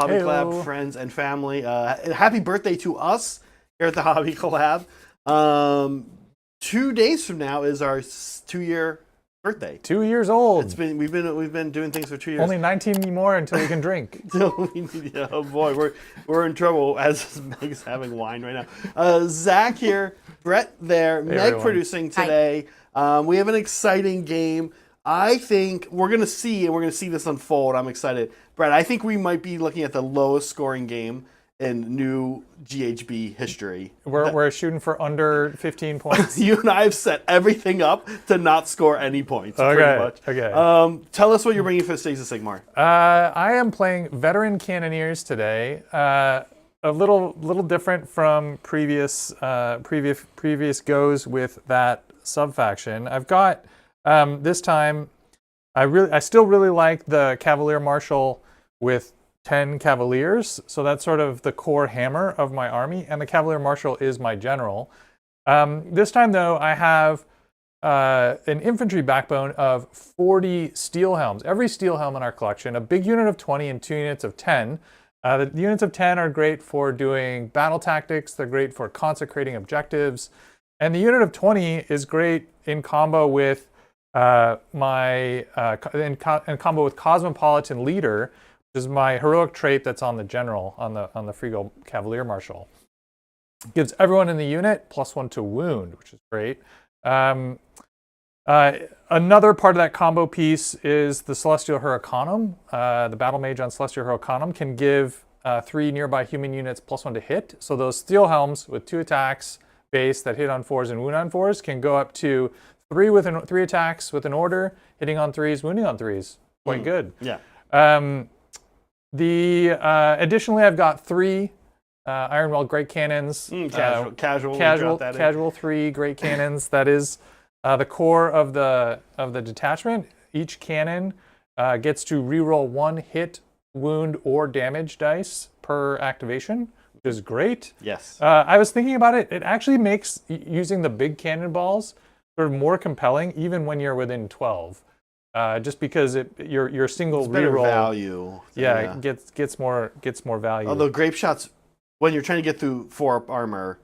Hobby Heyo. Collab friends and family. Happy birthday to us here at the Hobby Collab. 2 days from now is our 2-year birthday. 2 years old. We've been doing things for 2 years. Only 19 more until we can drink. Oh boy, we're in trouble as Meg's having wine right now. Zach here, Brett there, Meg everyone. producing today. We have an exciting game. I think we're gonna see this unfold. I'm excited, Brett. I think we might be looking at the lowest scoring game in new GHB history. We're shooting for under 15 points. You and I have set everything up to not score any points. Pretty much. Okay. Tell us what you're bringing for the stage of Sigmar. I am playing Veteran Cannoneers today. A little different from previous goes with that sub-faction. I've got this time I still really like the Cavalier Marshal with 10 Cavaliers, so that's sort of the core hammer of my army, and the Cavalier Marshal is my general. This time though, I have an infantry backbone of 40 steel helms. Every steel helm in our collection, a big unit of 20 and 2 units of 10. The units of 10 are great for doing battle tactics, they're great for consecrating objectives, and the unit of 20 is great in combo with in combo with Cosmopolitan Leader, which is my heroic trait that's on the general, on the Frigo Cavalier Marshal. It gives everyone in the unit +1 to wound, which is great. Another part of that combo piece is the Celestial Huracanum. The Battle Mage on Celestial Huracanum can give 3 nearby human units +1 to hit. So those steel helms with 2 attacks base that hit on 4s and wound on 4s can go up to 3 attacks with an order, hitting on 3s, wounding on 3s. Quite good. Yeah. Additionally, I've got 3 Ironwell Great Cannons. Casual 3 Great Cannons. That is the core of the detachment. Each cannon gets to reroll 1 hit, wound, or damage dice per activation, which is great. Yes. I was thinking about it. It actually makes using the big cannonballs sort of more compelling, even when you're within 12. Just because your single reroll value. gets more value. Although grape shots, when you're trying to get through 4 armor,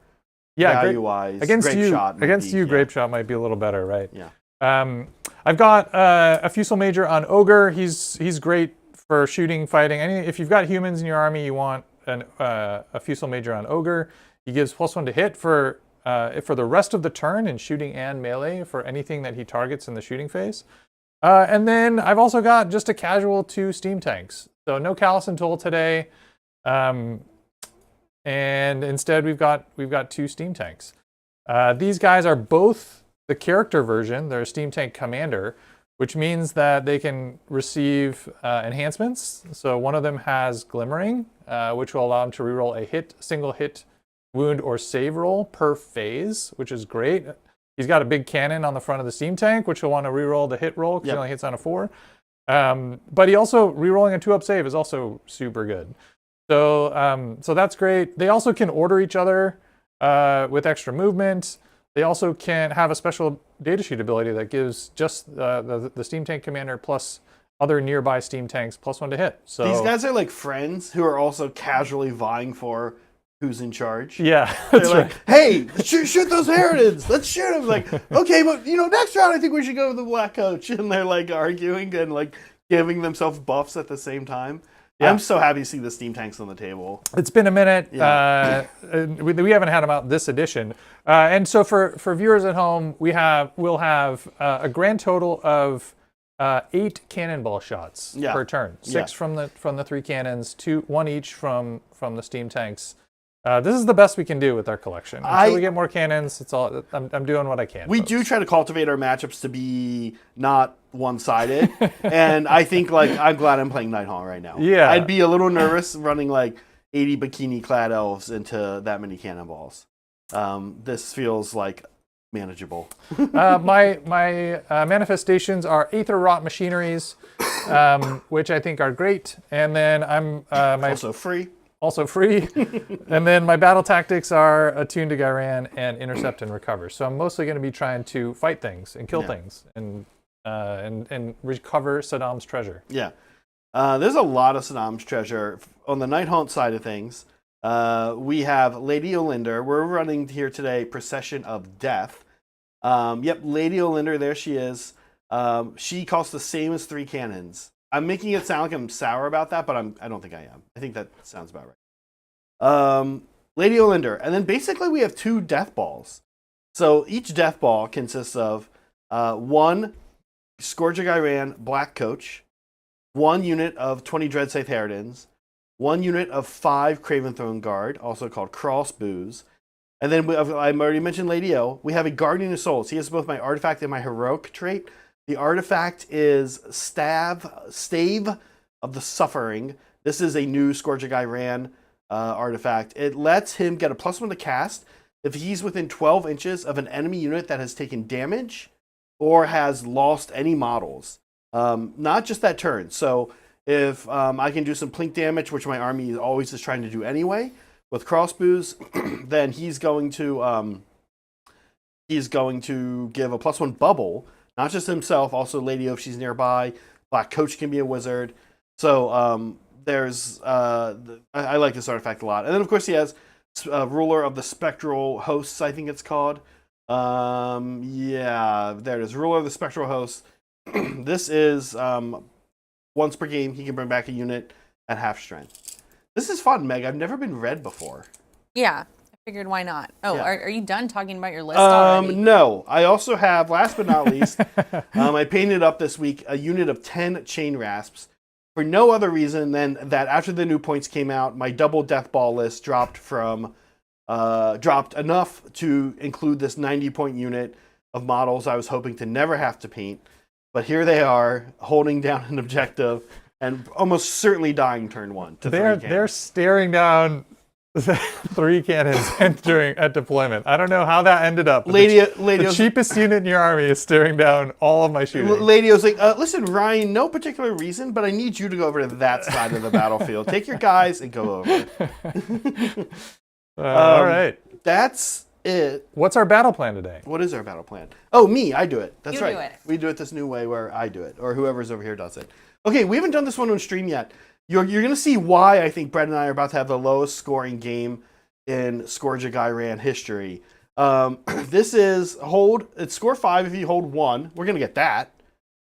yeah, value-wise, against you, grape shot might be a little better, right? Yeah. I've got a Fusel Major on Ogre. He's great for shooting, fighting. If you've got humans in your army, you want a Fusel Major on Ogre. He gives +1 to hit for the rest of the turn in shooting and melee for anything that he targets in the shooting phase. And then I've also got just a casual 2 steam tanks. So no Callison Toll today. And instead we've got 2 steam tanks. These guys are both the character version. They're a steam tank commander, which means that they can receive enhancements. So one of them has Glimmering, which will allow them to reroll a single hit, wound, or save roll per phase, which is great. He's got a big cannon on the front of the steam tank, which will want to reroll the hit roll because he only hits on a 4. But he also, rerolling a 2-up save is also super good. So that's great. They also can order each other with extra movement. They also can have a special datasheet ability that gives just the steam tank commander plus other nearby steam tanks +1 to hit. So these guys are like friends who are also casually vying for who's in charge. Yeah, they're like, hey, shoot those Herodins. Let's shoot them. Like, okay, but next round I think we should go with the black coach. And they're like arguing and like giving themselves buffs at the same time. Yeah. I'm so happy to see the steam tanks on the table. It's been a minute. Yeah. We haven't had them out this edition. And so for viewers at home, we'll have a grand total of 8 cannonball shots per turn. 6 from the 3 cannons, 1 each from the steam tanks. This is the best we can do with our collection. Until we get more cannons, it's all. I'm doing what I can. We do try to cultivate our matchups to be not one-sided, and I think I'm glad I'm playing Nighthaunt right now. Yeah, I'd be a little nervous running 80 bikini-clad elves into that many cannonballs. This feels manageable. My manifestations are Aether Wrought Machineries, which I think are great, and then I'm also free. And then my battle tactics are Attune to Gairan and Intercept and Recover. So I'm mostly going to be trying to fight things and kill things and recover Saddam's treasure. Yeah. There's a lot of Saddam's treasure. On the Nighthaunt side of things, we have Lady Olinder. We're running here today Procession of Death. Yep, Lady Olinder, there she is. She costs the same as 3 cannons. I'm making it sound like I'm sour about that, but I don't think I am. I think that sounds about right. Lady Olinder. And then basically we have 2 death balls. So each death ball consists of 1 Scourge of Iran Black Coach, 1 unit of 20 Dreadscythe Harridans, 1 unit of 5 Craven Throne Guard, also called Crossbows. And then I already mentioned Lady O. We have a Guardian of Souls. He has both my artifact and my heroic trait. The artifact is Stave of the Suffering. This is a new Scourge of Iran artifact. It lets him get a +1 to cast if he's within 12 inches of an enemy unit that has taken damage or has lost any models. Not just that turn. So if I can do some plink damage, which my army is always just trying to do anyway, with crossbows, then he's going to give a +1 bubble. Not just himself, also Lady O if she's nearby. Black Coach can be a wizard. So there's I like this artifact a lot. And then of course he has Ruler of the Spectral Hosts, I think it's called. Yeah, there it is. Ruler of the Spectral Hosts. This is once per game he can bring back a unit at half strength. This is fun, Meg. I've never been read before. Yeah. Figured why not? Oh, Yeah. are you done talking about your list already? No. I also have, last but not least, I painted up this week a unit of 10 Chain Rasps for no other reason than that after the new points came out, my double death ball list dropped enough to include this 90-point unit of models I was hoping to never have to paint. But here they are, holding down an objective and almost certainly dying turn 1 to 3 cannons. They're staring down 3 cannons at deployment. I don't know how that ended up. The cheapest unit in your army is staring down all of my shooting. Lady was like, listen, Ryan, no particular reason, but I need you to go over to that side of the battlefield. Take your guys and go over. All right. That's it. What's our battle plan today? What is our battle plan? Oh, me. I do it. That's You right. do it. We do it this new way where I do it, or whoever's over here does it. Okay, we haven't done this one on stream yet. You're going to see why I think Brett and I are about to have the lowest scoring game in Scourge of Iran history. This is it's score 5 if you hold 1. We're going to get that.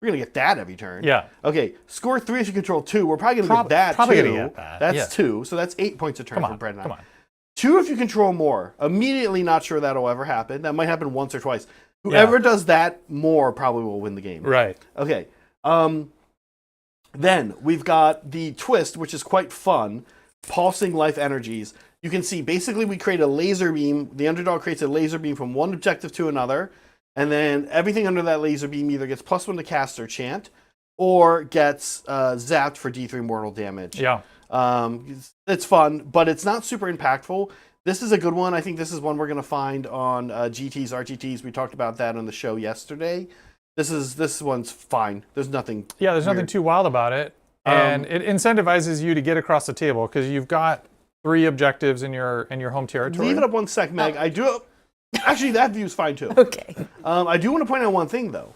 We're going to get that every turn. Yeah. Okay, score 3 if you control 2. We're probably going to get that probably too. gonna get that. That's Yeah. 2, so that's 8 points a turn for Brett and I. Come on. 2 if you control more. Immediately not sure that'll ever happen. That might happen once or twice. Whoever does that more probably will win the game. Right. Okay. Then we've got the twist, which is quite fun. Pulsing life energies. You can see basically we create a laser beam. The underdog creates a laser beam from one objective to another. And then everything under that laser beam either gets +1 to cast or chant, or gets zapped for D3 mortal damage. Yeah. It's fun, but it's not super impactful. This is a good one. I think this is one we're going to find on GTs, RTTs. We talked about that on the show yesterday. This one's fine. There's nothing. Yeah, there's nothing weird. too wild about it. And it incentivizes you to get across the table because you've got 3 objectives in your home territory. Leave it up one sec, Meg. I do. Actually, that view's fine too. Okay. I do want to point out one thing though.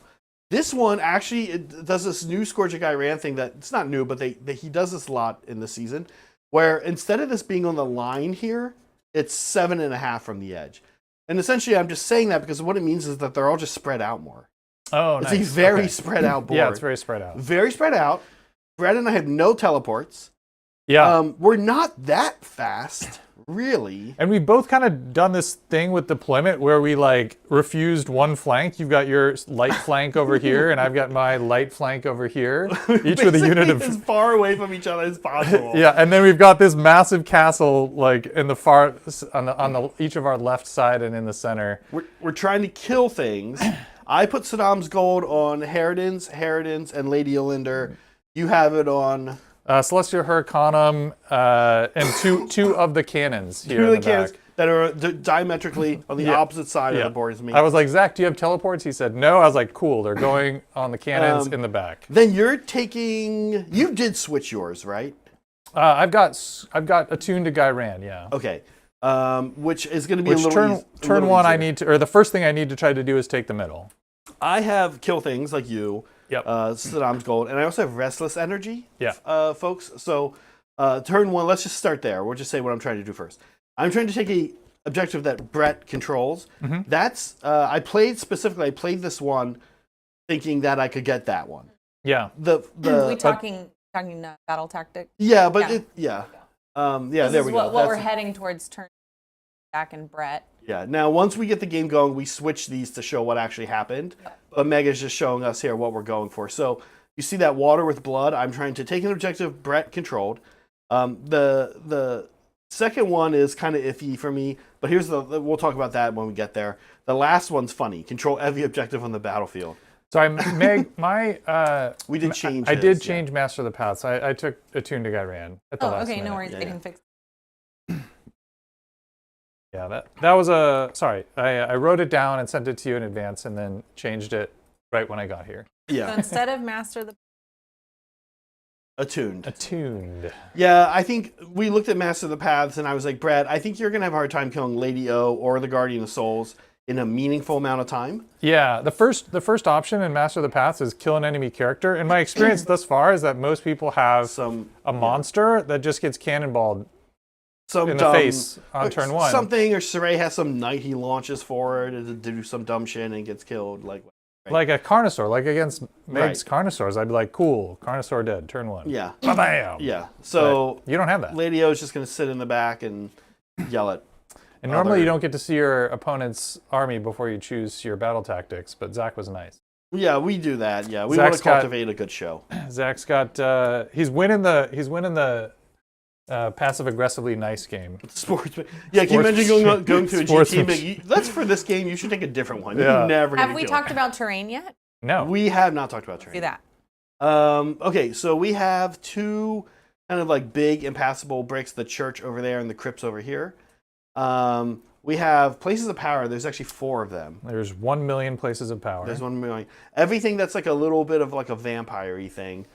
This one actually it does this new Scourge of Iran thing that it's not new, but he does this a lot in the season, where instead of this being on the line here, it's 7.5 from the edge. And essentially, I'm just saying that because what it means is that they're all just spread out more. Oh, It's nice. a very Okay. spread out board. Yeah, it's very spread out. Very spread out. Brett and I have no teleports. Yeah. We're not that fast, really. And we've both kind of done this thing with deployment where we refused one flank. You've got your light flank over here, and I've got my light flank over here, each with a unit of as far away from each other as possible. Yeah, and then we've got this massive castle in the far on the each of our left side and in the center. We're trying to kill things. I put Saddam's Gold on Harridans, and Lady Olinder. You have it on Celestial Hurricanum and two of the cannons here in the cannons back. that are diametrically on the opposite side of the board as me. I was like, Zach, do you have teleports? He said, no. I was like, cool. They're going on the cannons in the back. Then you're taking. You did switch yours, right? I've got attuned to Gairan, yeah. Okay. Which is going to be Which a little turn little one, easier. I need to, or the first thing I need to try to do is take the middle. I have kill things like you. Yep. Saddam's gold, and I also have restless energy. Yeah. Folks. So turn 1. Let's just start there. We'll just say what I'm trying to do first. I'm trying to take a objective that Brett controls. That's I played this one, thinking that I could get that one. Yeah. we talking battle tactic? Yeah, but Yeah. there This we is go. what we're heading towards turn Zach and Brett. Yeah. Now, once we get the game going, we switch these to show what actually happened. But Mega's just showing us here what we're going for. So you see that water with blood. I'm trying to take an objective Brett controlled. The second one is kind of iffy for me, but we'll talk about that when we get there. The last one's funny. Control every objective on the battlefield. So my We did change. I did change Master of the Paths. I took Attuned to Gairan at the last minute. No worries. Yeah, We can fix. Yeah, that was sorry. I wrote it down and sent it to you in advance, and then changed it right when I got here. Yeah. So instead of Master of the Attuned. Yeah, I think we looked at Master of the Paths, and I was like, Brad, I think you're gonna have a hard time killing Lady O or the Guardian of Souls in a meaningful amount of time. Yeah, the first option in Master of the Paths is kill an enemy character. And my experience thus far is that most people have a monster that just gets cannonballed in the face on turn 1. Something, or Saray has some knight he launches forward to do some dumb shit and gets killed. Like a Carnosaur, like against Meg's Carnosaurs, I'd be like, cool, Carnosaur dead, turn 1. Yeah. Bam! Yeah. So but you don't have that. Lady O is just going to sit in the back and yell at. And normally you don't get to see your opponent's army before you choose your battle tactics, but Zach was nice. Yeah, we do that. Yeah, we want to cultivate a good show. Zach's got he's winning the passive aggressively nice game. Sportsman. Yeah, can you imagine going to a GT? That's for this game. You should take a different one. Yeah. You never Have we talked about terrain yet? No. We have not talked about terrain. Do that. Okay, so we have 2 kind of like big impassable bricks, the church over there and the crypts over here. We have places of power. There's actually 4 of them. There's 1 million places of power. There's 1 million. Everything that's like a little bit of like a vampire-y thing.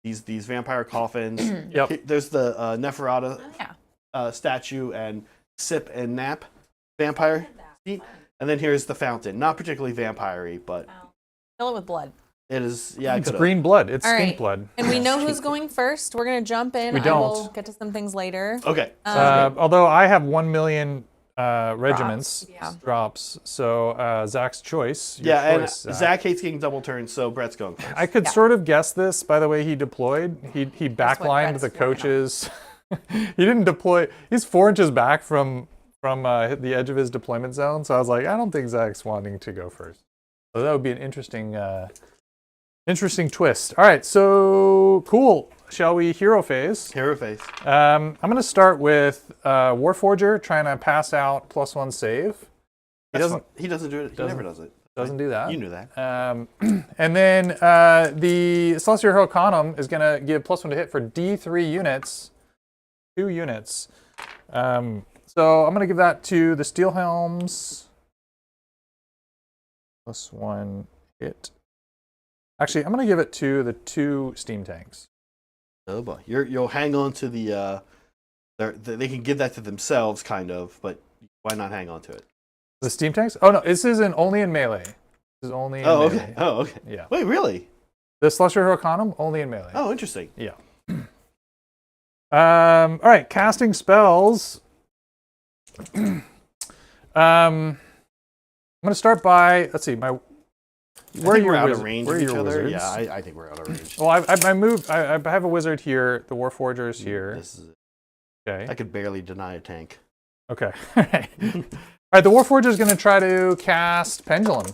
These vampire coffins. Yep. There's the Neferata statue and Sip and Nap vampire. And then here's the fountain. Not particularly vampire-y, but Fill it with blood. it is. Yeah, It's green blood. It's All stink right. blood. And we know who's going first. We're gonna jump in. We I don't. will get to some things later. Okay. Although I have 1 million regiments Yeah. drops, so Zach's choice. Your Yeah, choice, and Zach hates getting double turns, so Brett's going first. I could sort of guess this by the way he deployed. He backlined Brett's the working coaches. He didn't deploy. He's 4 inches back from the edge of his deployment zone, so I was like, I don't think Zach's wanting to go first. So that would be an interesting twist. All right, so cool. Shall we hero phase? Hero face. I'm going to start with Warforger trying to pass out +1 save. He doesn't do it. He never does it. Doesn't do that. You knew that. And then the Celestial Huracanum is going to give +1 to hit for D3 units, 2 units. So I'm going to give that to the Steel Helms. +1 hit. Actually, I'm going to give it to the 2 steam tanks. Oh boy, you'll hang on to the. They can give that to themselves, kind of, but why not hang on to it? The steam tanks? Oh no, this isn't only in melee. This is only in melee. Okay. Oh, okay. Yeah. Wait, really? The Celestial Huracanum only in melee. Oh, interesting. Yeah. All right, casting spells. I'm going to start by, let's see, Where are you out of range of each other? wizards? Yeah, I think we're out of range. Well, I moved, I have a wizard here, the Warforger's here. This is, Okay. I could barely deny a tank. Okay. All right. All right, the Warforger's going to try to cast Pendulum.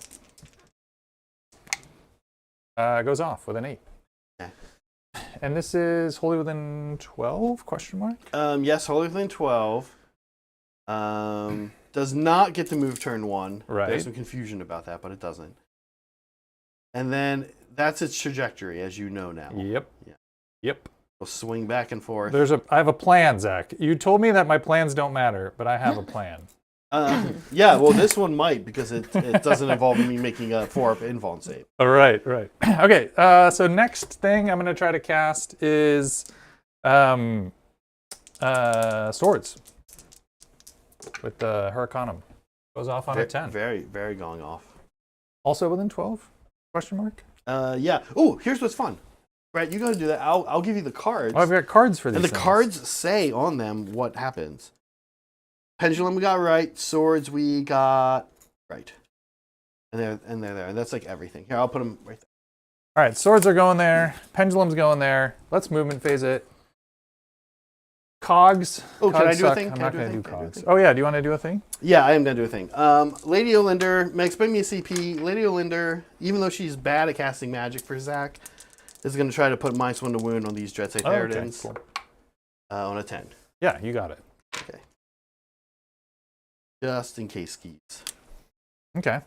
Goes off with an 8. Okay. And this is Holy Within 12, question mark? Yes, Holy Within 12. Does not get to move turn 1. Right. There's some confusion about that, but it doesn't. And then that's its trajectory, as you know now. Yep. Yeah. Yep. We'll swing back and forth. I have a plan, Zach. You told me that my plans don't matter, but I have a plan. Yeah, well, this one might, because it doesn't involve me making a 4-up invuln save. All right. Okay, so next thing I'm going to try to cast is Swords with the Huracanum. Goes off on a 10. Very, very going off. Also within 12? Question mark? Yeah. Oh, here's what's fun. Brett, you got to do that. I'll give you the cards. Oh, I've got cards for these and the things. cards say on them what happens. Pendulum we got right. Swords we got right. And they're there. And that's like everything. Here, I'll put them right there. All right, swords are going there. Pendulum's going there. Let's movement phase it. Cogs. Oh, Cogs can I do a suck. thing? I'm Can I not do a going to thing? do Can I do a cogs. thing? Oh, yeah. Do you want to do a thing? Yeah, I am going to do a thing. Lady Olinder, Meg's bring me a CP. Lady Olinder, even though she's bad at casting magic for Zach, is going to try to put -1 to wound on these Dreadside Theridans cool. on a 10. Yeah, you got it. Okay. Just in case skis. Okay. Is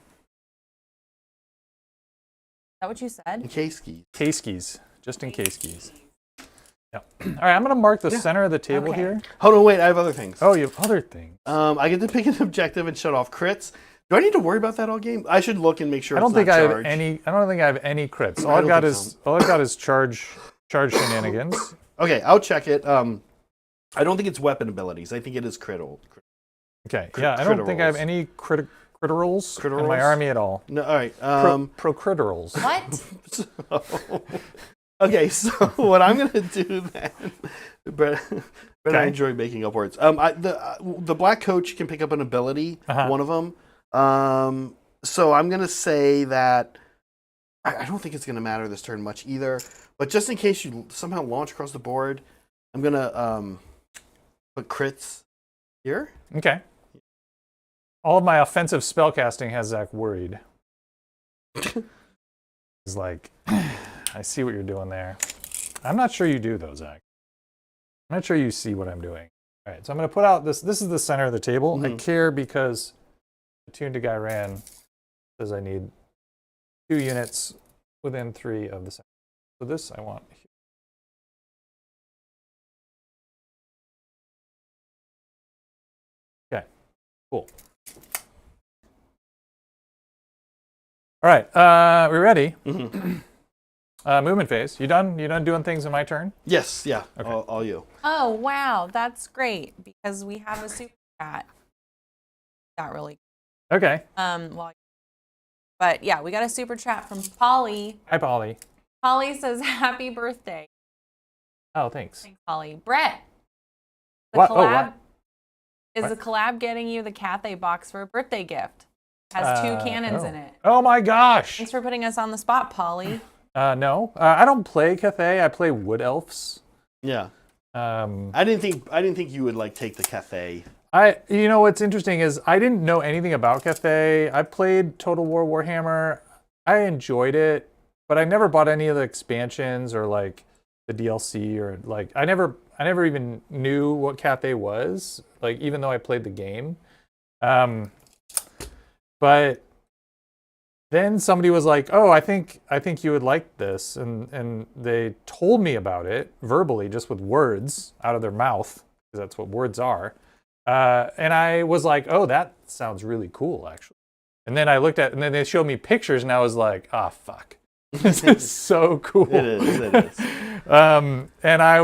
that what you said? In case skis. K-skis. Just in case skis. Yeah. All right, I'm going to mark the center of the table Okay. here. Hold on, wait, I have other things. Oh, you have other things. I get to pick an objective and shut off crits. Do I need to worry about that all game? I should look and make sure I don't it's think not I have charged. any. I don't think I have any crits. I don't think All I've got is charge shenanigans. Okay, I'll check it. I don't think it's weapon abilities. I think it is critical. Okay. Yeah, I don't think I have Critorals. any critterals in my Critorals? army at all. No, all right. Pro-critterals. What? Okay, so what I'm gonna do then, Brett, I Okay. enjoy making up words. The black coach can pick up an ability, one of them. So I'm gonna say that I don't think it's gonna matter this turn much either. But just in case you somehow launch across the board, I'm gonna put crits here. Okay. All of my offensive spellcasting has Zach worried. He's like, I see what you're doing there. I'm not sure you do though, Zach. I'm not sure you see what I'm doing. All right, so I'm going to put out this. This is the center of the table. I care because the Tune to Guy ran says I need 2 units within 3 of the center. So this I want here. Okay, cool. All right, we ready? Movement phase. You done? You done doing things in my turn? Yes, yeah, Okay. all you. Oh, wow. That's great because we have a super chat. Not really. Okay. Well, but yeah, we got a super chat from Polly. Hi, Polly. Polly says, "Happy birthday." Oh, thanks. Thanks, Polly. Brett, the What? Oh, collab what? is What? the collab getting you the Cathay box for a birthday gift? Has 2 cannons in it. Oh my gosh. Thanks for putting us on the spot, Polly. No, I don't play Cathay. I play Wood Elves. Yeah, Um, I didn't think you would like take the Cathay. you know what's interesting is I didn't know anything about Cathay. I played Total War Warhammer. I enjoyed it, but I never bought any of the expansions or like the DLC or like I never even knew what Cathay was. Like even though I played the game, but then somebody was like, "Oh, I think you would like this," and they told me about it verbally, just with words out of their mouth, because that's what words are. And I was like, "Oh, that sounds really cool, actually." And then I looked at, and then they showed me pictures, and I was like, "Ah, fuck, this is so cool." It is. And I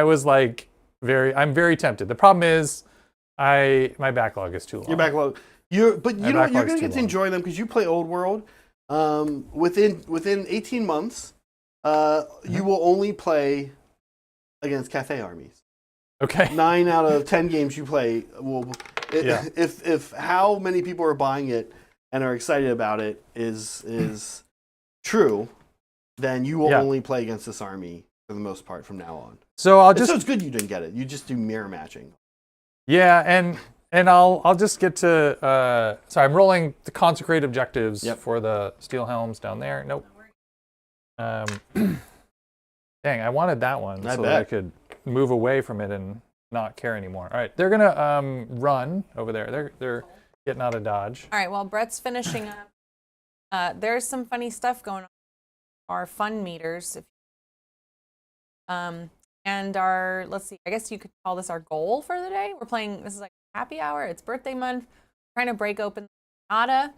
was like, I'm very tempted. The problem is, my backlog is too long. Your backlog. You're My gonna backlog's get too to long. enjoy them because you play Old World. Within 18 months, you will only play against Cathay armies. Okay. 9 out of 10 games you play will. Yeah. If how many people are buying it and are excited about it is true, then you will Yeah. only play against this army for the most part from now on. So I'll So just it's good you didn't get it. You just do mirror matching. and I'll just get to sorry, I'm rolling the consecrate objectives Yep. for the steel helms down there. Nope. Dang, I wanted that one I so that I bet. could move away from it and not care anymore. All right, they're gonna run over there. They're getting out of dodge. All right, while Brett's finishing up, there's some funny stuff going on. Our fun meters, and our, let's see, I guess you could call this our goal for the day. We're playing, this is like happy hour. It's birthday month. Trying to break open the Nada.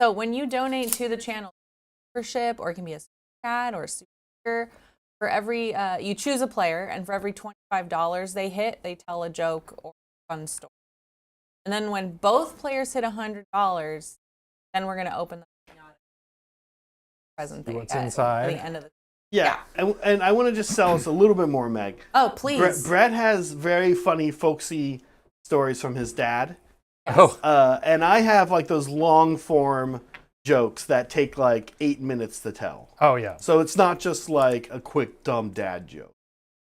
So when you donate to the channel membership, or it can be a super chat or a super sticker, for every you choose a player, and for every $25 they hit, they tell a joke or a fun story. And then when both players hit $100, Then we're gonna open the present thing What's at inside? the end of the. Yeah, and I want to just sell us a little bit more, Meg. Oh, please. Brett has very funny, folksy stories from his dad. Oh, And I have like those long form jokes that take like 8 minutes to tell. oh yeah. So it's not just like a quick dumb dad joke.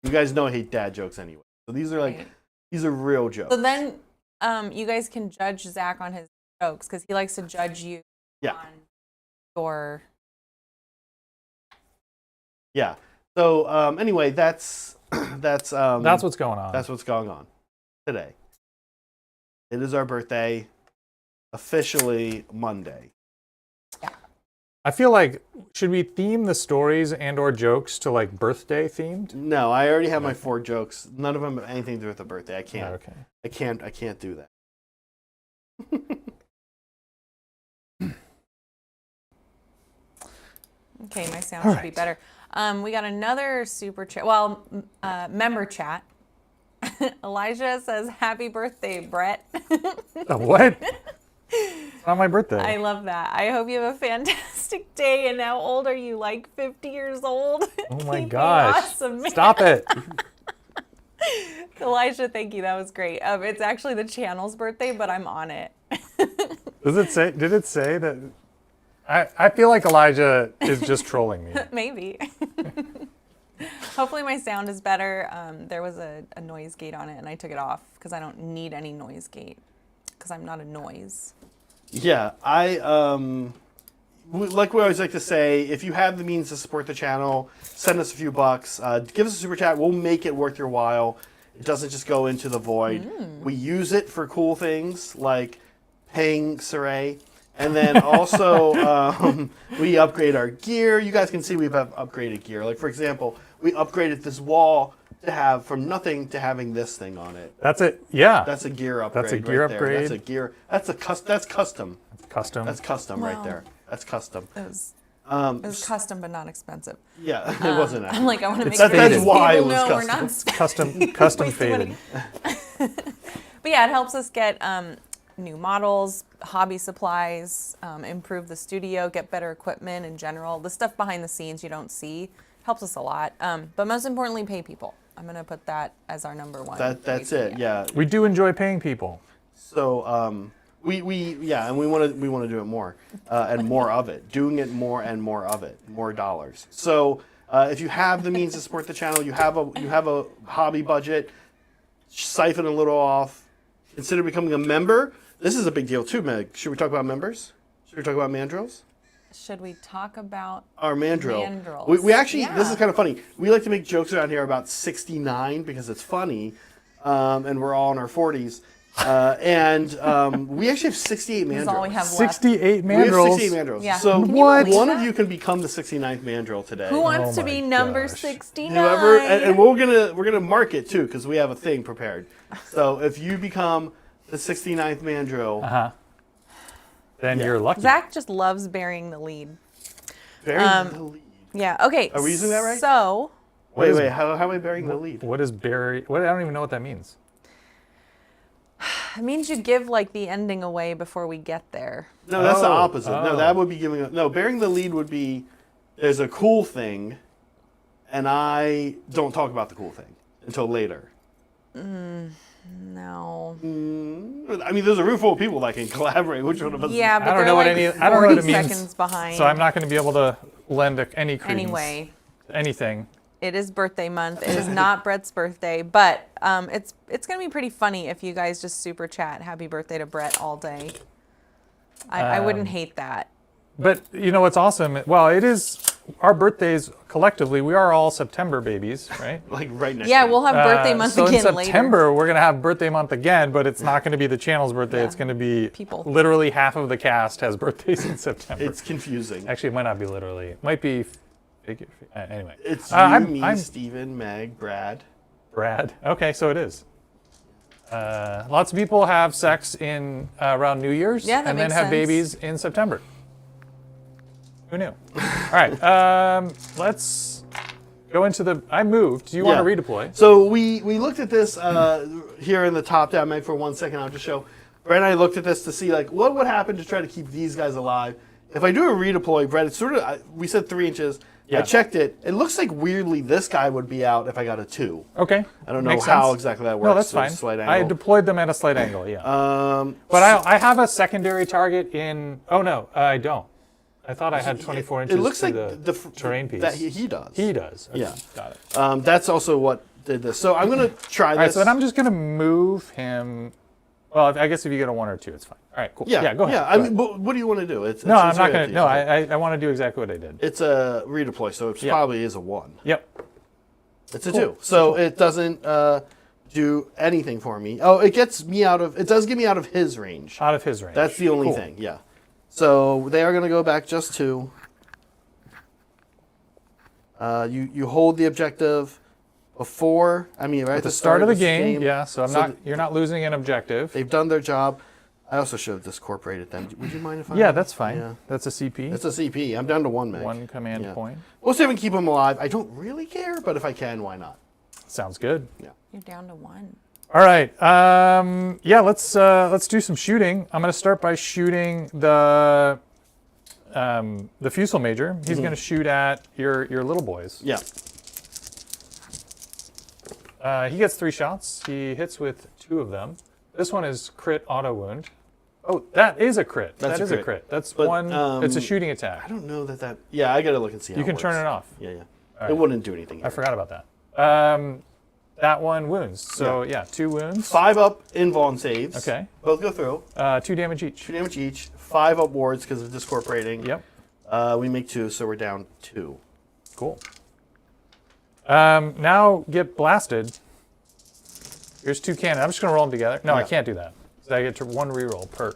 You guys know I hate dad jokes anyway. So these are like Right. these are real jokes. So then, you guys can judge Zach on his jokes because he likes to judge you Yeah. on your. Yeah. So anyway, that's That's what's going on. that's what's going on today. It is our birthday, officially Monday. I feel like, should we theme the stories and or jokes to like birthday themed? No, I already have my 4 jokes. None of them have anything to do with the birthday. I can't. Oh, okay. I can't do that. Okay, my sound All should be right. better. We got another super chat. Well, member chat. Elijah says, "Happy birthday, Brett." What? It's not my birthday. I love that. I hope you have a fantastic day. And how old are you? Like 50 years old? Oh my Keep me gosh. Awesome, man. Stop it. Elijah, thank you. That was great. It's actually the channel's birthday, but I'm on it. Did it say that? I feel like Elijah is just trolling me. Maybe. Hopefully my sound is better. There was a noise gate on it, and I took it off because I don't need any noise gate because I'm not a noise. Yeah, like we always like to say, if you have the means to support the channel, send us a few bucks. Give us a super chat. We'll make it worth your while. It doesn't just go into the void. We use it for cool things like paying Saray. And then also, we upgrade our gear. You guys can see we've upgraded gear. Like, for example, we upgraded this wall to have from nothing to having this thing on it. That's it. Yeah. That's a gear upgrade. That's a gear right there. upgrade. That's a gear. That's custom. Custom. That's custom right Wow. there. That's custom. It was custom, but not expensive. Yeah, it wasn't. I'm like, I want to make That's sure these why it people was know we're custom. not custom wasting money. faded. But yeah, it helps us get new models, hobby supplies, improve the studio, get better equipment in general. The stuff behind the scenes you don't see helps us a lot. But most importantly, pay people. I'm going to put that as our number one. That's it. Yeah. We do enjoy paying people. So and we want to do it more and more of it, doing it more and more of it, more dollars. So if you have the means to support the channel, you have a hobby budget, siphon a little off, consider becoming a member. This is a big deal too, Meg. Should we talk about members? Should we talk about mandrills? Should we talk about Our mandrill. mandrills? We actually, this Yeah. is kind of funny. We like to make jokes around here about 69 because it's funny, and we're all in our 40s. We actually have 68 mandrills. That's all we have left. 68 We have mandrills. 68 mandrills. Yeah. So Can you What? believe one that? of you can become the 69th mandrill today. Who wants Oh to be my number gosh. 69? Whoever, and we're gonna mark it too because we have a thing prepared. So if you become the 69th mandrill, Then Yeah. you're lucky. Zach just loves burying the lead. bury the lead. Yeah. Okay. Are we using that right? So Wait, how am I burying the lead? What is bury? What? I don't even know what that means. it means you give like the ending away before we get there. No, that's the Oh, opposite. No, oh. that would be giving. No, burying the lead would be there's a cool thing, and I don't talk about the cool thing until later. No. I mean, there's a room full of people that can collaborate. Which one of us? Yeah, but I don't they're know what like any. I don't know what 40 it means. seconds behind. So I'm not going to be able to lend any credence. Anyway, to anything. it is birthday month. It is not Brett's birthday, but it's gonna be pretty funny if you guys just super chat "Happy birthday" to Brett all day. I wouldn't hate that. But you know what's awesome? Well, it is our birthdays collectively. We are all September babies, right? Like right next. Yeah, to we'll have birthday month so again in later. September we're gonna have birthday month again, but it's not gonna be the channel's birthday. Yeah. It's gonna be People. literally half of the cast has birthdays in September. It's confusing. Actually, it might not be literally. It might be. Anyway, It's you, I'm Steven, Meg, Brad. Brad. Okay, so it is. Lots of people have sex in around New Year's, Yeah, that and then makes have sense. babies in September. Who knew? All right, let's go into the. I moved. Do you want to redeploy? So we looked at this here in the top down, Meg, for 1 second. I'll just show. Brett and I looked at this to see like what would happen to try to keep these guys alive. If I do a redeploy, Brett, it's sort of we said 3 inches. Yeah. I checked it. It looks like weirdly this guy would be out if I got a 2. Okay. I don't know Makes how sense. exactly that works. No, that's so fine. Slight I angle. deployed them at a slight angle, yeah. But I have a secondary target in... Oh, no, I don't. I thought I had 24 inches It looks to like the terrain piece. that he does. He does. Okay, Yeah. got it. That's also what did this. So I'm going to try All right, this. so then I'm just going to move him... Well, I guess if you get a 1 or 2, it's fine. All right, cool. Yeah, go ahead. Yeah, I mean, but what do you want to do? No, I'm not entirely going up to... you. No, Okay. I want to do exactly what I did. It's a redeploy, so it probably is a 1. Yep. It's a 2. So it doesn't do anything for me. Oh, it gets me out of... It does get me out of his range. Out of his range. That's the only Cool. thing, yeah. So they are going to go back just 2. You hold the objective before... I mean, right At the start of the game, yeah, so you're not losing an objective. They've done their job. I also should have discorporated them. Would you mind if I... Yeah, that's fine. Yeah. That's a CP. It's a CP. I'm down to 1 meg. 1 command Yeah. point. We'll see if we can keep them alive. I don't really care, but if I can, why not? Sounds good. Yeah. You're down to 1. All right. Yeah, let's do some shooting. I'm going to start by shooting the Fusel Major. He's going to shoot at your little boys. Yeah. He gets 3 shots. He hits with 2 of them. This one is crit auto wound. Oh, that is a crit. That's That a is a crit. crit. That's But, one. It's a shooting attack. I don't know that... Yeah, I got to look and see how You can it turn works. it off. Yeah, yeah. right. It wouldn't do anything. I forgot about that. That one wounds. So yeah, 2 wounds. 5 up invuln saves. Okay. Both go through. 2 damage each. 2 damage each. 5 up wards because of discorporating. Yep. We make 2, so we're down 2. Cool. Now get blasted. Here's 2 cannon. I'm just going to roll them together. No, I Yeah. can't do that. So I get to 1 reroll per.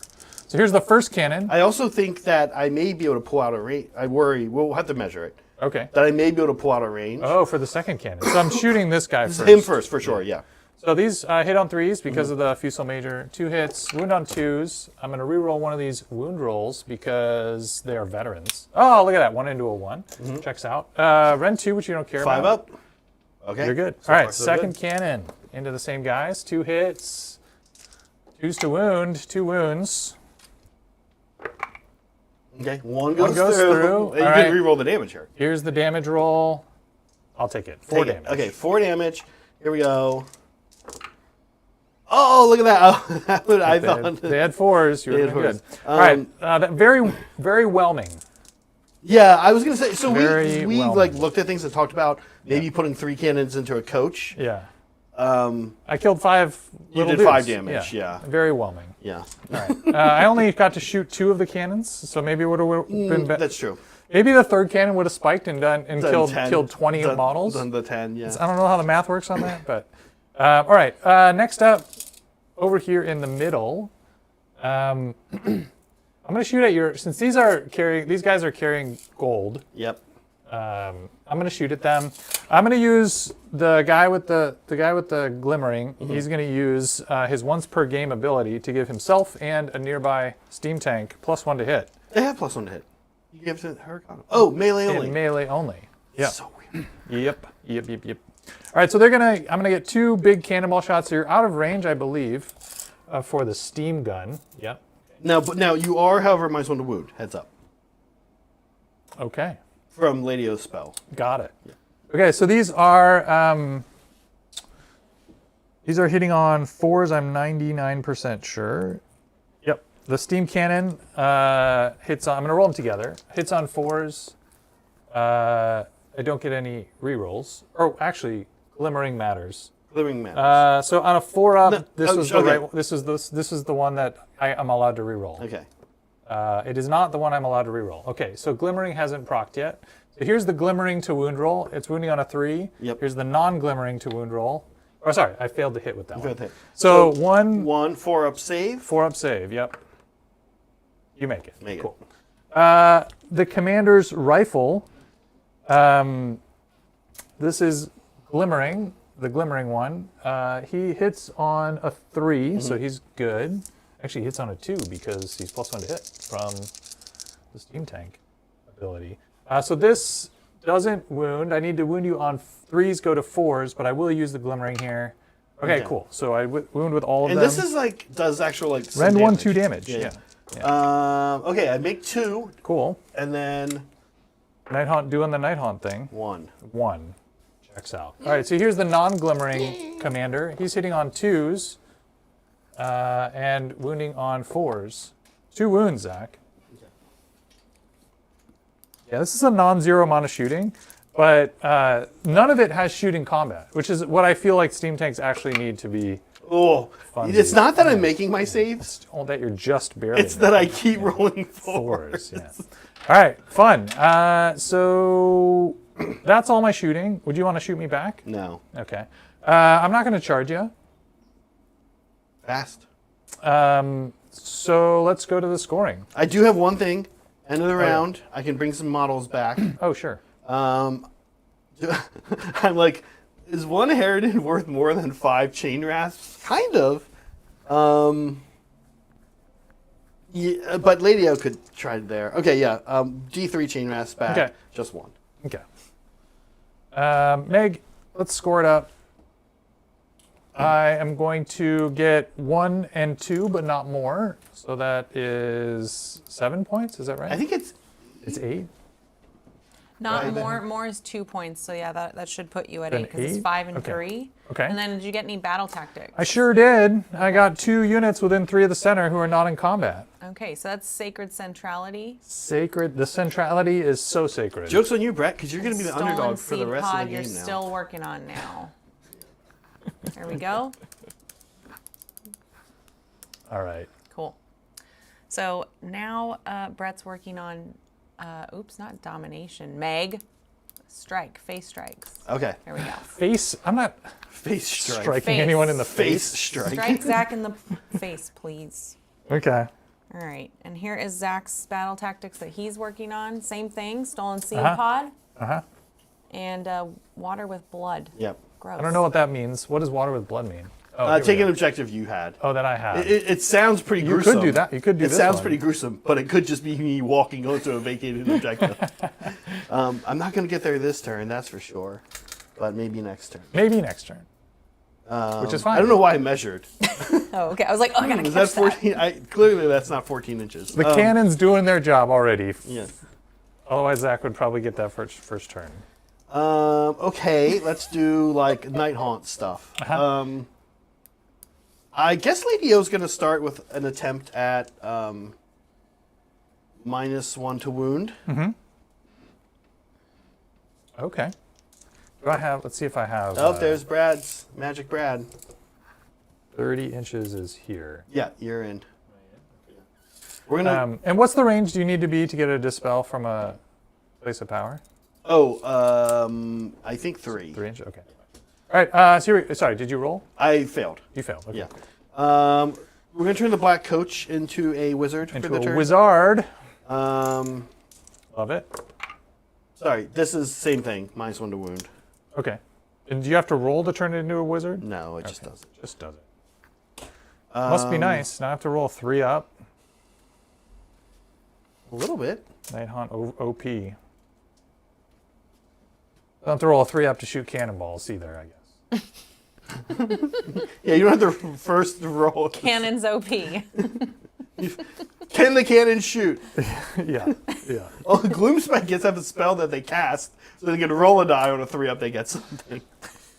So here's the first cannon. I also think that I may be able to pull out a range. I worry. We'll have to measure it. Okay. That I may be able to pull out a range. Oh, for the second cannon. So I'm shooting this guy first. Him first, for sure, yeah. So these hit on 3s because of the Fusel Major. 2 hits, wound on 2s. I'm going to reroll one of these wound rolls because they are veterans. Oh, look at that. 1 into a 1. Checks out. Ren 2, which you don't care 5 about. up. Okay. You're good. So All far, right, so second good. cannon into the same guys. 2 hits. 2s to wound. 2 wounds. Okay, one goes goes through. And you All can right. reroll the damage here. Here's the damage roll. I'll take it. 4 Take it. damage. Okay, 4 damage. Here we go. Oh, look at that. Oh, that would, I thought. They had 4s. You They were had doing good. 4s. All right. That very, very whelming. Yeah, I was going to say, so Very we well like made. looked at things and talked about maybe putting 3 cannons into a coach. Yeah. Um, I killed 5 You little did 5 dudes. damage, yeah. Very whelming. yeah. All right. I only got to shoot 2 of the cannons, so maybe it would have been better. That's true. Maybe the 3rd cannon would have spiked and Done killed 20 done, models. Done the 10, yeah. I don't know how the math works on that, but all right. Next up, over here in the middle, I'm going to shoot at your. Since these guys are carrying gold. Yep. I'm going to shoot at them. I'm going to use the guy with the glimmering. He's going to use his once per game ability to give himself and a nearby steam tank +1 to hit. They have +1 to hit. You give it to Huracan. Oh, melee only. In melee only. Yeah. So weird. Yep. All right, so I'm gonna get 2 big cannonball shots here out of range, I believe, for the steam gun. Yep. Now you are, however, -1 to wound. Heads up. Okay. From Ladio's spell. Got it. Okay, so these are hitting on 4s. I'm 99% sure. Yep. The steam cannon hits on. I'm gonna roll them together. Hits on 4s. I don't get any rerolls. Oh, actually, glimmering matters. Glimmering matters. So on a 4-up, No, this oh, was the okay. right. This is the one that I'm allowed to reroll. Okay. It is not the one I'm allowed to reroll. Okay, so glimmering hasn't procced yet. So here's the glimmering to wound roll. It's wounding on a 3. Yep. Here's the non-glimmering to wound roll. Oh, sorry, I failed to hit with that one. Good hit. So 1 1 4-up save. 4-up save. Yep. You make it. Make it. Cool. The commander's rifle. This is glimmering. The glimmering one. He hits on a 3, so he's good. Actually, he hits on a 2 because he's +1 to hit from the steam tank ability. So this doesn't wound. I need to wound you on 3s, go to 4s, but I will use the glimmering here. Okay, Okay. cool. So I wound with all of And them. this is like does actual like some Rend 1, damage. 2 damage. Yeah. Okay, I make 2, Cool. and then Nighthaunt doing the Nighthaunt thing. 1. 1. Checks out. All right, so here's the non-glimmering commander. He's hitting on 2s and wounding on 4s. 2 wounds, Zach. Yeah, this is a non-zero amount of shooting, but none of it has shooting combat, which is what I feel like steam tanks actually need to be. Oh, it's not that I'm making my saves. All that you're just barely. It's that I keep rolling 4s. Yeah. All right, fun. So that's all my shooting. Would you want to shoot me back? No. Okay. I'm not going to charge you. Fast. So let's go to the scoring. I do have one thing. End of the round, I can bring some models back. Oh, sure. I'm like, is 1 Harridan worth more than 5 chain rasps? Kind of. Yeah, but Lady O could try it there. Okay, yeah. D3 chain rasps back. Okay. Just 1. Okay. Meg, let's score it up. I am going to get 1 and 2, but not more. So that is 7 points. Is that right? I think it's It's 8. Not Right. more. More is 2 points. So yeah, that should put you at Then 8 because it's 8? 5 and Okay. 3. Okay. And then did you get any battle tactics? I sure did. I got 2 units within 3 of the center who are not in combat. Okay, so that's sacred centrality. Sacred. The centrality is so sacred. joke's on you, Brett, because you're going to be the Stolen underdog for the seed rest pod of the you're game now. still working on now. There we go. All right. Cool. So now Brett's working on, oops, not domination. Meg, strike, face strikes. Okay. There we go. Face. I'm not Face strike. striking Face. anyone in the Face face. strike. Strike Zach in the face, please. Okay. All right, and here is Zach's battle tactics that he's working on. Same thing, stolen seed Uh-huh. pod Uh-huh. and water with blood. Yep. Gross. I don't know what that means. What does water with blood mean? Oh, here we Take go. an objective you had. Oh, that I have. It sounds pretty You gruesome. could do that. You could do It this sounds one. pretty gruesome, but it could just be me walking onto a vacated objective. I'm not going to get there this turn, that's for sure. But maybe next turn. Maybe next turn. Which is fine. I don't know why I measured. Oh, okay. I was like, oh, I gotta Is catch that 14? Clearly, that's not 14 inches. The cannon's doing their job already. Yeah. Otherwise, Zach would probably get that first turn. Okay, let's do like Nighthaunt stuff. Uh-huh. I guess Lady O's going to start with an attempt at -1 to wound. Okay. Do I have? Let's see if I have. Oh, there's Brad's Magic Brad. 30 inches is here. Yeah, you're in. We're gonna. And what's the range do you need to be to get a dispel from a place of power? I think 3. 3 inches. Okay. All right. Sorry. Did you roll? I failed. You failed. Okay. Yeah. Cool. We're gonna turn the Black Coach into a wizard Into for the a turn. wizard. Um, Love it. sorry, this is same thing. -1 to wound. Okay. And do you have to roll to turn it into a wizard? No, it just Okay. doesn't. Just does it. Must be nice. Now I have to roll 3 up. A little bit. Nighthaunt OP. I don't have to roll a 3 up to shoot cannonballs either, I guess. Yeah, you don't have to first roll. Cannon's OP. Can the cannon shoot? Yeah. Yeah. Oh, Gloomspite gets have a spell that they cast, so they can roll a die on a 3 up. They get something.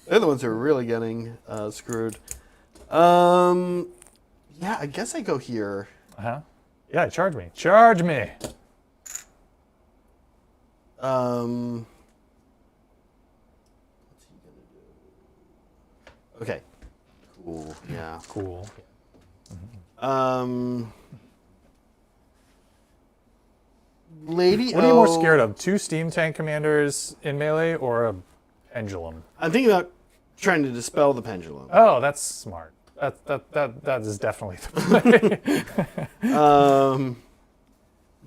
They're the ones who are really getting screwed. Yeah, I guess I go here. Uh-huh. Yeah, charge me. Charge me. What's he gonna do? Okay. Cool. Yeah. Cool. Lady What are you more O- scared of? 2 steam tank commanders in melee or a pendulum? I'm thinking about trying to dispel the pendulum. Oh, that's smart. That is definitely the play.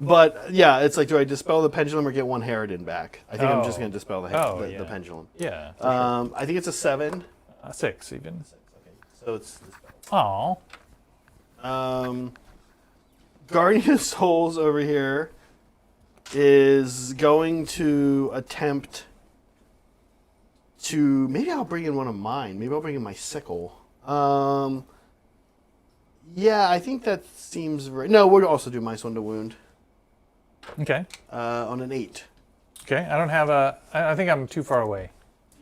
But yeah, it's like, do I dispel the pendulum or get 1 Harridan back? I think I'm just Oh. going to dispel the, Oh, the yeah. pendulum. Yeah. for sure. I think it's a 7. 6 even. So it's. Oh. Guardian of Souls over here is going to attempt to. Maybe I'll bring in one of mine. Maybe I'll bring in my sickle. Yeah, I think that seems right. No, we'll also do minus 1 to wound Okay. on an 8. Okay. I don't have a. I think I'm too far away.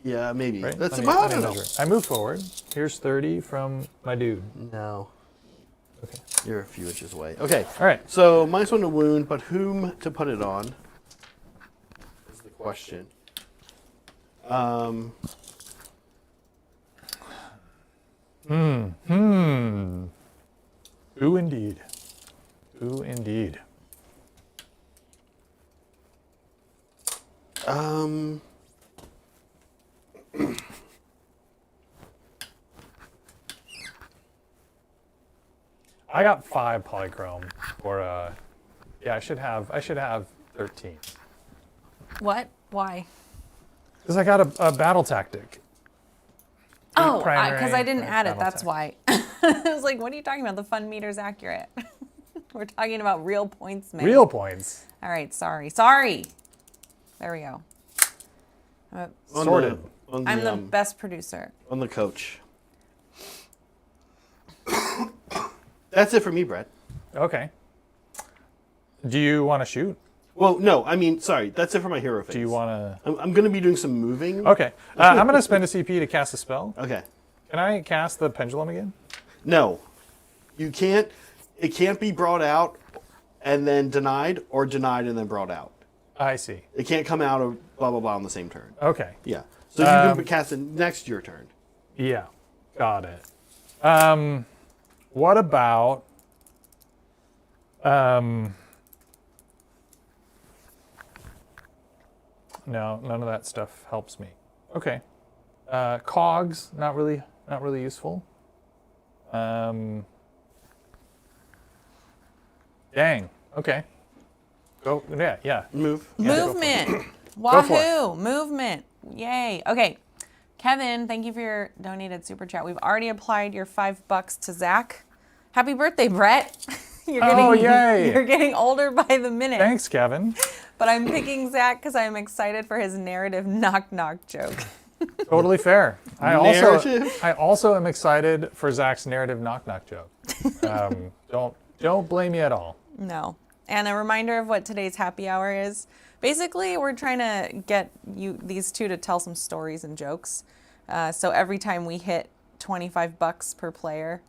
Yeah, maybe. Right? That's Let me about it. measure. I move forward. Here's 30 from my dude. No, Okay. you're a few inches away. Okay, All right. so minus 1 to wound, but whom to put it on is the question. Ooh, indeed. Ooh, indeed. I got 5 polychrome for yeah, I should have 13. What? Why? Because I got a battle tactic. Oh, primary, because I didn't right, add it. battle That's why. I was like, what are you talking about? The fun meter's accurate. We're talking about real points, man. Real points. All right, sorry. Sorry. There we go. Sorted. I'm the best producer. On the coach. That's it for me, Brett. Okay. Do you want to shoot? Well, no, I mean, sorry, that's it for my hero phase. Do you want to? I'm going to be doing some moving. Okay. I'm going to spend a CP to cast a spell. Okay. Can I cast the pendulum again? No, you can't. It can't be brought out and then denied, or denied and then brought out. I see. It can't come out of blah blah blah on the same turn. Okay. Yeah. So you can cast it next your turn. Yeah. Got it. What about? No, none of that stuff helps me. Okay. Cogs, not really useful. Dang. Okay. Go. Yeah. Move. Movement. for Wahoo. Movement. Yay. Okay. Kevin, thank you for your donated super chat. We've already applied your $5 to Zach. Happy birthday, Brett. You're getting, yay. You're getting older by the minute. Thanks, Kevin. But I'm picking Zach because I'm excited for his narrative knock-knock joke. Totally fair. Narrative? I also am excited for Zach's narrative knock-knock joke. Don't blame me at all. No. And a reminder of what today's happy hour is. Basically, we're trying to get these two to tell some stories and jokes. So every time we hit $25 per player,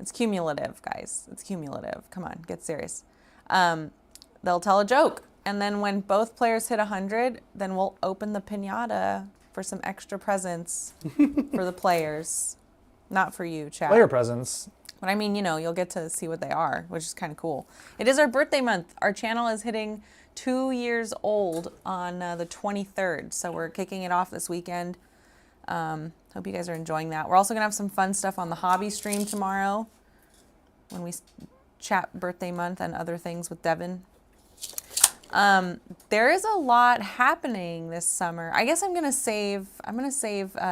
it's cumulative, guys. It's cumulative. Come on, get serious. They'll tell a joke. And then when both players hit 100, then we'll open the piñata for some extra presents for the players. Not for you, chat. Player presents. But I mean, you'll get to see what they are, which is kind of cool. It is our birthday month. Our channel is hitting 2 years old on the 23rd. So we're kicking it off this weekend. Hope you guys are enjoying that. We're also going to have some fun stuff on the hobby stream tomorrow when we chat birthday month and other things with Devin. There is a lot happening this summer. I guess I'm going to save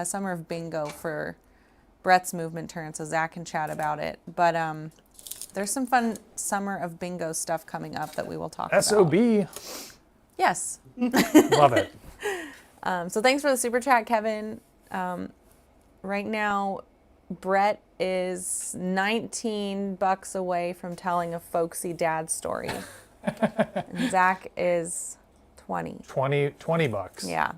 Summer of Bingo for Brett's movement turn so Zach can chat about it. But there's some fun Summer of Bingo stuff coming up that we will talk about. SOB. Yes. Love it. So thanks for the super chat, Kevin. Right now, Brett is $19 away from telling a folksy dad story. And Zach is 20. $20. Yeah.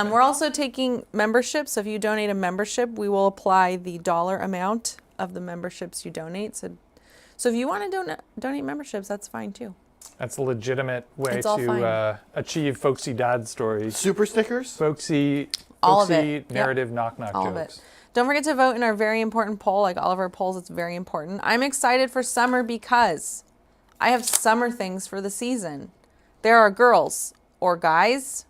We're also taking memberships. So if you donate a membership, we will apply the dollar amount of the memberships you donate. So if you want to donate memberships, that's fine too. That's a legitimate way It's all to fine. achieve folksy dad stories. Super stickers? Folksy All of it. narrative Yep. knock-knock All jokes. of it. Don't forget to vote in our very important poll. Like all of our polls, it's very important. I'm excited for summer because I have summer things for the season. There are girls or guys.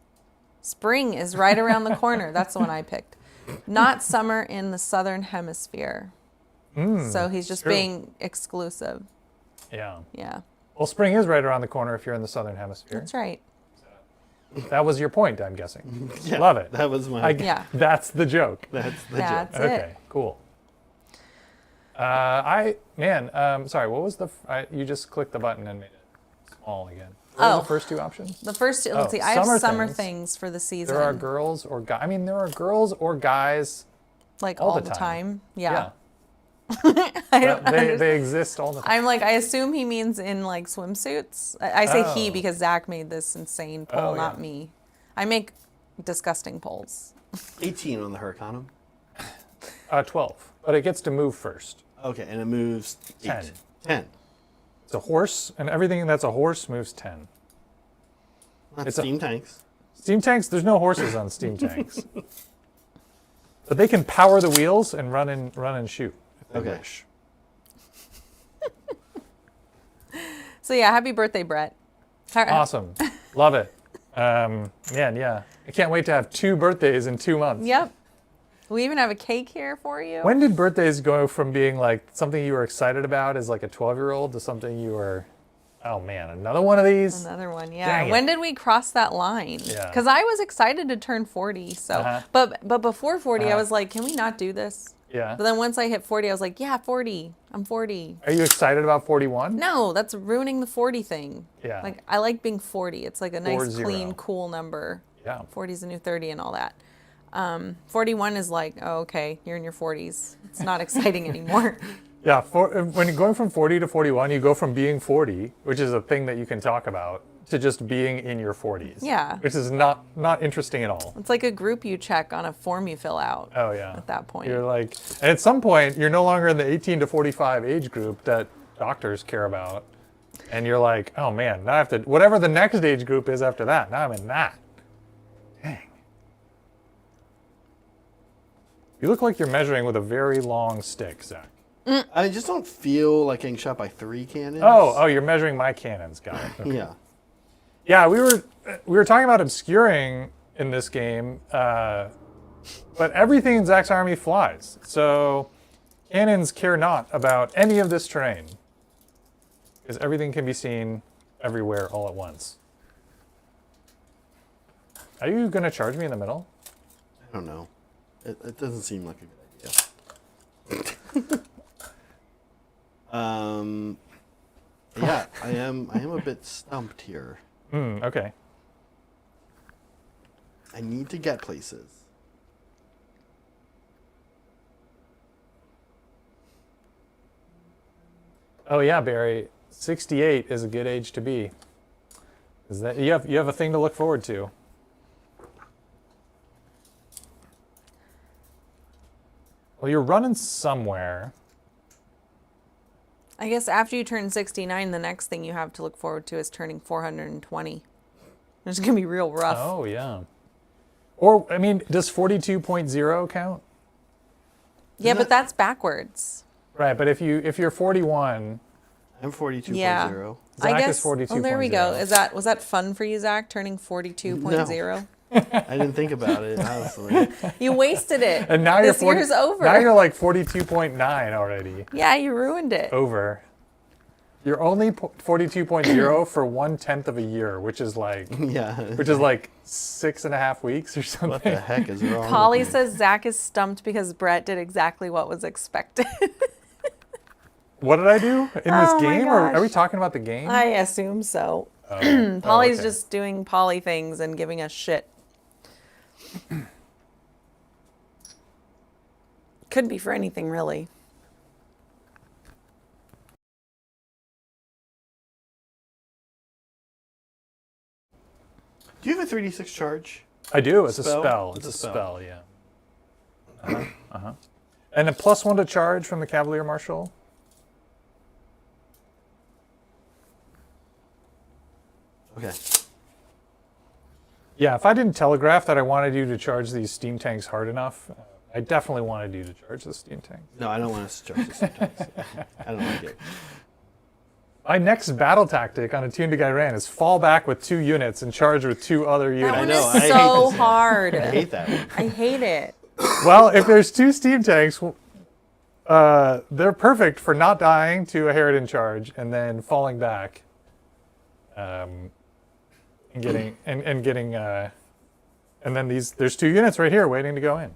Spring is right around the corner. That's the one I picked. Not summer in the southern hemisphere. So he's just true. being exclusive. Yeah. Yeah, Well, spring is right around the corner if you're in the southern hemisphere. that's right. That was your point, I'm guessing. Yeah, Love it. That was my. Yeah. That's the joke. That's the That's joke. it. Okay, cool. Sorry, what was you just clicked the button and made it small again. What were the first two options? The first two, let's see. I have summer summer things. things for the season. There are girls or guys. I mean, there are girls or guys like all all the the time. time. Yeah. I don't understand. They exist all the time. I'm like, I assume he means in like swimsuits. I say he Oh. because Zach made this insane poll, Oh, not yeah. me. I make disgusting polls. 18 on the Huracanum. 12, but it gets to move first. Okay, and it moves 8. 10. 10. It's a horse, and everything that's a horse moves 10. That's It's a- steam tanks. Steam tanks, there's no horses on steam tanks. But they can power the wheels and run and shoot if they Okay. wish. So yeah, happy birthday, Brett. Awesome. Love it. Man, yeah. I can't wait to have 2 birthdays in 2 months. Yep. We even have a cake here for you. When did birthdays go from being like something you were excited about as like a 12-year-old to something you were, oh man, another one of these? Another one, yeah. Dang it. When did we cross that line? Yeah. Because I was excited to turn 40. So, Uh-huh. but before 40, I Uh-huh. was like, can we not do this? Yeah. But then once I hit 40, I was like, yeah, 40. I'm 40. Are you excited about 41? No, that's ruining the 40 thing. Yeah. Like I like being 40. It's like a nice, 40. clean, cool number. Yeah. 40 is a new 30 and all that. 41 is like, oh, okay, you're in your 40s. It's not exciting anymore. Yeah, when you're going from 40 to 41, you go from being 40, which is a thing that you can talk about, to just being in your 40s. Yeah. Which is not interesting at all. It's like a group you check on a form you fill out Oh yeah. at that point. You're like, and at some point, you're no longer in the 18 to 45 age group that doctors care about, and you're like, oh man, now I have to, whatever the next age group is after that, now I'm in that. Dang. You look like you're measuring with a very long stick, Zach. I just don't feel like getting shot by 3 cannons. Oh, you're measuring my cannons, got it. Okay. Yeah. Yeah, we were talking about obscuring in this game, but everything in Zach's army flies. So cannons care not about any of this terrain, because everything can be seen everywhere all at once. Are you going to charge me in the middle? I don't know. It doesn't seem like a good idea. Yeah, I am a bit stumped here. Okay. I need to get places. Oh yeah, Barry, 68 is a good age to be. Is that you have a thing to look forward to? Well, you're running somewhere. I guess after you turn 69, the next thing you have to look forward to is turning 420. It's going to be real rough. Oh, yeah. Or, I mean, does 42.0 count? Yeah, but that's backwards. Right, but if you're 41, I'm 42.0. Yeah. Zach I guess. is 42.0. Oh, there we go. Was that fun for you, Zach, turning 42.0? I didn't think about it, honestly. You wasted it. And now this you're year's over. Now you're like 42.9 already. Yeah, you ruined it. Over. You're only 42.0 for 1/10 of a year, which is like Yeah. 6.5 weeks or something. What the heck is wrong? Polly with me? says Zach is stumped because Brett did exactly what was expected. What did I do in this Oh my game? Or gosh. are we talking about the game? I assume so. Oh, Polly's okay. just doing Polly things and giving us shit. Could be for anything, really. Do you have a 3d6 charge? I do. It's Spell? a spell. It's It's a a spell, yeah. And a +1 to charge from the Cavalier Marshal. Okay. Yeah, if I didn't telegraph that I wanted you to charge these steam tanks hard enough, I definitely wanted you to charge the steam tank. No, I don't want us to charge this sometimes. I don't like it. My next battle tactic on Attuned to Gairan is fall back with 2 units and charge with 2 other That units. one know, I is hate so this. hard. I hate that one. I hate it. Well, if there's 2 steam tanks, they're perfect for not dying to a Harridan charge and then falling back, and getting and then there's 2 units right here waiting to go in.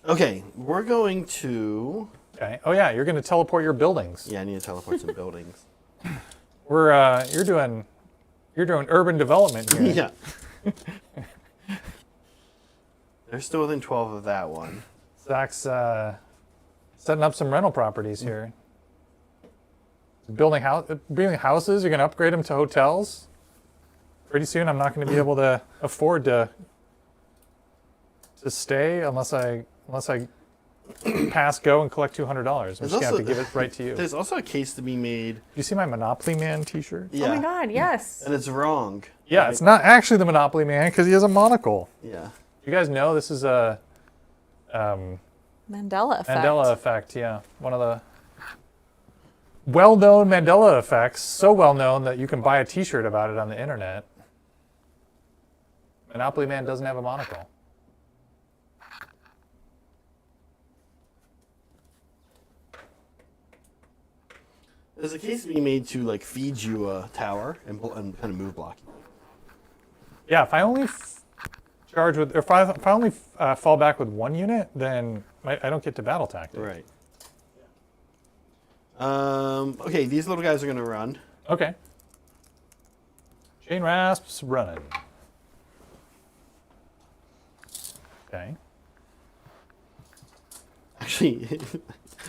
Okay, we're going to... Okay. Oh yeah, you're going to teleport your buildings. Yeah, I need to teleport some buildings. You're doing urban development here. Yeah. They're still within 12 of that one. Zach's Setting up some rental properties here. Building houses. You're going to upgrade them to hotels. Pretty soon, I'm not going to be able to afford to stay unless I pass go and collect $200. I'm just going to have to give it right to you. There's also a case to be made. Do you see my Monopoly Man T-shirt? Yeah. Oh my God, yes. And it's wrong. Yeah, right? it's not actually the Monopoly Man because he has a monocle. Yeah. You guys know this is a Mandela effect. Mandela effect. Yeah, one of the well-known Mandela effects. So well known that you can buy a T-shirt about it on the internet. Monopoly Man doesn't have a monocle. There's a case to be made to like feed you a tower and kind of move block you. Yeah, if I only charge with, or if I only fall back with one unit, then I don't get to battle tactic. Right. Okay, these little guys are gonna run. Okay. Chain Rasps running. Okay. Actually,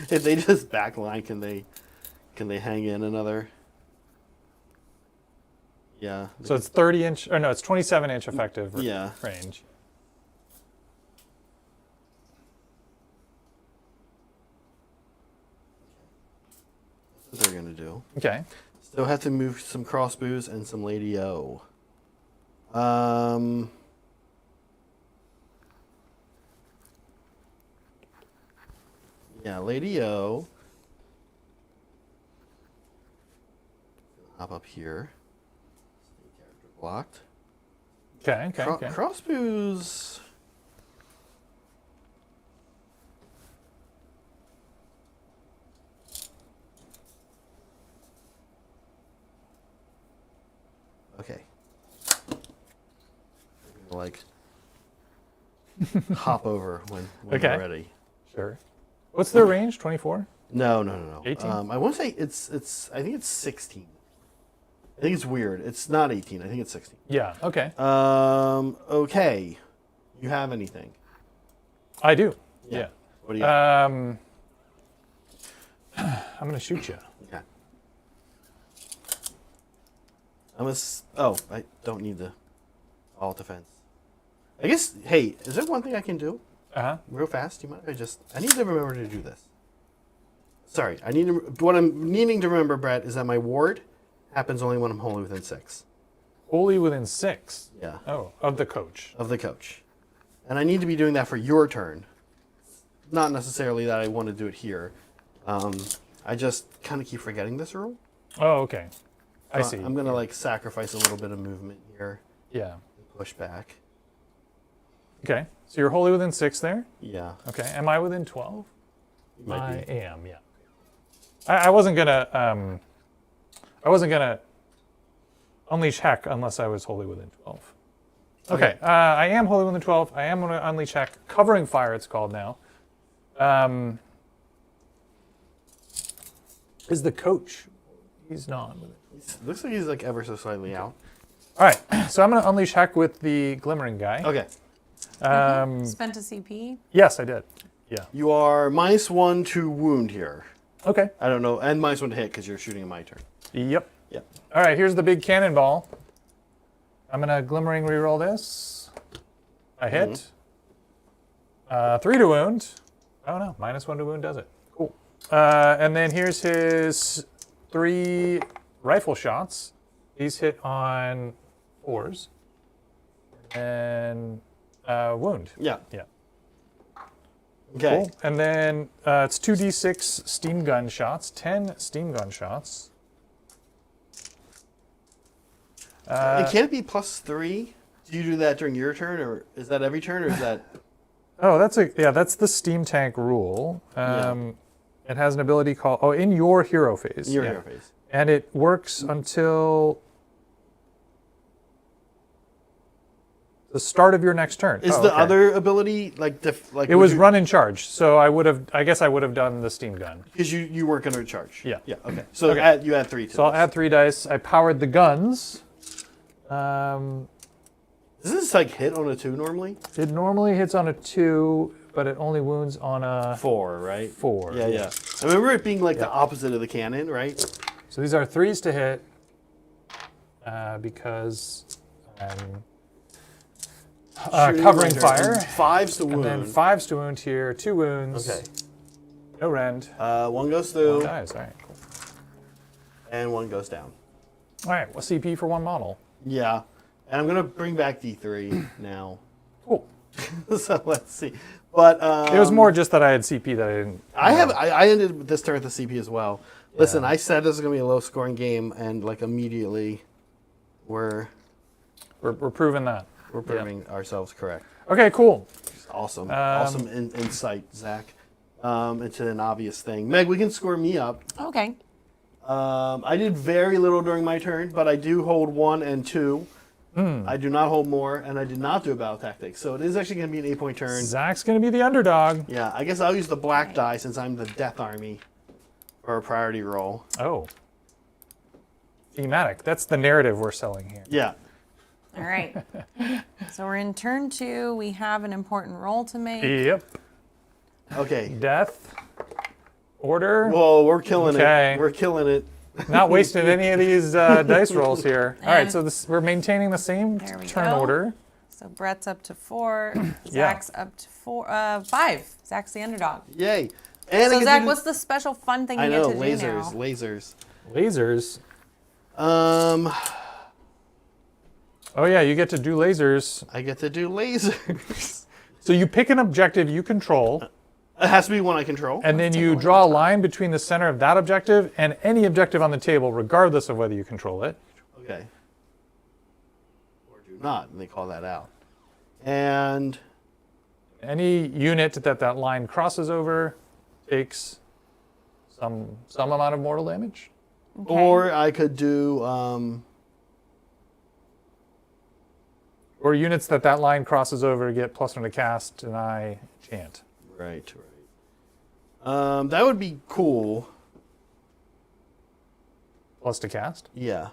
if they just backline, can they hang in another? Yeah. So it's 30-inch, or no, it's 27-inch effective Yeah. range. That's what they're gonna do. Okay. Still have to move some crossbows and some Lady O. Yeah, Lady O. Hop up here. Character blocked. Okay, okay. Crossbows. Okay. Like hop over when Okay. you're ready. Sure. What's their range? 24? No. 18? I want to say it's. I think it's 16. I think it's weird. It's not 18. I think it's 16. Yeah. Okay. Okay. You have anything? I do. Yeah. Yeah. What do you? Have? I'm gonna shoot you. Okay. I don't need the all defense. I guess. Hey, is there one thing I can do real fast? Do you mind? I need to remember to do this. Sorry, what I'm needing to remember, Brett, is that my ward happens only when I'm wholly within 6. Wholly within 6. Yeah. Oh, of the coach. Of the coach. And I need to be doing that for your turn. Not necessarily that I want to do it here. I just kind of keep forgetting this rule. Oh, okay. I see. I'm going to like sacrifice a little bit of movement here. Yeah. Push back. Okay. So you're wholly within 6 there? Yeah. Okay. Am I within 12? You might be. I am, yeah. I wasn't gonna unleash heck unless I was wholly within 12. Okay. I am wholly within 12. I am gonna unleash heck. Covering fire, it's called now. Is the coach? He's not with it. Looks like he's like ever so slightly out. All right. So I'm gonna unleash heck with the glimmering guy. Okay. Spent a CP. Yes, I did. Yeah. You are -1 to wound here. Okay. I don't know, and -1 to hit because you're shooting in my turn. Yep. Yep. All right, here's the big cannonball. I'm gonna glimmering reroll this. I hit. 3 to wound. Oh no, -1 to wound does it. Cool. And then here's his 3 rifle shots. These hit on 4s. And wound. Yeah. Yeah. Okay. Cool. And then it's 2d6 steam gun shots, 10 steam gun shots. And can it be +3? Do you do that during your turn, or is that every turn, or is that? Oh, that's the steam tank rule. It has an ability called in your hero phase. In your hero phase. And it works until the start of your next turn. Is the other ability like It was run and charge, so I guess I would have done the steam gun. because you weren't going to charge? Yeah. Yeah. Okay. So Okay. you add 3 to So I'll this. add 3 dice. I powered the guns. Does this like hit on a 2 normally? It normally hits on a 2 but it only wounds on a 4, right? 4. Yeah, yeah. I remember it being like the opposite of the cannon, right? So these are 3s to hit because I'm Shooting covering right fire. there. 5s to wound. And then 5s to wound here, 2 wounds. Okay. No rend. 1 goes through. 1 dies, all right, cool. And 1 goes down. All right, well, CP for 1 model. Yeah. And I'm going to bring back D3 now. Cool. So let's see. But It was more just that I had CP that I didn't. I ended this turn with the CP as well. Listen, I said this was going to be a low-scoring game, and like immediately we're proving that. We're proving ourselves correct. Okay, cool. Awesome. Awesome insight, Zach, into an obvious thing. Meg, we can score me up. Okay. I did very little during my turn, but I do hold 1 and 2. I do not hold more, and I did not do a battle tactics. So it is actually going to be an 8-point turn. Zach's going to be the underdog. Yeah, I guess I'll use the black die since I'm the Death Army for a priority roll. Oh. Thematic. That's the narrative we're selling here. Yeah. All right. So we're in turn 2. We have an important roll to make. Yep. Okay. Death. Order. Whoa, we're killing Okay. it. We're killing it. Not wasting any of these dice rolls here. All right, so we're maintaining the same There we turn go. order. So Brett's up to 4. Zach's up to 5. Zach's the underdog. Yay. And I So get Zach, to do- what's the special fun thing you I get know, to lasers, do now? lasers. Lasers. Um, Oh yeah, you get to do lasers. I get to do lasers. So you pick an objective you control, It has to be one I control. and then you draw a line between the center of that objective and any objective on the table, regardless of whether you control it. Okay. Or do not, and they call that out. And Any unit that line crosses over takes some amount of mortal damage. Okay. or I could do Or units that line crosses over get +1 to cast, deny, chant. right. That would be cool. Plus to cast. Yeah.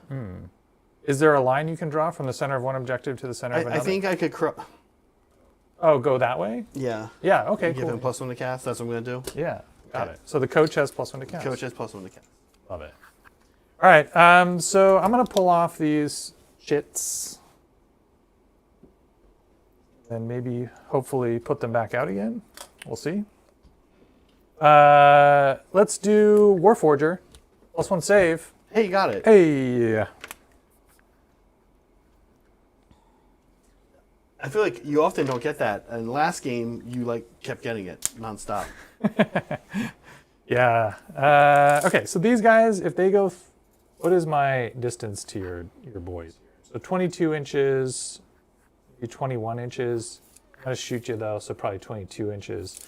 Is there a line you can draw from the center of one objective to the center of another? I think I could. Oh, go that way? Yeah. Yeah, okay, Give cool. him +1 to cast. That's what I'm gonna do. Yeah, got Okay. it. So the coach has +1 to cast. Coach has +1 to cast. Love it. All right, so I'm going to pull off these shits. And maybe, hopefully, put them back out again. We'll see. Let's do Warforger. +1 save. Hey, you got it. Hey. I feel like you often don't get that. And last game, you like kept getting it nonstop. Yeah. Okay, so these guys, if they go... what is my distance to your boys here? So 22 inches, maybe 21 inches. I'm going to shoot you, though, so probably 22 inches.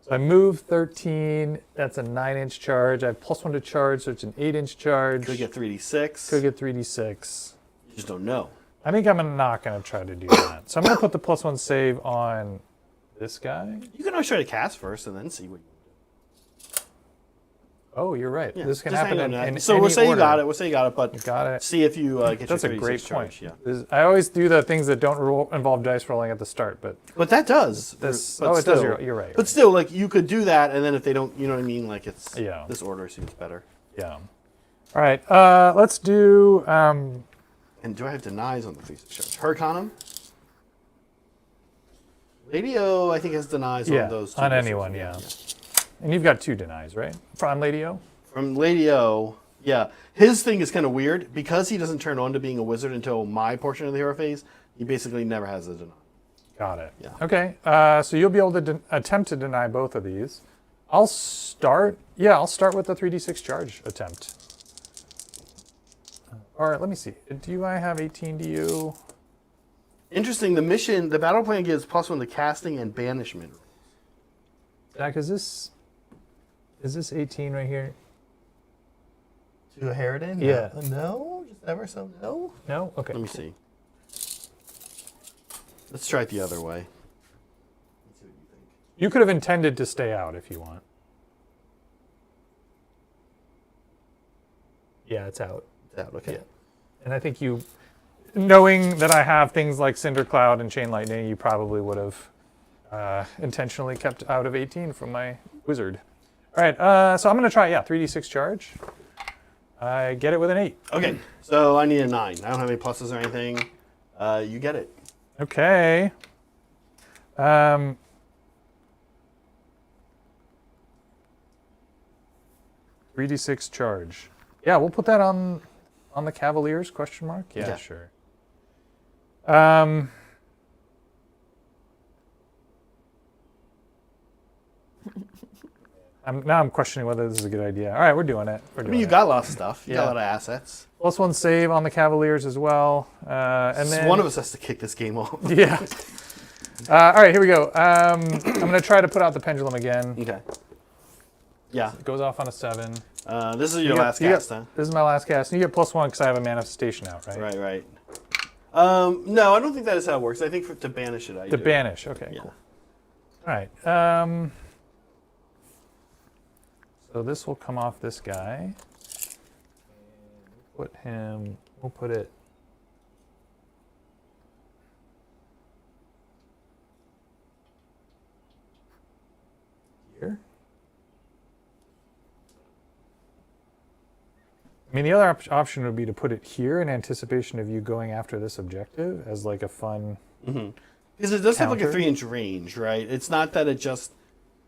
So I move 13. That's a 9-inch charge. I have +1 to charge, so it's an 8-inch charge. Could get 3d6. Could get 3d6. You just don't know. I think I'm not going to try to do that. So I'm going to put the +1 save on this guy. You can always try to cast first and then see what. Oh, you're right. Yeah, this can just happen hang on in that. So any we'll say order. you got it. We'll say you got it, but Got it. see if you get That's your a 36 great charge. point. Yeah. I always do the things that don't involve dice rolling at the start, but But that does. this. But Oh, it does. still- You're right. But still, like you could do that, and then if they don't, you know what I mean? Like it's Yeah. this order seems better. Yeah. All right. Let's do. And do I have denies on the 36 charge? Hurricanum? Lady O, I think has denies Yeah, on those two. on missiles. anyone, yeah. And you've got 2 denies, right? From Lady O. From Lady O, yeah. His thing is kind of weird because he doesn't turn on to being a wizard until my portion of the hero phase. He basically never has a deny. Got it. Yeah. Okay. So you'll be able to attempt to deny both of these. I'll start. Yeah, I'll start with the 3d6 charge attempt. All right. Let me see. Do I have 18 to you? Interesting. The battle plan gives +1 to casting and banishment. Zach, is this 18 right here? To a Harridan? Yeah. No? Just ever so no? No. Okay. Let me see. Let's try it the other way. Let's see what you think. You could have intended to stay out if you want. Yeah, it's out. It's out, okay. Yeah. And I think you, knowing that I have things like Cinder Cloud and Chain Lightning, you probably would have intentionally kept out of 18 from my wizard. All right, so I'm going to try, 3d6 charge. I get it with an 8. Okay, so I need a 9. I don't have any pluses or anything. You get it. Okay. 3d6 charge. Yeah, we'll put that on the Cavaliers, question mark? Yeah, sure. I'm questioning whether this is a good idea. All right, we're doing it. I mean, you got a lot of stuff. You got a lot of assets. +1 save on the Cavaliers as well. And then one of us has to kick this game off. Yeah. All right, here we go. I'm going to try to put out the pendulum again. Okay. Yeah. It goes off on a 7. This is your last cast, huh? This is my last cast. And you get +1 because I have a manifestation out, right? Right. No, I don't think that is how it works. I think to banish it, To banish, okay, yeah. cool. All right. So this will come off this guy. We'll put it here. I mean, the other option would be to put it here in anticipation of you going after this objective as like a fun. Because it does have like a 3-inch range, right? It's not that it just.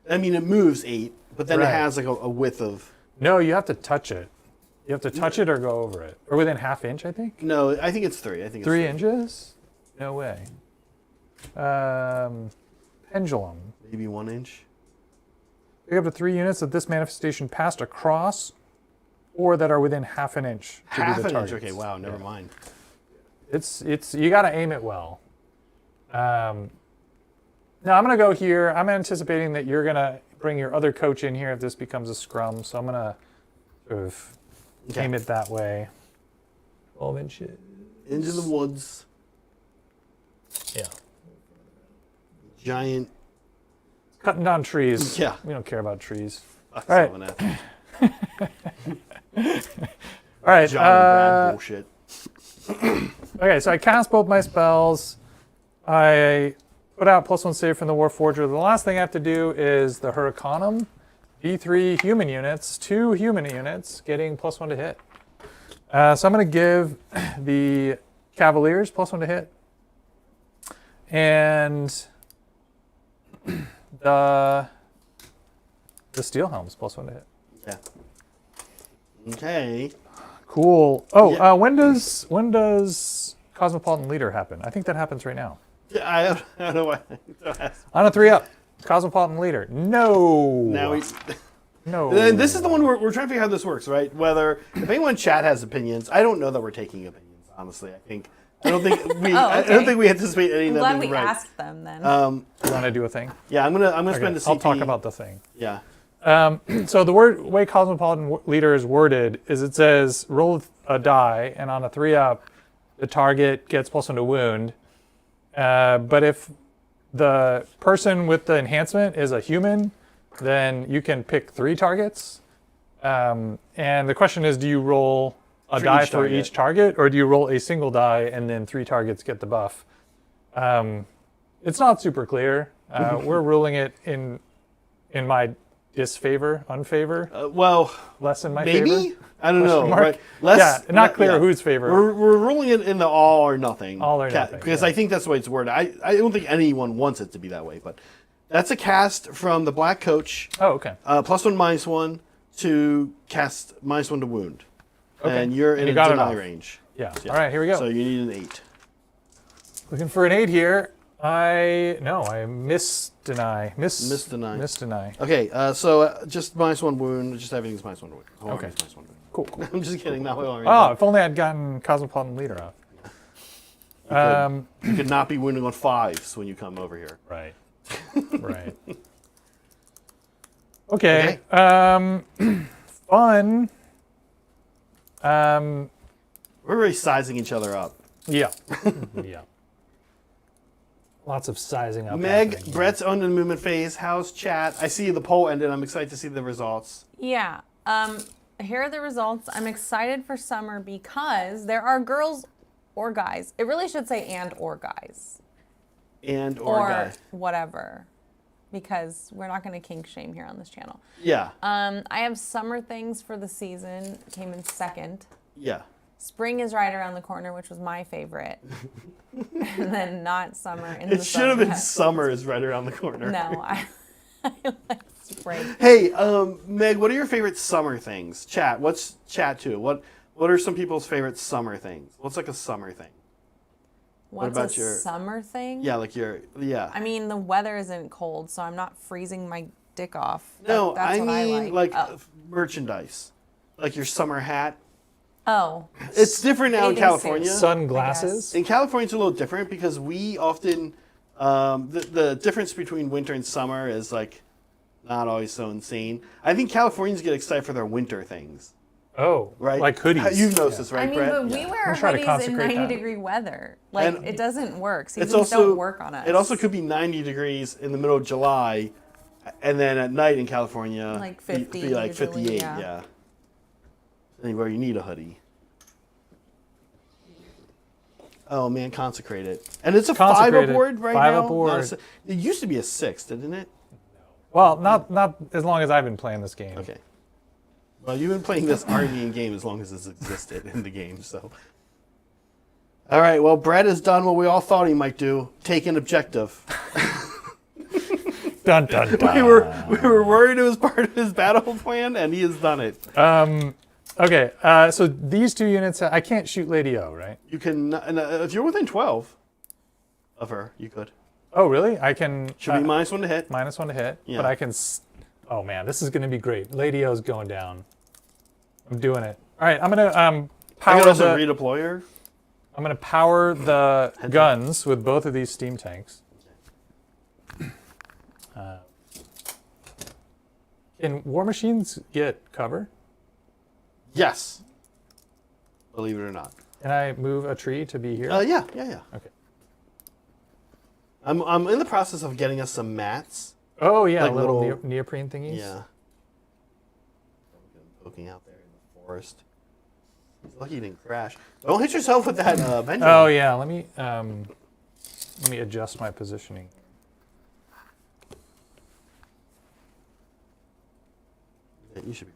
I mean, it moves 8, but then it has like a width of. No, you have to touch it. You have to touch it or go over it, or within ½ inch, I think. No, I think it's 3. I think it's 3 inches. No way. Pendulum. Maybe 1 inch. Pick up to 3 units that this manifestation passed across, or that are within ½ an inch. To Half be the an inch. targets. Okay. Wow. Never mind. It's you got to aim it well. Now I'm gonna go here. I'm anticipating that you're gonna bring your other coach in here if this becomes a scrum. So I'm gonna sort of aim it that way. 12 inches. Into the woods. Yeah. Giant. Cutting down trees. Yeah. We don't care about trees. All right. All right. John Brad bullshit. Okay, so I cast both my spells. I put out +1 save from the Warforger. The last thing I have to do is the Hurricanum. D3 human units, 2 human units, getting +1 to hit. So I'm going to give the Cavaliers +1 to hit. And the Steel Helms +1 to hit. Yeah. Okay. Cool. Oh, when does Cosmopolitan Leader happen? I think that happens right now. Yeah, I don't know why. On a 3-up, Cosmopolitan Leader. No. Now No. And this is the one we're trying to figure out how this works, right? Whether if anyone in chat has opinions, I don't know that we're taking opinions. Honestly, I don't think we. I don't think we anticipate any of them Glad being we right. asked them then. You want to do a thing? Yeah, I'm gonna spend a CP. I'll talk about the thing. Yeah. So the way Cosmopolitan Leader is worded is it says roll a die, and on a 3-up, the target gets +1 to wound. But if the person with the enhancement is a human, then you can pick 3 targets. And the question is, do you roll a die for each target, or do you roll a single die and then 3 targets get the buff? It's not super clear. We're ruling it in my disfavor, unfavor. Well, less in my maybe? favor. I don't know. Right? Less, not clear whose favor. We're ruling it in the all or nothing. All or nothing. Because I think that's the way it's worded. I don't think anyone wants it to be that way, but that's a cast from the Black Coach. Oh, okay. +1, -1 to cast -1 to wound. Okay. And you're in a deny range. Yeah. All right, here we go. So you need an 8. Looking for an 8 here. I miss deny. Miss deny. Okay, so just -1 wound. Just everything's -1 wound. Okay. -1 wound. Cool. I'm just kidding. Not Oh, if only I'd gotten Cosmopolitan Leader off. You could not be wounding on 5s when you come over here. Right. Right. Okay. Fun. We're really sizing each other up. Yeah. Yeah. Lots of sizing up. Meg, happening. Brett's on the movement phase. How's chat? I see the poll ended. I'm excited to see the results. Yeah. Here are the results. I'm excited for summer because there are girls or guys. It really should say and or guys. And or guy. Whatever. because we're not going to kink shame here on this channel. Yeah. I have summer things for the season. Came in second. Yeah. Spring is right around the corner, which was my favorite. And then not summer. In the It should have been summer. summer is right around the corner. No, I like spring. Hey, Meg, what are your favorite summer things? Chat. What's chat too? What are some people's favorite summer things? What's like a summer thing? What's about a your- summer thing? Yeah, like yeah. I mean, the weather isn't cold, so I'm not freezing my dick off. No, That's I what mean like Oh. merchandise, like your summer hat. Oh. It's different now in Bathing California. suits. Sunglasses. In California, it's a little different because we often the difference between winter and summer is like not always so insane. I think Californians get excited for their winter things, Oh, right? like hoodies. You've noticed this, right, I mean, Brett? but we Yeah. wear I'm trying to hoodies in consecrate 90-degree weather. Like, And it doesn't work. Seasons It's also don't work on us. It also could be 90 degrees in the middle of July, and then at night in California, Like 50 be like usually, 58. yeah. Yeah. Anywhere you need a hoodie. Oh man, consecrate it. And it's a 5 Consecrated. aboard right 5 now. aboard. Not a si- It used to be a 6, didn't it? Well, not as long as I've been playing this game. Okay. Well, you've been playing this Ardean game as long as it's existed in the game, so. All right. Well, Brett has done what we all thought he might do: take an objective. Dun dun dun. we were worried it was part of his battle plan, and he has done it. Okay, so these two units, I can't shoot Lady O, right? You can, if you're within 12 of her, you could. Oh, really? I can. Should be -1 to hit. -1 to hit, Yeah. but I can. Oh man, this is going to be great. Lady O's going down. I'm doing it. All right, I'm going to I power could also the. redeploy her. I'm going to power the guns with both of these steam tanks. Can war machines get cover? Yes. Believe it or not. Can I move a tree to be here? Yeah. Okay. I'm in the process of getting us some mats. Oh yeah, like little little- neoprene thingies. Yeah. Poking out there in the forest. He's lucky he didn't crash. Don't hit yourself with that pendulum. Oh yeah, let me adjust my positioning. You should be.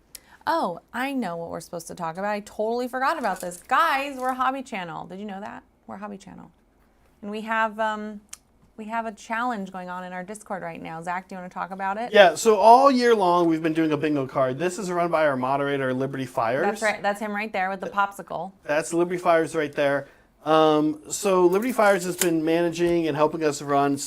Oh, I know what we're supposed to talk about. I totally forgot about this. Guys, we're a hobby channel. Did you know that? We're a hobby channel. And we have a challenge going on in our Discord right now. Zach, do you want to talk about it? Yeah, so all year long we've been doing a bingo card. This is run by our moderator, Liberty Fires. That's right. That's him right there with the popsicle. That's Liberty Fires right there. So Liberty Fires has been managing and helping us run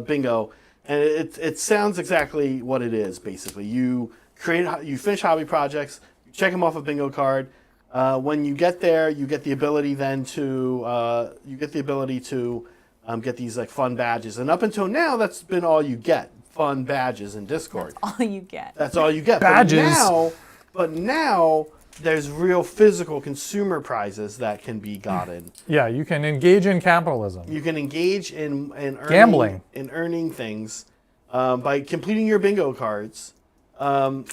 bingo, and it sounds exactly what it is. Basically, you finish hobby projects, you check them off a bingo card. When you get there, you get the ability then to get these like fun badges. And up until now, that's been all you get: fun badges in Discord. All you get. That's all you get. Badges. But now there's real physical consumer prizes that can be gotten. Yeah, you can engage in capitalism. You can engage in earning, Gambling. in earning things by completing your bingo cards.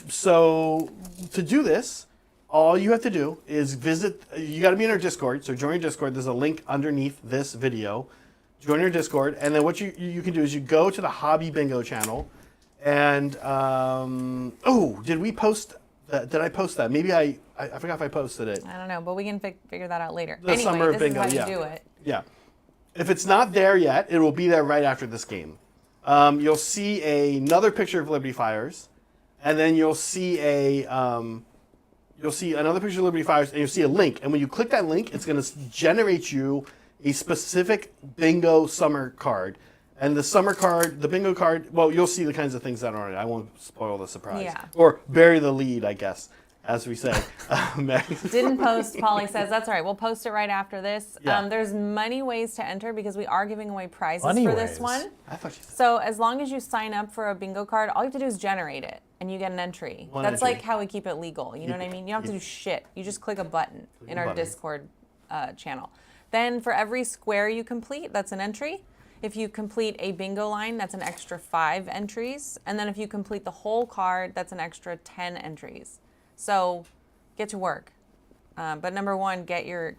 So to do this, all you have to do is visit. You got to be in our Discord. So join our Discord. There's a link underneath this video. Join our Discord, and then what you can do is you go to the Hobby Bingo channel, and did we post? Did I post that? Maybe I forgot if I posted it. I don't know, but we can figure that out later. The Anyway, Summer of this Bingo, is how yeah. you do it. Yeah. If it's not there yet, it will be there right after this game. You'll see another picture of Liberty Fires, and then you'll see another picture of Liberty Fires, and you'll see a link. And when you click that link, it's going to generate you a specific bingo summer card. And the bingo card, well, you'll see the kinds of things that are on it. I won't spoil the surprise. Yeah. Or bury the lead, I guess, as we say. Didn't post. Polly says that's all right. We'll post it right after this. Yeah. There's many ways to enter because we are giving away prizes Money for ways. this one. I thought you said So as long as you sign up for a bingo card, all you have to do is generate it, and you get an entry. One That's entry. like how we keep it legal. You know what I mean? You don't have to do shit. You just click a button in our button. Discord channel. Then for every square you complete, that's an entry. If you complete a bingo line, that's an extra 5 entries. And then if you complete the whole card, that's an extra 10 entries. So get to work. But number one, get your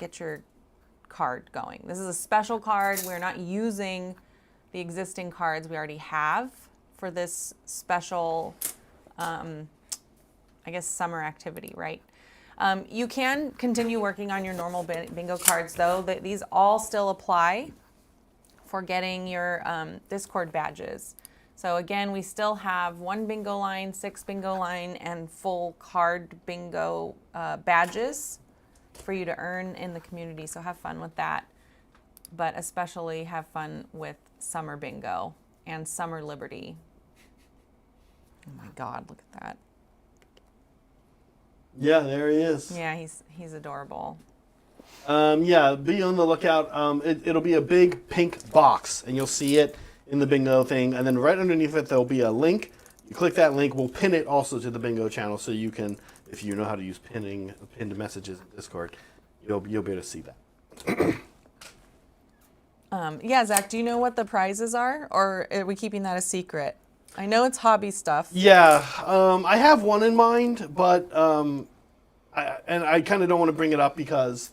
card going. This is a special card. We're not using the existing cards we already have for this special, I guess, summer activity, right? You can continue working on your normal bingo cards, though. These all still apply for getting your Discord badges. So again, we still have 1 bingo line, 6 bingo line, and full card bingo badges for you to earn in the community. So have fun with that, but especially have fun with summer bingo and summer liberty. Oh my God, look at that. Yeah, there he is. Yeah, he's adorable. Yeah, be on the lookout. It'll be a big pink box, and you'll see it in the bingo thing. And then right underneath it, there'll be a link. You click that link. We'll pin it also to the bingo channel, so you can, if you know how to use pinned messages in Discord, you'll be able to see that. Yeah, Zach, do you know what the prizes are, or are we keeping that a secret? I know it's hobby stuff. Yeah, I have one in mind, but I kind of don't want to bring it up because.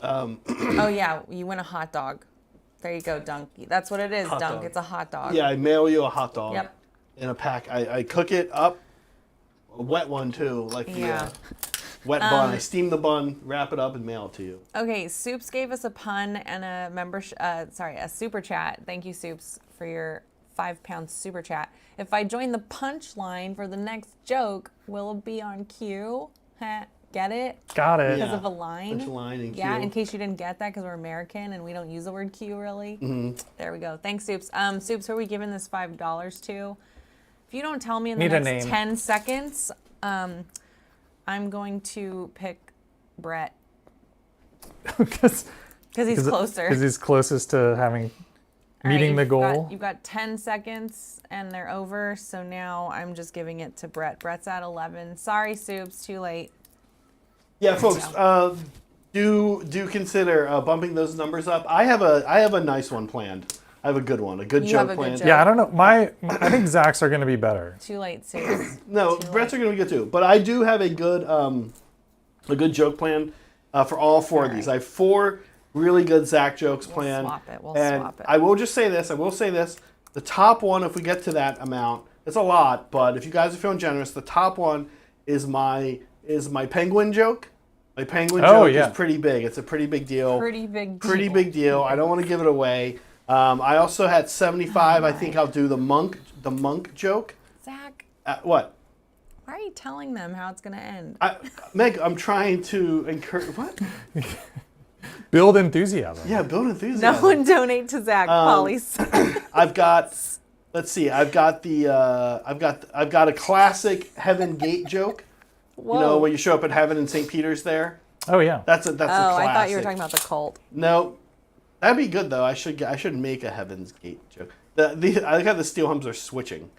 Oh yeah, you win a hot dog. There you go, Dunky. That's what it is, Hot Dunk. dog. It's a hot dog. Yeah, I mail you a hot dog. Yep. In a pack. I cook it up, a wet one too, like Yeah. the wet bun. I steam the bun, wrap it up, and mail it to you. Okay, Soups gave us a pun and a super chat. Thank you, Soups, for your £5 super chat. If I join the punchline for the next joke, will it be on cue? Get it? Got it. Because of a line? Punchline and Yeah, cue. in case you didn't get that, because we're American and we don't use the word cue really. Mm-hmm. There we go. Thanks, Soups. Soups, who are we giving this $5 to? If you don't tell me in the Need a next name. 10 seconds, I'm going to pick Brett Because because he's closer. Because he's closest to having All right, meeting the goal. You've got 10 seconds and they're over, so now I'm just giving it to Brett. Brett's at 11. Sorry, Soups, too late. Yeah, folks, do consider bumping those numbers up. I have a nice one planned. I have a good one, a good You have joke a good planned. joke. Yeah, I don't know. I think Zach's are going to be better. Too late, Soups. No, Brett's are going to be good too. But I do have a good joke plan for all 4 of these. I have 4 really good Zach jokes planned. Swap it. We'll and swap it. I will just say this. The top one, if we get to that amount, it's a lot. But if you guys are feeling generous, the top one is my penguin joke. My penguin joke is pretty big. It's a pretty big deal. Pretty big deal. Pretty big deal. I don't want to give it away. I also had 75. I think I'll do the monk joke. Zach, What? why are you telling them how it's going to end? Meg, I'm trying to encourage. What? Build enthusiasm. Yeah, build enthusiasm. No one donate to Zach, Polly's. I've got. Let's see. I've got a classic Heaven Gate joke. Whoa. You know, when you show up at Heaven in St. Peter's there. Oh yeah. That's a classic. I thought you were talking about the cult. No, that'd be good though. I should make a Heaven's Gate joke. I like how the steel hums are switching.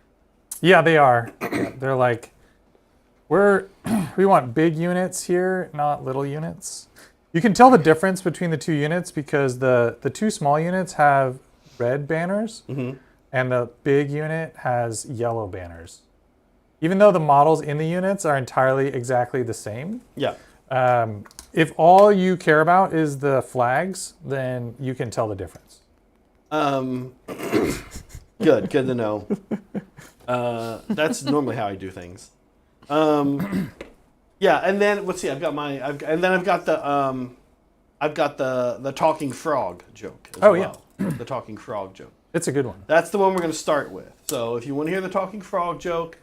Yeah, they are. Yeah, they're like, we want big units here, not little units. You can tell the difference between the 2 units because the 2 small units have red banners, and the big unit has yellow banners. Even though the models in the units are entirely exactly the same. Yeah. If all you care about is the flags, then you can tell the difference. Good to know. That's normally how I do things. Yeah, and then let's see. I've got the talking frog joke. As Oh, well. The talking frog joke. It's a good one. That's the one we're going to start with. So if you want to hear the talking frog joke,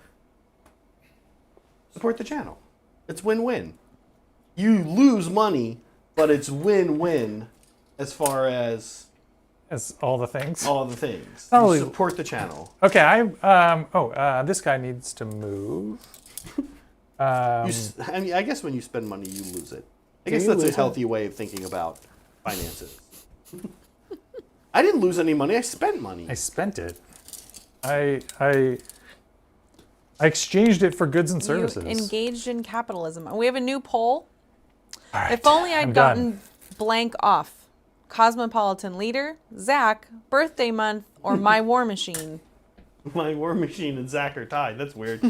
support the channel. It's win-win. You lose money, but it's win-win as far as As all the things. all the things. Oh, You support the channel. Okay, this guy needs to move. I guess when you spend money, you lose it. I guess you that's a lose it? healthy way of thinking about finances. I didn't lose any money. I spent money. I spent it. I exchanged it for goods and services. You engaged in capitalism. We have a new poll. All right, If only I'd I'm gotten done. blank off. Cosmopolitan leader, Zach, birthday month, or my war machine. My war machine and Zach are tied. That's weird.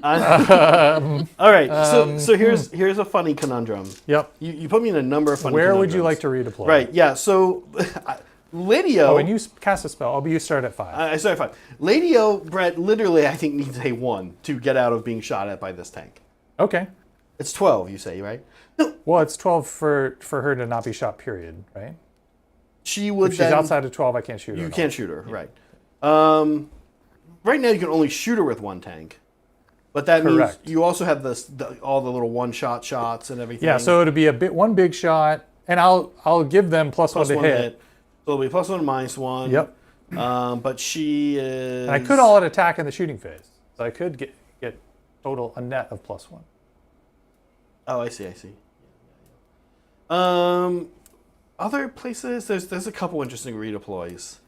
All right. So here's a funny conundrum. Yep. You put me in a number of funny Where would you conundrums. like to redeploy? Right. Yeah. So Ladio. Oh, and you cast a spell. Oh, but you start at 5. I started 5. Ladio, Brett, literally, I think needs a 1 to get out of being shot at by this tank. Okay. It's 12, you say, right? No. Well, it's 12 for her to not be shot, period, right? She would If she's then... outside of 12, I can't shoot her. You can't shoot her, right. Right now, you can only shoot her with 1 tank. But that Correct. means you also have all the little one-shot shots and everything. Yeah, so it'll be one big shot, and I'll give them plus one to hit. So it'll be +1 and -1. Yep. But she is... And I could all out attack in the shooting phase. So I could get total a net of +1. Oh, I see. Other places, there's a couple interesting redeploys.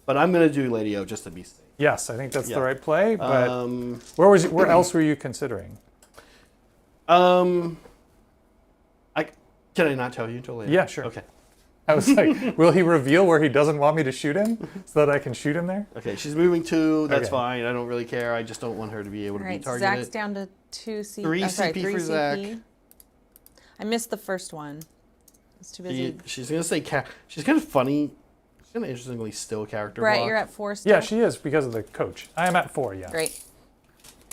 But I'm going to do Ladio just to be safe. Yes, I think that's the right play. But where else were you considering? Can I not tell you until later? Yeah, sure. Okay. I was like, will he reveal where he doesn't want me to shoot him so that I can shoot him there? Okay, she's moving 2. That's Okay. fine. I don't really care. I just don't want her to be able to All be right, targeted. Zach's down to 2 CP. 3 sorry, CP 3 for CP. Zach. I missed the first one. I was too busy. She's going to say... she's kind of funny. She's kind of interestingly still character Brett, block. you're at 4 still? Yeah, she is because of the coach. I am at 4, yeah. Great.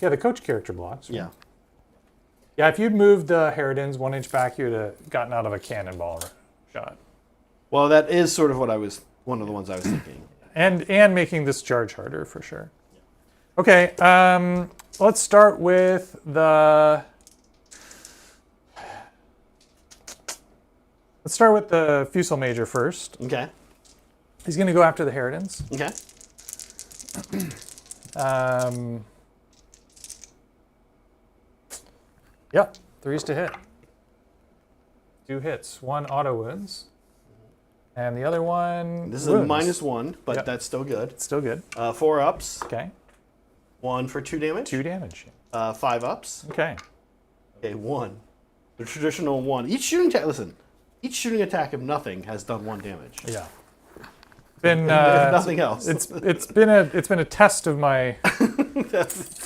Yeah, the coach character blocks. Right? Yeah. Yeah, if you'd moved the Harridans 1 inch back, you'd have gotten out of a cannonball shot. Well, that is sort of one of the ones I was thinking. And making this charge harder for sure. Okay, let's start with the... Let's start with the Fusel Major first. Okay. He's going to go after the Harridans. Okay. Yep, 3s to hit. 2 hits, 1 auto wounds. And the other one This is wounds. a -1, but Yep. that's still good. It's still good. 4 ups. Okay, 1 for 2 damage. 2 damage. 5 ups. Okay. Okay, 1. The traditional 1. Each shooting attack. Listen, each shooting attack of nothing has done 1 damage. Yeah. Been Nothing else. it's been a test of my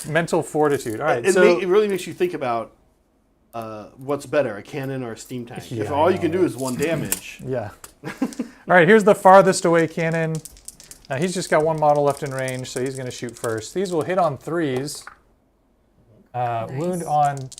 mental fortitude. All right, it so really makes you think about what's better, a cannon or a steam tank. Yeah, If all I you can know. do is 1 damage. yeah. All right, here's the farthest away cannon. He's just got 1 model left in range, so he's going to shoot first. These will hit on 3s, wound on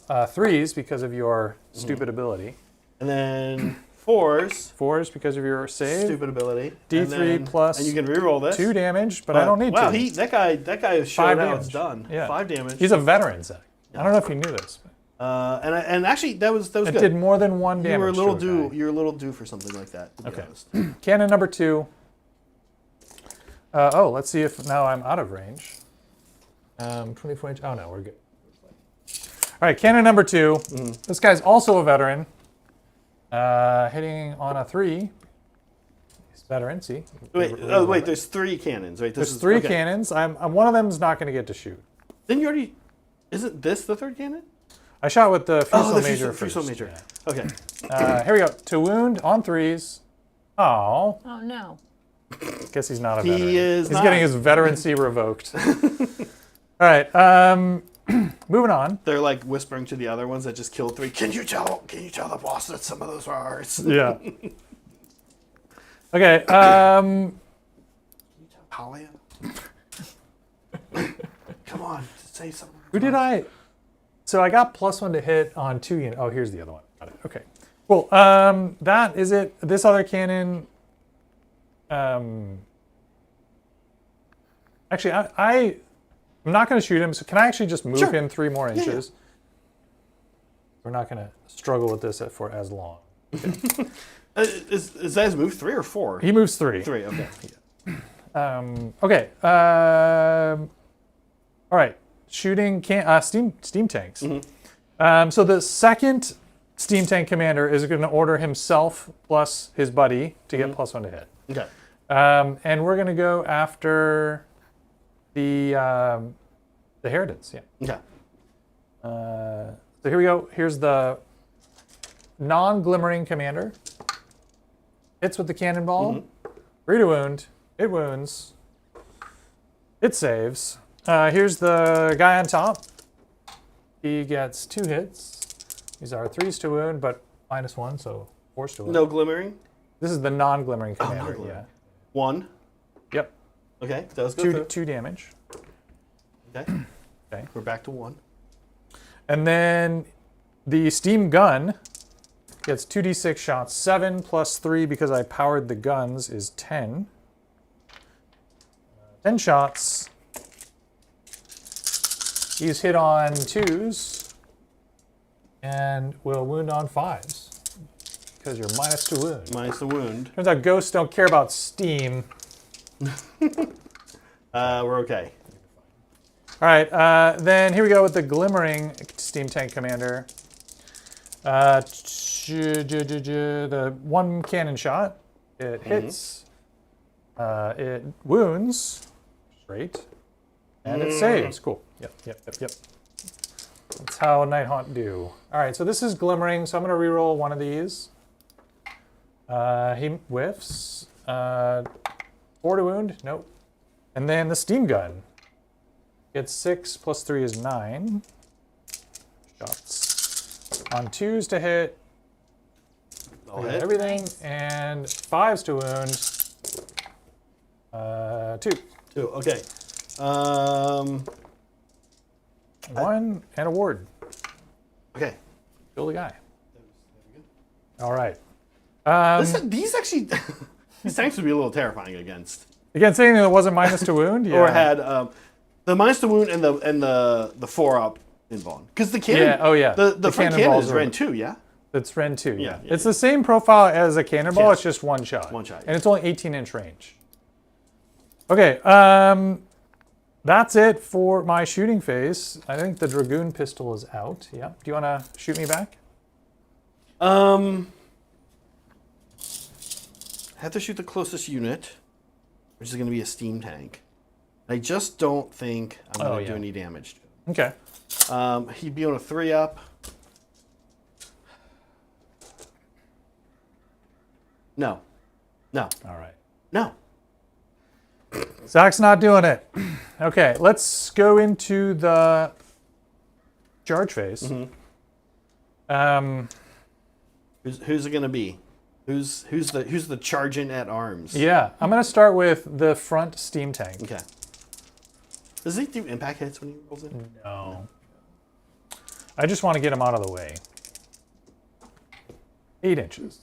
3s because of your stupid ability. And then 4s, 4s because of your save. stupid ability. D3 and plus and you can reroll this. 2 damage, but I don't need wow, to. that guy has shown 5 how damage. it's done. Yeah. 5 damage. He's a veteran, Zach. I don't know if you knew this. But and actually that was it good. did more than 1 damage. You were a little to a guy. due. You're a little due for something like that. To be Okay. honest. Cannon number 2. Let's see if now I'm out of range. 24 inch. Oh no, we're good. All right, cannon number 2. This guy's also a veteran. Hitting on a 3. He's veteran. See. Wait. There's 3 cannons. Right. There's 3 cannons. I'm one of them is not going to get to shoot. Then you already. Isn't this the 3rd cannon? I shot with the Fusel the Major first. Fusel Major. Yeah. Okay. Here we go. To wound on 3s. Oh. Oh, no. Guess he's not a veteran. He is He's not. getting his veterancy revoked. All right. Moving on. They're like whispering to the other ones that just killed 3. Can you tell the boss that some of those are ours? Yeah. Okay. Talia? Come on, say something. Who did I? So I got +1 to hit on 2 units. Oh, here's the other one. Got it. Okay. Cool. That is it. This other cannon. Actually, I'm not going to shoot him. So can I actually just move Sure. him 3 more Yeah, inches? We're not going to struggle with this for as long. Is that his move 3 or 4? He moves 3. 3. Okay. Okay. All right. Shooting steam tanks. So the second steam tank commander is going to order himself plus his buddy to get +1 to hit. Okay. And we're going to go after the Harridans. Yeah. Okay. So here we go. Here's the non-glimmering commander. Hits with the cannonball. 3 to wound. It wounds. It saves. Here's the guy on top. He gets 2 hits. These are 3s to wound, but -1, so 4s to wound. No glimmering. This is the non-glimmering Oh, commander. non-glimmering. 1. Yep. Okay, does go through. 2 damage. Okay. Okay. We're back to 1. And then the steam gun gets 2d6 shots. 7 plus 3 because I powered the guns is 10. 10 shots. He's hit on 2s and will wound on 5s because you're -2 wound. Minus the wound. Turns out ghosts don't care about steam. We're okay. All right, then here we go with the glimmering steam tank commander. The 1 cannon shot. It hits. It wounds. Straight. And it saves. Cool. Yep. That's how Nighthaunt do. All right, so this is glimmering, so I'm going to reroll one of these. He whiffs. 4 to wound. Nope. And then the steam gun. Gets 6 plus 3 is 9. Shots. On 2s to hit. All hit. Everything. And 5s to wound. 2. 2. Okay. 1 and a ward. Okay. Kill the guy. All right. These actually, these tanks would be a little terrifying against. Against anything that wasn't -2 wound? Yeah. Or had the minus the wound and the 4-up invuln. Because the cannon. Yeah, oh yeah. The front cannon cannonballs is are- Ren 2, yeah? It's Ren 2. Yeah, It's the same profile as a cannonball, Yeah. it's just 1 shot. 1 shot, And it's only 18-inch range. Okay, that's it for my shooting phase. I think the Dragoon pistol is out. Yeah. Do you want to shoot me back? Have to shoot the closest unit, which is going to be a steam tank. I just don't think I'm going to do any damage to Okay. him. He'd be on a 3-up. No. No. All right. No. Zach's not doing it. Okay, let's go into the charge phase. Who's it going to be? Who's the charging at arms? Yeah, I'm going to start with the front steam tank. Okay. Does he do impact hits when he rolls in? No. I just want to get him out of the way. 8 inches.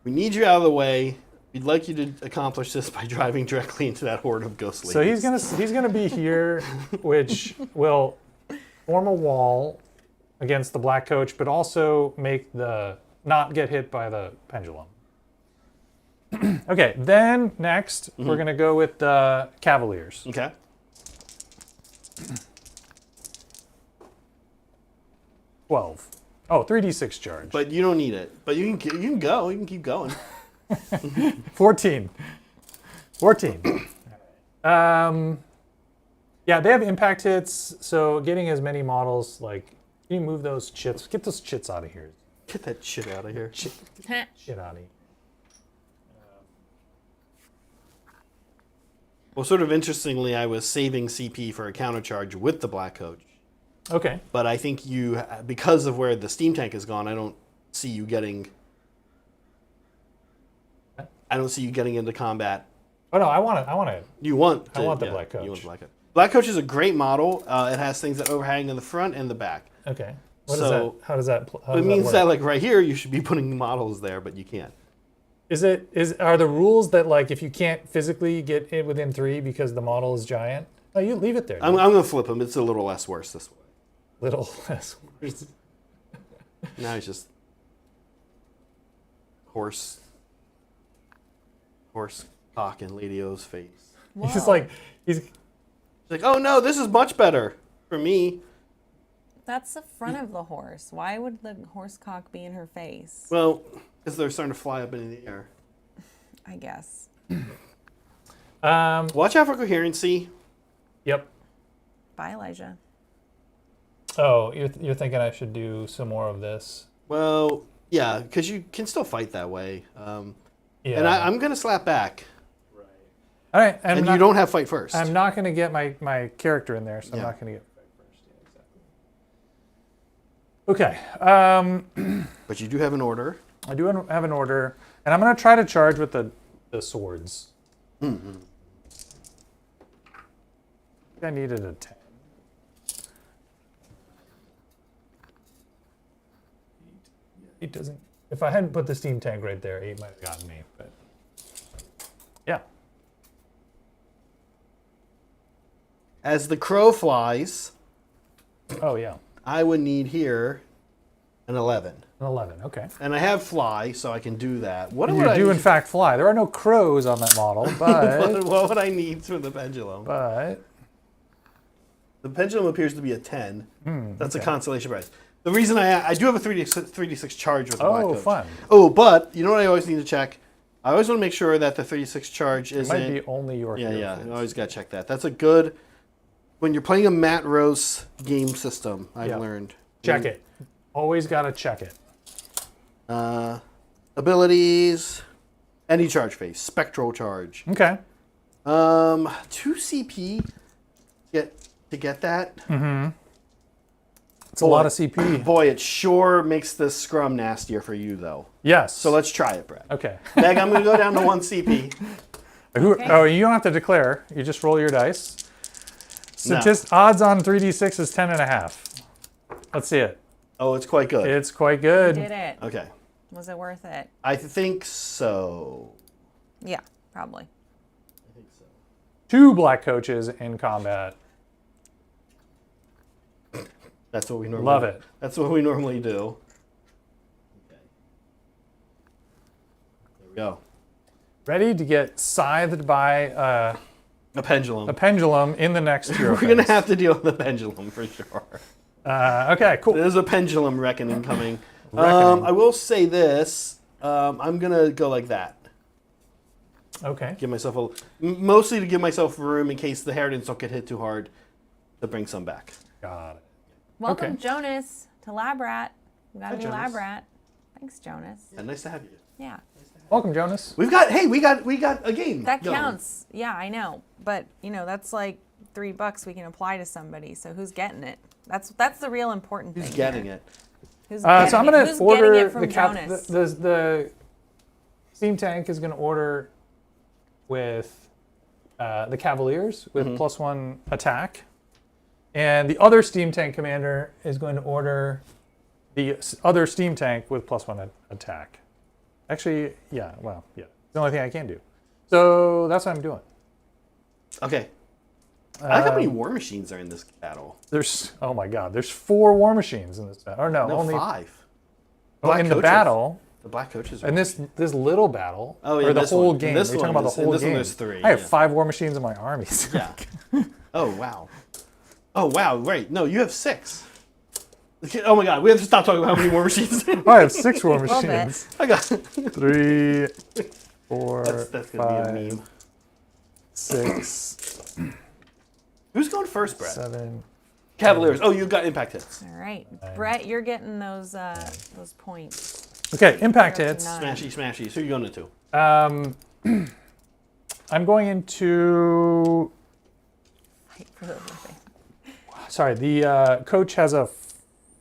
We need you out of the way. We'd like you to accomplish this by driving directly into that horde of ghost ladies. So he's gonna be here, which will form a wall against the black coach, but also make the not get hit by the pendulum. Okay, then next we're gonna go with the Cavaliers. Okay. Oh, 3d6 charge. But you don't need it. But you can go. You can keep going. 14. Yeah, they have impact hits, so getting as many models, like, can you move those chits? Get those chits out of here. Get that shit out of here. Shit out of here. Well, sort of interestingly, I was saving CP for a countercharge with the black coach. Okay. But I think you, because of where the steam tank has gone, I don't see you getting into combat. Oh no, I want to. You want I want the black coach. You want the black coach. Black coach is a great model. It has things that overhang in the front and the back. Okay. So, What is that? How does that? How It does means that that work? like right here, you should be putting models there, but you can't. Are the rules that like if you can't physically get it within 3 because the model is giant? Oh, you leave it there. I'm going to flip him. It's a little less worse this way. Little less worse. Now he's just horse cock in Lady O's face. He's like he's She's like, oh no, this is much better for me. That's the front of the horse. Why would the horse cock be in her face? Well, because they're starting to fly up into the air. I guess. Watch out for coherency. Yep. Bye, Elijah. Oh, you're thinking I should do some more of this? Well, yeah, because you can still fight that way. Yeah. And I'm going to slap back. All right, And you don't have fight first. I'm not going to get my character in there, so I'm Yeah. not going to get fight first. Yeah, exactly. Okay. But you do have an order. I do have an order. And I'm going to try to charge with the swords. Mm-hmm. I needed a 10. It doesn't. If I hadn't put the steam tank right there, 8 might have gotten me. But yeah. As the crow flies, Oh yeah. I would need here an 11. An 11. Okay. And I have fly, so I can do that. What You would I do in need- fact fly. There are no crows on that model, but what would I need for the pendulum? The pendulum appears to be a 10. That's a consolation prize. The reason I do have a 3d6 charge with the black coach. fun. Oh, but you know what I always need to check? I always want to make sure that the 3d6 charge It isn't... might be only your hero Yeah, foods. you always got to check that. That's a good... When you're playing a Matt Rose game system, I've learned. Check it. Always got to check it. Abilities, any charge phase, spectral charge. Okay. 2 CP to get that. It's a lot of CP. Boy, it sure makes the scrum nastier for you, though. Yes. So let's try it, Brett. Okay. Meg, I'm going to go down to 1 CP. Oh, you don't have to declare. You just roll your dice. So No. just odds on 3d6 is 10.5. Let's see it. Oh, it's quite good. It's quite good. Did it? Okay. Was it worth it? I think so. Yeah, probably. I think so. 2 black coaches in combat. That's what we normally Love it. That's what we normally do. Okay. There we go. Ready to get scythed by A pendulum. a pendulum in the next hero We're going to phase. have to deal with the pendulum for sure. Okay, cool. There's a pendulum reckoning coming. Reckoning. I will say this. I'm going to go like that. Okay. Give myself mostly to give myself room in case the Herodins don't get hit too hard to bring some back. Got it. Welcome, Okay. Jonas, to Lab Rat. We got Hi, a new Jonas. Lab Rat. Thanks, Jonas. Yeah, nice to have you. Yeah. Welcome, Jonas. We got a game. That going. counts. Yeah, I know. But, that's like $3 we can apply to somebody. So who's getting it? That's the real important thing. Who's getting here. it? Who's So getting I'm it? going Who's to order getting it from the Jonas? the steam tank is going to order with the Cavaliers with +1 attack, and the other steam tank commander is going to order the other steam tank with +1 attack. Actually, yeah. Well, yeah. It's the only thing I can do. So that's what I'm doing. Okay. I like how many war machines are in this battle. There's oh my god. There's 4 war machines in this battle. Or no, No, only 5. well, in the coaches. battle. The black coaches. And this little battle, Oh, yeah, or the this whole one. game. This You're talking one about the is- in whole this one game. there's 3, I have yeah. 5 war machines in my armies. Yeah. Oh wow. Oh wow. Right. No, you have 6. Okay, oh my God. We have to stop talking about how many war machines. I have 6 war Little bit. machines. I got. 3, 4, That's gonna 5, be a meme. 6, Who's going first, Brett? 7. Cavaliers. Oh, you got impact hits. All right. Brett, you're getting those points. Okay, impact 0 to hits. 9. Smashy, smashy. So you're going to 2. I'm going into. Fight for the thing. Sorry, the coach has a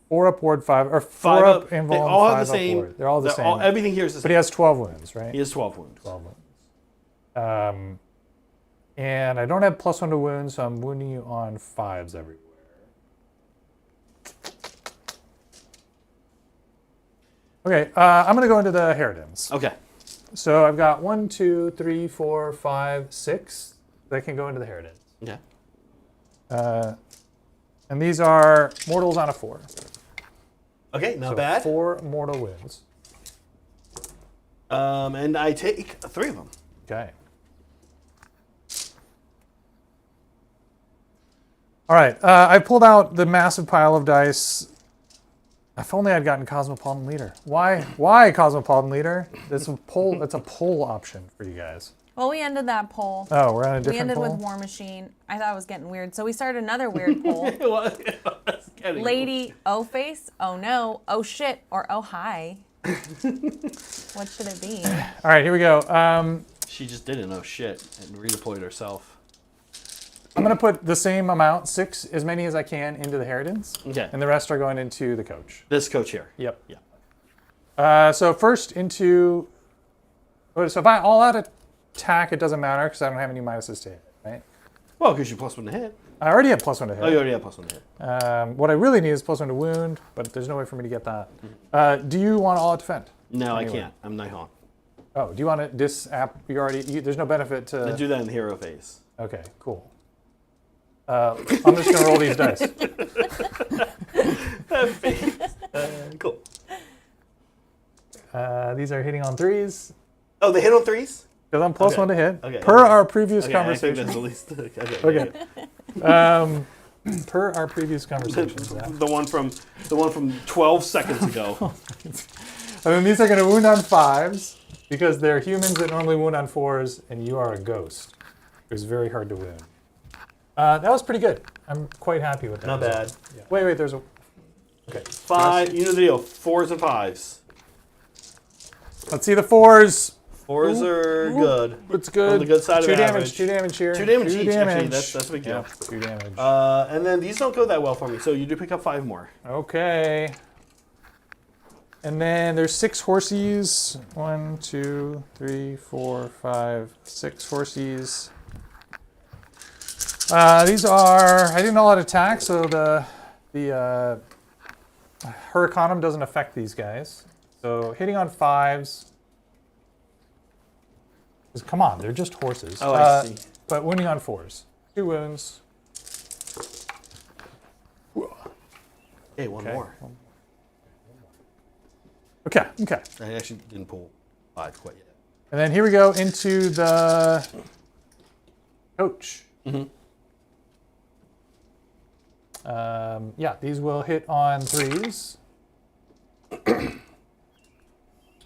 4 up ward 5 or 4 5 up up. They invuln, all 5 have the up same. ward. They're all the same. Everything here is the But same. he has 12 wounds, right? He has 12 wounds. 12 wounds. And I don't have +1 to wounds, so I'm wounding you on 5s everywhere. Okay, I'm going to go into the Herodins. Okay. So I've got 1, 2, 3, 4, 5, 6 that can go into the Herodins. Okay. And these are mortals on a 4. Okay. Not So bad. 4 mortal wounds. And I take 3 of them. Okay. All right, I pulled out the massive pile of dice. If only I'd gotten Cosmopolitan Leader. Why Cosmopolitan Leader? That's a poll. That's a poll option for you guys. Well, we ended that poll. Oh, we're on a We different ended poll. with War Machine. I thought it was getting weird. So we started another weird poll. Lady, oh face, oh no, oh shit, or oh hi. What should it be? All right, here we go. She just didn't know shit and redeployed herself. I'm going to put the same amount, 6, as many as I can, into the Herodins. Okay. And the rest are going into the coach. This coach here. Yep. Yeah. So first into So if I all out attack, it doesn't matter because I don't have any minuses to hit, right? Well, because you +1 to hit. I already have +1 to hit. Oh, you already have +1 to hit. What I really need is +1 to wound, but there's no way for me to get that. Do you want all out defend? No, Anyway. I can't. I'm Nighthaunt. Oh, do you want to dis-app? There's no benefit to... I do that in the hero phase. Okay, cool. I'm just going to roll these dice. Cool. These are hitting on 3s. Oh, they hit on 3s? Because I'm +1 to hit. Okay, Per okay. our previous Okay, conversation. I think that's the least. Okay. Per our previous conversations. Yeah. The one from 12 seconds ago. And then these are going to wound on 5s because they're humans that normally wound on 4s, and you are a ghost. It was very hard to wound. That was pretty good. I'm quite happy with that. Not result. bad. Yeah. Wait, there's a... Okay. 5. You know the deal. 4s and 5s. Let's see the 4s. 4s are good. It's good. On the good side of average. 2 damage here. 2 damage each. Damage. Actually, that's a big deal. Yeah, 2 damage. And then these don't go that well for me, so you do pick up 5 more. Okay. And then there's 6 horsies. 1, 2, 3, 4, 5, 6 horsies. These are, I didn't know how to attack, so the Hurricanum doesn't affect these guys. So hitting on 5s. Come on, they're just horses. Oh, I see. But wounding on 4s. 2 wounds. Hey, one Okay. more. Okay. I actually didn't pull 5 quite yet. And then here we go into the coach. Mm-hmm. Yeah, these will hit on 3s.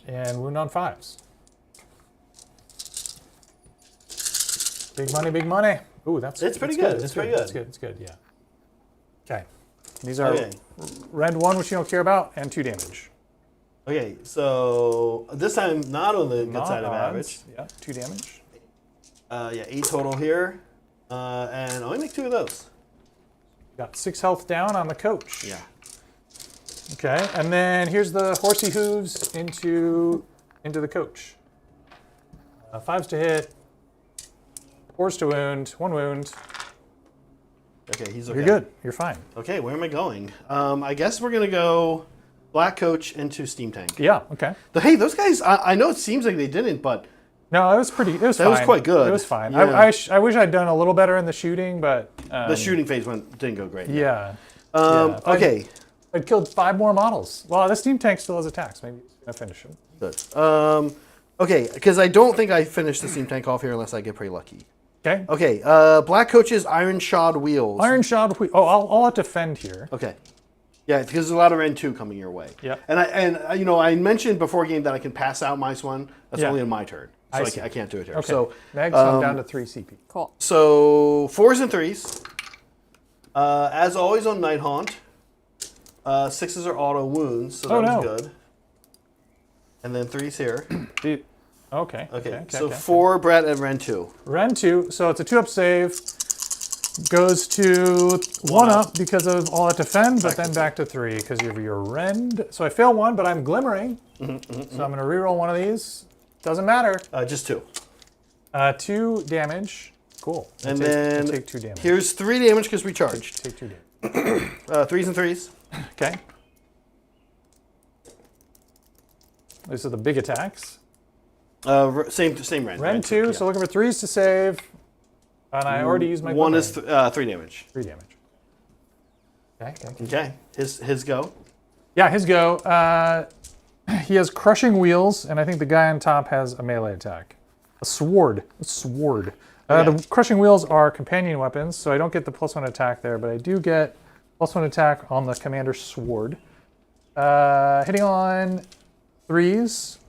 And wound on 5s. Big money, big money. Ooh, It's pretty good. It's pretty good. It's good, yeah. Okay. These are Okay. rend 1, which you don't care about, and 2 damage. Okay, so this time not on the good Not side of odds. average. Yeah, 2 damage. Yeah, 8 total here. And I only make 2 of those. Got 6 health down on the coach. Yeah. Okay, and then here's the horsey hooves into the coach. 5s to hit, 4s to wound, 1 wound. Okay, he's okay. You're good. You're fine. Okay, where am I going? I guess we're gonna go Black Coach into Steam Tank. Yeah. Okay. Hey, those guys. I know it seems like they didn't, but No, it was pretty. It was That fine. was quite good. It was fine. Yeah. I wish I'd done a little better in the shooting, but the shooting phase didn't go great. Yeah. Okay. I'd killed 5 more models. Well, the steam tank still has attacks. Maybe I finish him. Good. Okay, because I don't think I finished the Steam Tank off here unless I get pretty lucky. Okay. Okay. Black Coach's Iron Shod Wheels. Iron shot. Oh, I'll have to defend here. Okay. Yeah, because there's a lot of Ren 2 coming your way. Yep. And I mentioned before game that I can pass out minus 1. That's Yeah. only on my turn. So I see. I can't do it here. Okay. So Next, I'm down to 3 CP. Cool. So 4s and 3s. As always on Nighthaunt. 6s are auto wounds, so that was good. And then 3s here. Okay. Okay. So 4 Brett and Ren 2. Ren 2, so it's a 2-up save. Goes to 1 up because of all that defend, but then back to 3 because of your rend. So I fail 1, but I'm glimmering. So I'm going to reroll one of these. Doesn't matter. Just 2. 2 damage. Cool. And then take 2 damage. Here's 3 damage because we charged. Take 2 damage. 3s and 3s. Okay. These are the big attacks. Same Ren. Ren 2, so looking for 3s to save. And I already used my 1 glimmering. is 3 damage. 3 damage. Okay. Okay. His go. Yeah, his go. He has crushing wheels, and I think the guy on top has a melee attack. A sword. The crushing wheels are companion weapons, so I don't get the +1 attack there, but I do get +1 attack on the commander's sword. Hitting on 3s.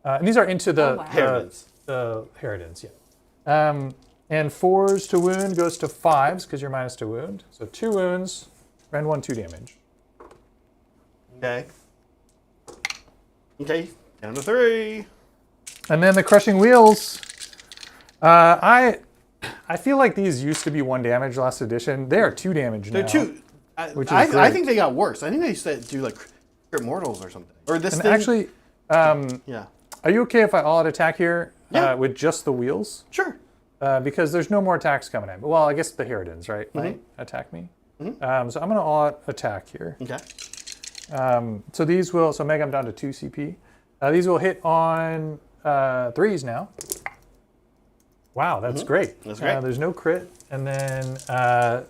And these are into the Heritance. The Heritance, yeah. And 4s to wound goes to 5s because you're minus to wound. So 2 wounds, Ren 1, 2 damage. Okay. Okay. Down to 3. And then the crushing wheels. I feel like these used to be 1 damage last edition. They are 2 damage now. They're 2. Which is I great. think they got worse. I think they used to do like crit mortals or something. Or this And thing. actually, Yeah. Are you okay if I all-out attack here Yeah. with just the wheels? Sure. Because there's no more attacks coming in. Well, I guess the Herodins, right, might attack me. So I'm going to all-out attack here. Okay. So these will, so Meg, I'm down to 2 CP. These will hit on 3s now. Wow, that's great. That's great. There's no crit. And then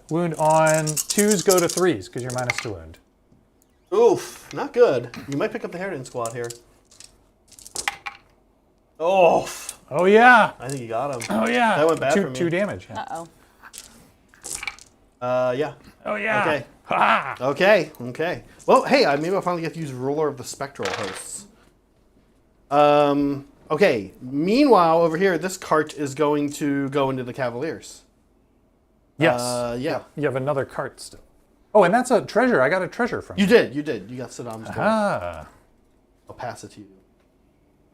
wound on 2s go to 3s because you're minus to wound. Oof, not good. You might pick up the Herodin squad here. Oof. Oh, yeah. I think you got him. Oh, yeah. That went bad for me. 2 damage. Yeah. Uh-oh. Yeah. Oh, yeah. Okay. Ha! Okay. Okay. Well, hey, maybe I'll finally get to use Ruler of the Spectral Hosts. Okay. Meanwhile, over here, this cart is going to go into the Cavaliers. Yes. Yeah. You have another cart still. Oh, and that's a treasure. I got a treasure from You did. You did. You got Saddam's gold. Ah. I'll pass it to you.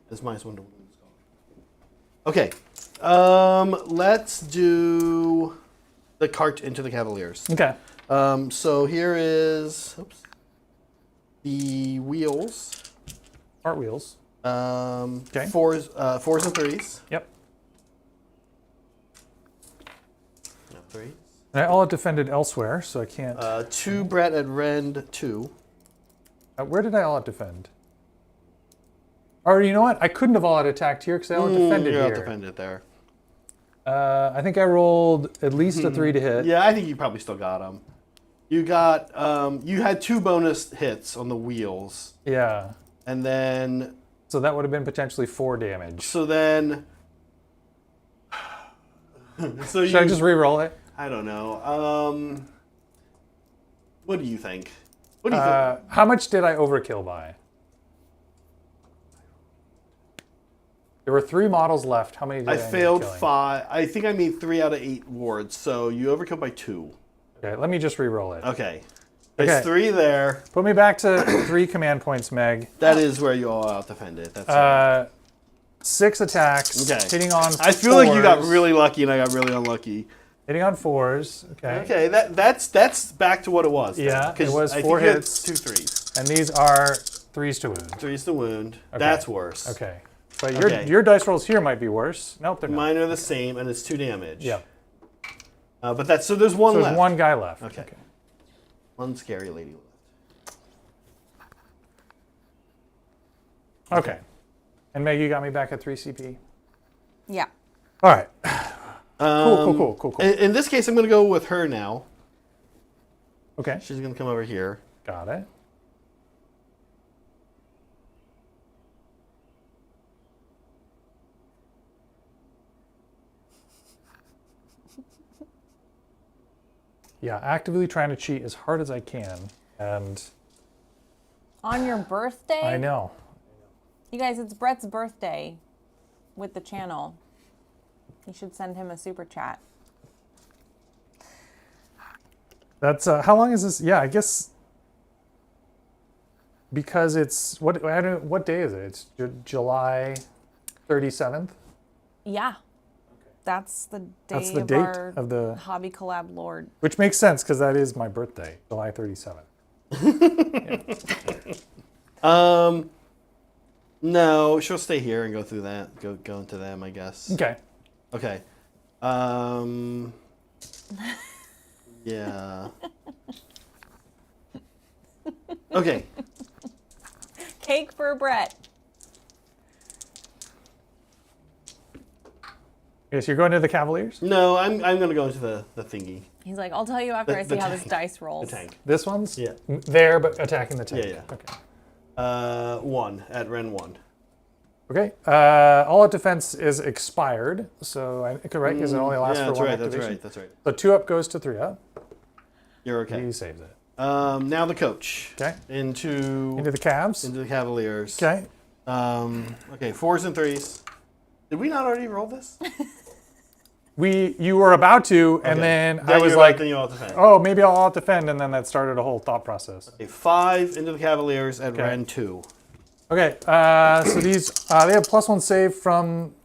This minus 1 to win. Okay. Let's do the cart into the Cavaliers. Okay. So here is the wheels. Art wheels. Okay. Fours and 3s. Yep. No, 3s. And I all defended elsewhere, so I can't. 2 Brett at Rend 2. Where did I all defend? Or you know what? I couldn't have all attacked here because I all defended You here. defended there. I think I rolled at least a 3 to hit. Yeah, I think you probably still got them. You got you had 2 bonus hits on the wheels, Yeah. and then So that would have been potentially 4 damage. so then. So Should I just re-roll it? I don't know. What do you think? What do you think? How much did I overkill by? There were 3 models left. How many did I I end up failed killing? 5. I think I made 3 out of 8 wards, so you overkilled by 2. Okay, let me just re-roll it. Okay. There's Okay. 3 there. Put me back to 3 command points, Meg. That is where you all out defend it. That's 6 attacks. Okay. Hitting on I feel like you got 4s. really lucky and I got really unlucky. Hitting on 4s. Okay. Okay, that's back to what it was. then, Yeah, 'cause it was I 4 think you had hits. 2 3s. And these are 3s to wound. 3s to wound. That's worse. Okay. But Okay. your dice rolls here might be worse. Nope, they're not. Mine are the same, and it's 2 damage. Yeah. But that's so there's one So left. there's one guy left. Okay. One scary lady left. Okay. And Meg, you got me back at 3 CP. Yeah. All right. Cool. In this case, I'm going to go with her now. Okay. She's going to come over here. Got it. Yeah, actively trying to cheat as hard as I can. And On your birthday? I know. You guys, it's Brett's birthday with the channel. You should send him a super chat. That's how long is this? Yeah, I guess because it's what day is it? It's July 37th. Yeah. That's the day, That's the of date our of the Hobby Collab Lord. which makes sense because that is my birthday, July 37th. No, she'll stay here and go through that. Go into them, I guess. Okay. Okay. Yeah. Okay. Cake for Brett. Yes, you're going to the Cavaliers? No, I'm gonna go into the thingy. He's like, I'll tell you after I see how this tank. dice rolls. The tank. This one's Yeah. there, but attacking the tank. Yeah. Okay. 1 at Ren 1. Okay. All out defense is expired, so right because it only lasts for one activation. That's right. So 2 up goes to 3 up. You're okay. He saves it. Now the coach. Okay. Into Into the Cavs. the Cavaliers. Okay. Okay, 4s and 3s. Did we not already roll this? You were about to, and Okay. then I was you're like, then you all defend. oh, maybe I'll all defend, and then that started a whole thought process. Okay, 5 into the Cavaliers at Okay. Ren 2. Okay, so these they have +1 save from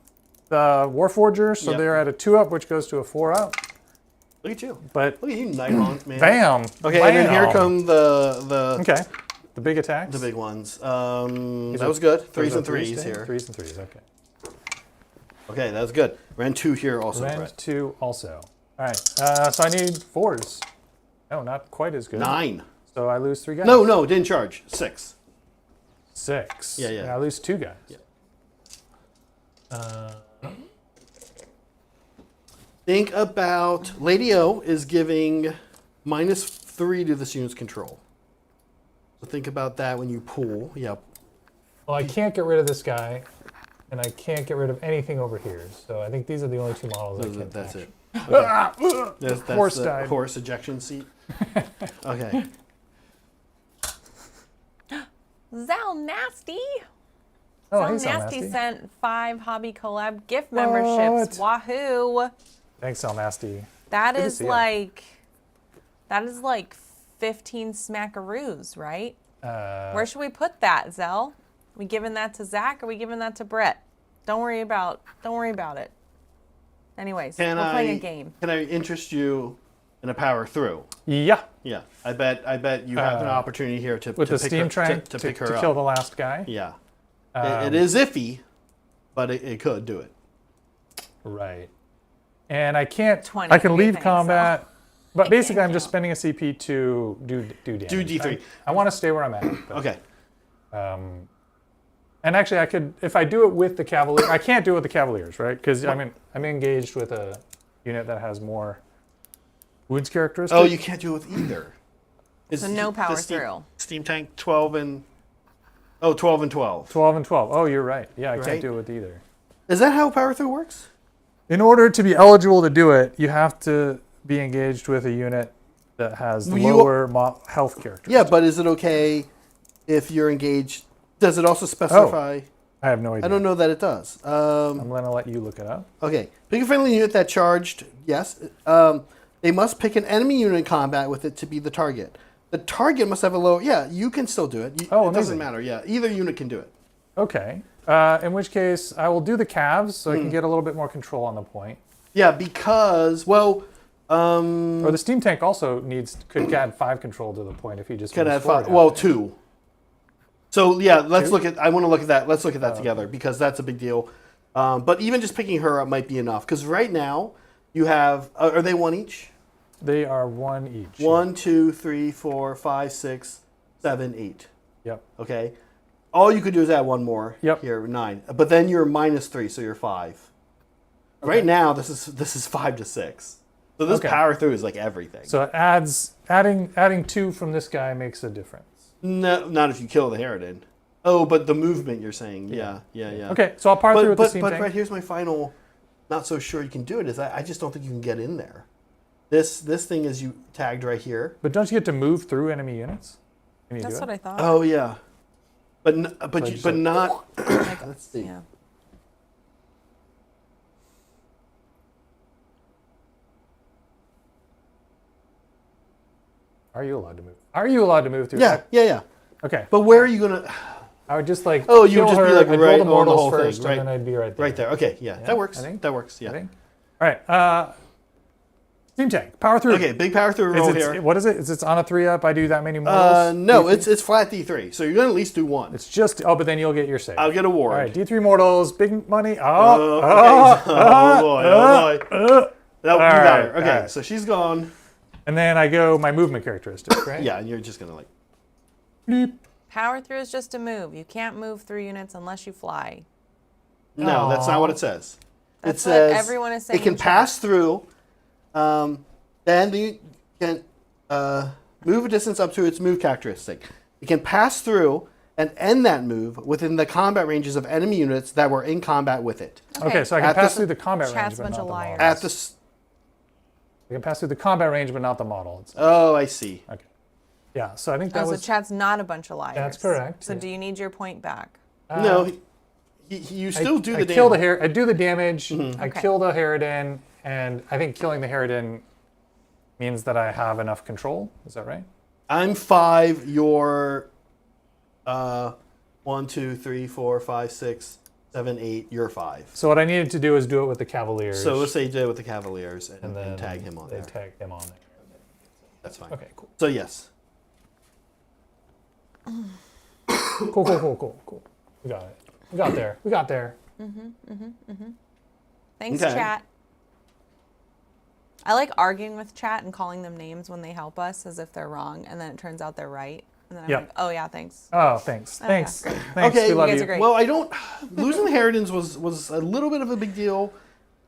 the Warforger, so Yep. they're at a 2 up, which goes to a 4 up. Look at you. But Look at you, Nighthaunt, man. bam. Okay, bam. and then here come the Okay. the big attacks? The big ones. These That are- was good. those Threes are and threes staying? here. 3s and 3s, okay. Okay, that was good. Ran 2 here also, Rend Brett. 2 also. All right, so I need 4s. No, not quite as good. 9. So I lose 3 guys. No, didn't charge. 6. 6. Yeah, yeah. And I lose 2 guys. Yeah. Think about Lady O is giving -3 to this unit's control. So think about that when you pull. Yep. Well, I can't get rid of this guy, and I can't get rid of anything over here. So I think these are the only 2 models I can't That's touch. it. Okay. That's Horse the died. horse ejection seat. Okay. Zal Nasty. Oh, Zal hey, Sal Nasty Nasty. sent 5 Hobby Collab gift memberships. Wahoo! Thanks, Sal Nasty. That Good to is see ya. like 15 smackaroos, right? Where Where should we put that, Zell? We giving that to Zach or we giving that to Brett? Don't worry about it. Anyways, we're playing a game. Can I interest you in a power through? Yeah, Yeah, I bet you have an opportunity here to with to the pick steam her, train to pick her to up. kill the last guy. Yeah, it is iffy, but it could do it. Right. And I can't. 20, I can leave thanks, combat, but basically can't I'm just count. spending a CP to do damage. Do D3. I want to stay where I'm at. But, Okay. And actually, I could, if I do it with the Cavalier, I can't do it with the Cavaliers, right? Because I'm engaged with a unit that has more wounds characteristics. Oh, you can't do it with either. So no power the steam, through. Steam tank 12 and 12 and 12. 12 and 12. Oh, you're right. Yeah, I Right? can't do it with either. Is that how power through works? In order to be eligible to do it, you have to be engaged with a unit that has Well, you- lower health characteristics. Yeah, but is it okay if you're engaged? Does it also specify? I have no idea. I don't know that it does. I'm going to let you look it up. Okay, pick a friendly unit that charged. Yes. They must pick an enemy unit in combat with it to be the target. The target must have a low. Yeah, you can still do it. Oh, it doesn't amazing. matter. Yeah, either unit can do it. Okay. In which case, I will do the calves so I can get a little bit more control on the point. Yeah, because well, Or the steam tank also could add 5 control to the point if he just can moves add forward 5. Well, half. 2. So yeah, let's 2? look at. I want to look at that. Let's look at that together because that's a big deal. But even just picking her up might be enough because right now you have. Are they 1 each? They are 1 each. 1, 2, 3, 4, 5, 6, 7, 8. Yep. Okay. All you could do is add 1 more. Yep. Here, 9. But then you're -3, so you're 5. Right now, this is 5 to 6. So this Okay. power through is like everything. So it adding 2 from this guy makes a difference. No, not if you kill the Harridan. Oh, but the movement you're saying. Yeah. Okay, so I'll power through with the But steam but tank. right here's my final. Not so sure you can do it. Is I just don't think you can get in there. This thing is you tagged right here. But don't you get to move through enemy units? Can you That's do what it? I thought. Oh yeah. But just but like- not. Like, Let's see. yeah. Are you allowed to move? Are you allowed to move through? Yeah. Okay. But where are you gonna? I would just like. Oh, you kill would just be her, like I'd right roll the on the mortals whole thing, first, right? and then I'd be right there. Right there. Okay. Yeah. Yeah, That works. I think. That works. I Yeah. think. All right. Steam tank. Power through. Okay. Big power through roll Is it, here. what is it? Is it on a 3-up? I do that many mortals? No, D3? it's flat D3. So you're gonna at least do 1. It's just. Oh, but then you'll get your save. I'll get a ward. All right. D3 mortals. Big money. Okay. Oh boy. No, you got right, her. Okay. all right. So she's gone. And then I go my movement characteristic, right? Yeah, and you're just gonna like. Bleep. Power through is just a move. You can't move through units unless you fly. No, that's not what it says. That's it what says everyone is saying it can in chat. pass through. Then you can move a distance up to its move characteristic. It can pass through and end that move within the combat ranges of enemy units that were in combat with it. Okay, so I can At pass the- through the combat Chat's range, but bunch not of the liars. model. At the. I can pass through the combat range, but not the model. Oh, I see. Okay. Yeah, so I think that Oh, so was. chat's not a bunch of liars. That's correct, So yeah. do you need your point back? No, you still do the I damage. kill the I do the damage. I Okay. kill the Harridan, and I think killing the Harridan means that I have enough control. Is that right? I'm 5. You're 1, 2, 3, 4, 5, 6, 7, 8. You're 5. So what I needed to do is do it with the Cavaliers. So let's say you did it with the Cavaliers and, and then tag him on they there. tag him on there. That's fine. Okay, cool. So yes. Cool. We got it. We got there. Thanks, Okay. chat. I like arguing with chat and calling them names when they help us as if they're wrong, and then it turns out they're right. And then I'm Yep. like, oh yeah, thanks. Oh, thanks. yeah, Thanks. great. Thanks. Okay, We love you guys you. are great. Well, I don't. Losing the Harridans was a little bit of a big deal.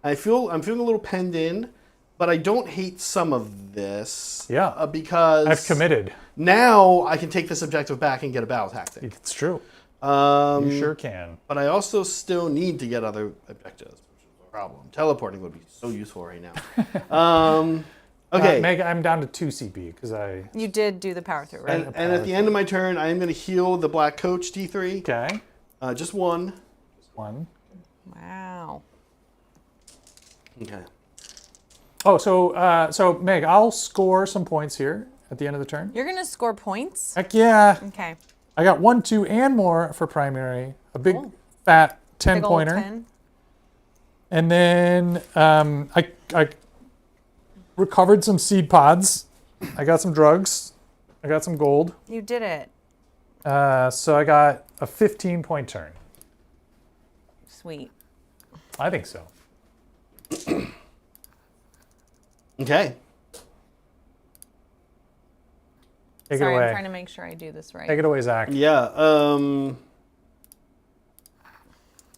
I'm feeling a little penned in, but I don't hate some of this. Yeah. Because I've committed. now I can take this objective back and get a battle tactic. It's true. Um, You sure can. But I also still need to get other objectives, which is a problem. Teleporting would be so useful right now. Okay. Meg, I'm down to 2 CP because I. You did do the power through, right? And at the end of my turn, I am going to heal the Black Coach D3. Okay. Just one. One. Wow. Okay. Oh, so Meg, I'll score some points here at the end of the turn. You're gonna score points? Heck yeah. Okay. I got 1, 2, and more for primary. A big Cool. fat 10 Big ol' pointer. 10. And then I recovered some seed pods. I got some drugs. I got some gold. You did it. So I got a 15-point turn. Sweet. I think so. Okay. Take Sorry, it away. I'm trying to make sure I do this right. Take it away, Zach. Yeah.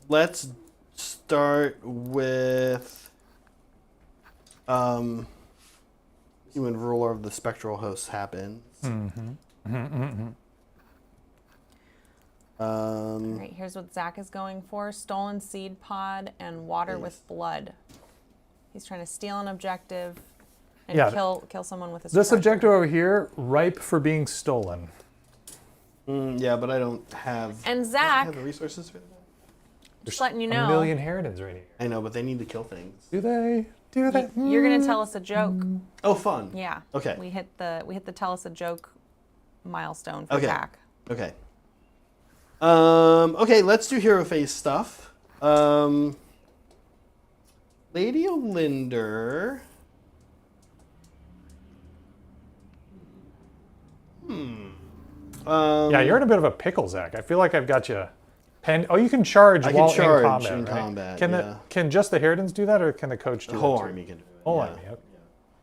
Let's start with human ruler of the spectral hosts happens. All right, here's what Zach is going for. Stolen seed pod and water with blood. He's trying to steal an objective and Yeah. kill someone with a This suppressor. objective over here, ripe for being stolen. Yeah, but I don't have. And I Zach, have the resources for that. just letting you know, A million Harridans right here. I know, but they need to kill things. Do they? Do they? you're gonna tell us a joke. Oh, fun. Yeah. Okay. We hit the tell us a joke milestone for Okay. Zach. Okay. Okay, let's do hero phase stuff. Lady Olinder. Yeah, you're in a bit of a pickle, Zach. I feel like I've got you. Oh, you can charge I can while charge in combat. in right? combat, Can yeah. can just the Harridans do that, or can the coach do The whole that too? army can do it. Whole yeah. army. Okay.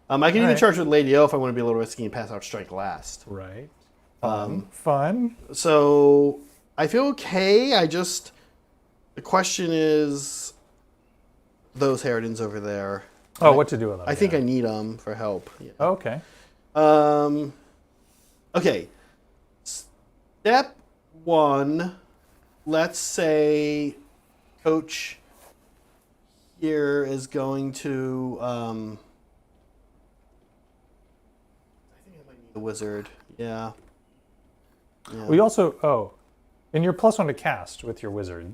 I can even Alright. charge with Lady O if I want to be a little risky and pass out strike last. Right. Fun. So I feel okay. The question is those Harridans over there. Oh, what to do with them? I think I need them for help. Yeah. Okay. Okay. Step one, let's say Coach here is going to. I think I might need the wizard. Yeah. We also and you're +1 to cast with your wizard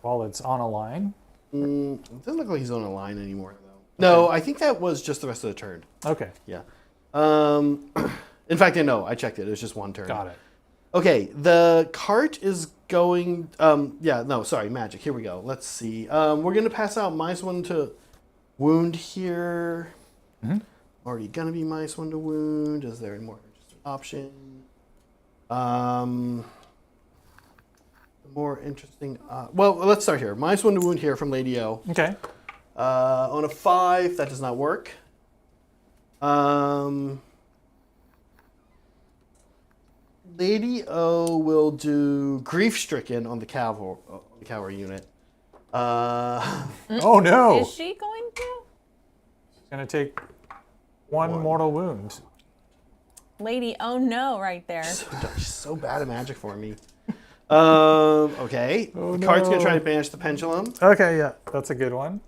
while it's on a line. It doesn't look like he's on a line anymore, though. No, I think that was just the rest of the turn. Okay. Yeah. In fact, no, I checked it. It was just one turn. Got it. Okay, the cart is going. Magic. Here we go. Let's see. We're gonna pass out -1 to wound here. Already gonna be -1 to wound. Is there any more interesting option? More interesting. Well, let's start here. -1 to wound here from Lady O. Okay. On a 5, that does not work. Lady O will do grief stricken on the cavalry unit. Oh no! Is she going to? She's gonna take one mortal wound. Lady, oh no, right there. She's so bad at magic for me. Okay. Oh, The card's gonna no. try to banish the pendulum. Okay, yeah, that's a good one.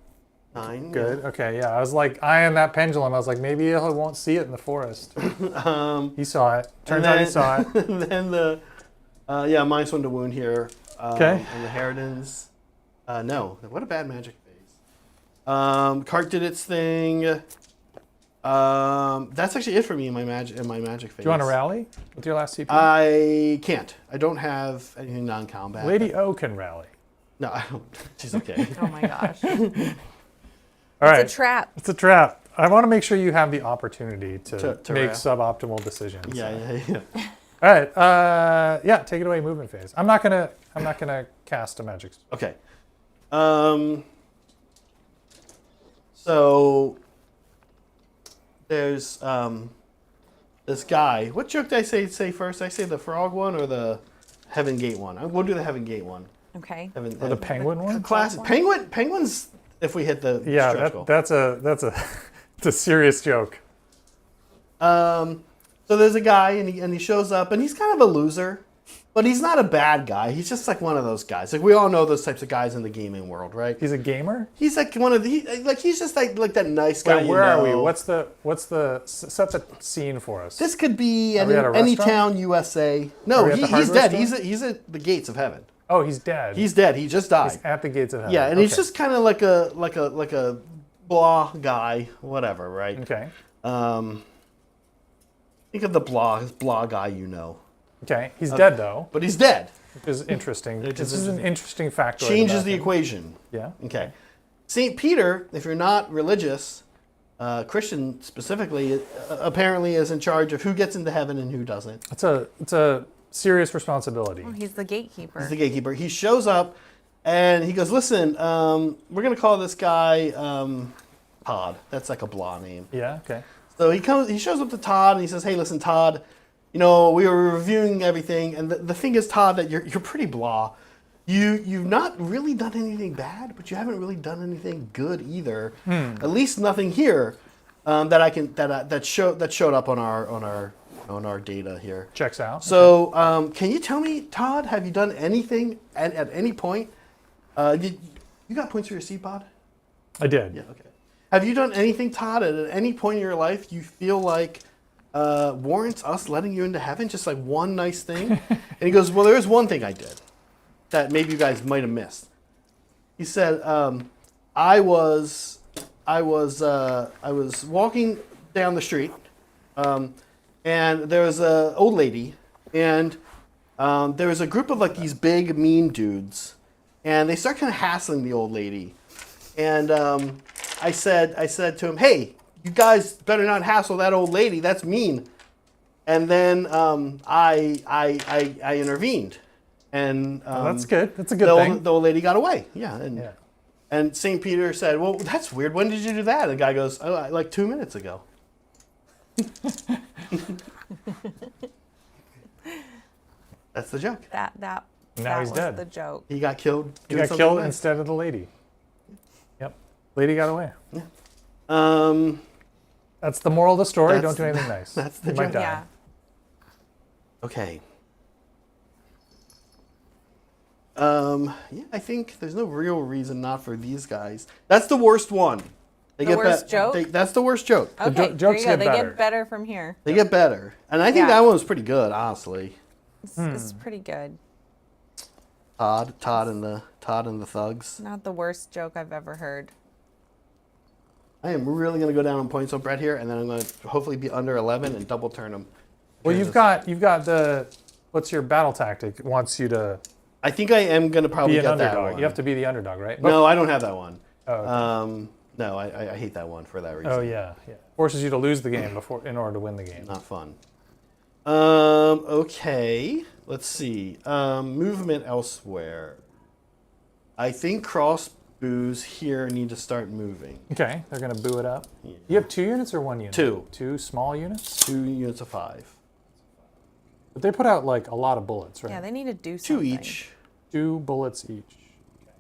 9. Good. Okay, yeah. I was like eyeing that pendulum. I was like, maybe he won't see it in the forest. He saw it. Turns out he saw it. Then the -1 to wound here. Okay. And the Harridans. No. What a bad magic phase. Cart did its thing. That's actually it for me in my magic phase. Do you want to rally with your last CP? I can't. I don't have anything non-combat. Lady O can rally. No, I don't. She's okay. Oh my gosh. All right. It's a trap. It's a trap. I want to make sure you have the opportunity to To make wrap. suboptimal decisions. yeah. All right. Yeah, take it away. Movement phase. I'm not gonna cast a magic. Okay. So there's this guy. What joke did I say first? Did I say the frog one or the Heaven Gate one? We'll do the Heaven Gate one. Okay. Or the penguin one. Classic penguins. If we hit the Yeah, stretch goal. that's a it's a serious joke. So there's a guy and he shows up and he's kind of a loser, but he's not a bad guy. He's just like one of those guys. Like we all know those types of guys in the gaming world, right? He's a gamer. He's like one of the he's just like that nice guy. Wait, where are we? What's the set the scene for us? This could be we at a any restaurant? town, USA. No, we at the he's hardware dead. store? He's at the gates of heaven. Oh, he's dead. He's dead. He just died. He's at the gates of heaven. Yeah, and he's Okay. just kind of like a blah guy, whatever, right? Okay. Think of the blah guy you know. Okay. He's dead though, But he's dead. which is interesting. It This just is an interesting factor. Changes the equation. Yeah. Okay. St. Peter, if you're not religious, Christian specifically, apparently is in charge of who gets into heaven and who doesn't. It's a serious responsibility. Oh, he's the gatekeeper. He's the gatekeeper. He shows up and he goes, listen, we're going to call this guy Todd. That's like a blah name. Yeah. Okay. So he shows up to Todd and he says, hey, listen, Todd, you know, we were reviewing everything. And the thing is, Todd, that you're pretty blah. You've not really done anything bad, but you haven't really done anything good either. At least nothing here that showed up on our data here. Checks out. So can you tell me, Todd, have you done anything at any point? You got points for your seed pod? I did. Yeah. Okay. Have you done anything, Todd, at any point in your life you feel like warrants us letting you into heaven? Just like one nice thing? And he goes, well, there is one thing I did that maybe you guys might have missed. He said, I was walking down the street, and there was an old lady, and there was a group of like these big mean dudes, and they start kind of hassling the old lady, and I said to him, hey, you guys better not hassle that old lady. That's mean. And then I intervened. And Well, that's good. That's a good thing. the old lady got away. Yeah. Yeah. And St. Peter said, well, that's weird. When did you do that? And the guy goes, oh, like 2 minutes ago. That's the joke. That Now that he's was dead. the joke. He got killed. He doing got something killed nice. instead of the lady. Yep. Lady got away. That's the moral of the story. That's- Don't do anything nice. that's the You might joke. die. Yeah. Okay. Yeah, I think there's no real reason not for these guys. That's the worst one. They The worst joke? That's the worst joke. Okay, jo- there jokes you go. get They better. get better from here. They get better. And I think Yeah. that one was pretty good, honestly. It's pretty good. Todd and the thugs. Not the worst joke I've ever heard. I am really going to go down on points on Brett here, and then I'm going to hopefully be under 11 and double turn him. Well, you've got the what's your battle tactic? It wants you to I think I am going to probably be an get that underdog. one. You have to be the underdog, right? No, I don't have that one. Oh, okay. No, I hate that one for that reason. Oh yeah. Forces you to lose the game in order to win the game. Not fun. Okay. Let's see. Movement elsewhere. I think crossbows here need to start moving. Okay, they're gonna boo it up. You have 2 units or 1 unit? 2. 2 small units. 2 units of 5. But they put out like a lot of bullets, right? Yeah, they need to do 2 something. each. 2 bullets each. Okay.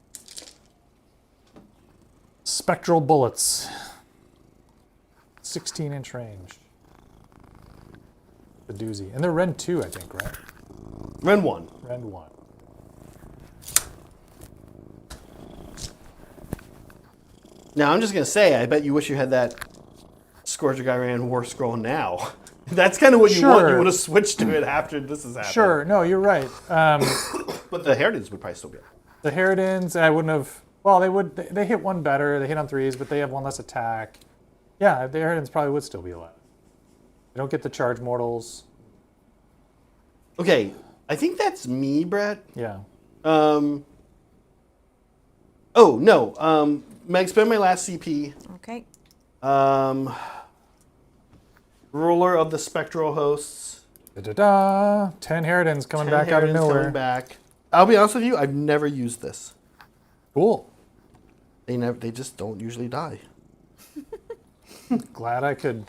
Spectral bullets. 16-inch range. The doozy. And they're Ren 2, I think, right? Ren 1. Ren 1. Now, I'm just going to say, I bet you wish you had that Scourger guy ran War Scroll now. That's kind of what you want. You Sure. would have switched to it after this has happened. Sure, no, you're right. But the Heritage would probably still be. The Harridans, I wouldn't have. Well, they would. They hit 1 better. They hit on 3s, but they have 1 less attack. Yeah, the Harridans probably would still be alive. They don't get the charge mortals. Okay, I think that's me, Brett. Yeah. Oh, no. Meg, spend my last CP. Okay. Ruler of the Spectral Hosts. Da-da-da. 10 Harridans coming back out of Harridans nowhere. Coming back. I'll be honest with you, I've never used this. Cool. They just don't usually die. Glad I could